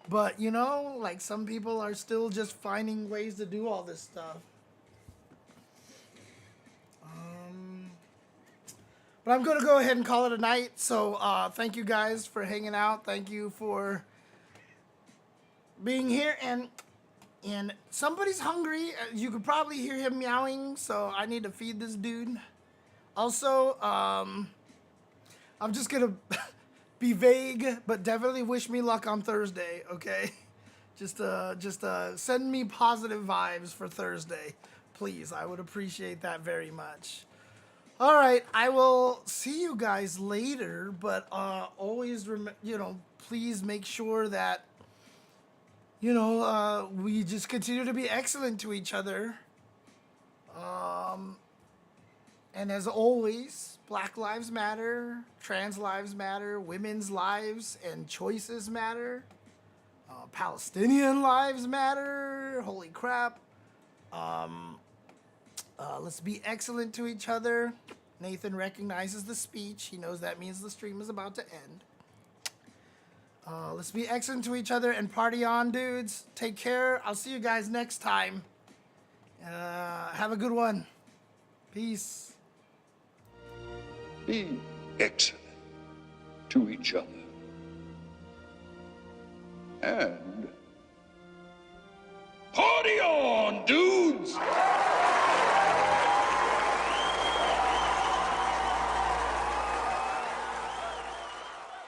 [SPEAKER 1] But, you know, like some people are still just finding ways to do all this stuff. But I'm going to go ahead and call it a night. So thank you guys for hanging out. Thank you for being here. And somebody's hungry. You could probably hear him meowing. So I need to feed this dude. Also, I'm just going to be vague, but definitely wish me luck on Thursday, okay? Just send me positive vibes for Thursday, please. I would appreciate that very much. All right, I will see you guys later, but always, please make sure that, we just continue to be excellent to each other. And as always, Black Lives Matter, Trans Lives Matter, women's lives and choices matter. Palestinian lives matter. Holy crap. Let's be excellent to each other. Nathan recognizes the speech. He knows that means the stream is about to end. Let's be excellent to each other and party on, dudes. Take care. I'll see you guys next time. Have a good one. Peace.
[SPEAKER 2] Be excellent to each other. And party on, dude!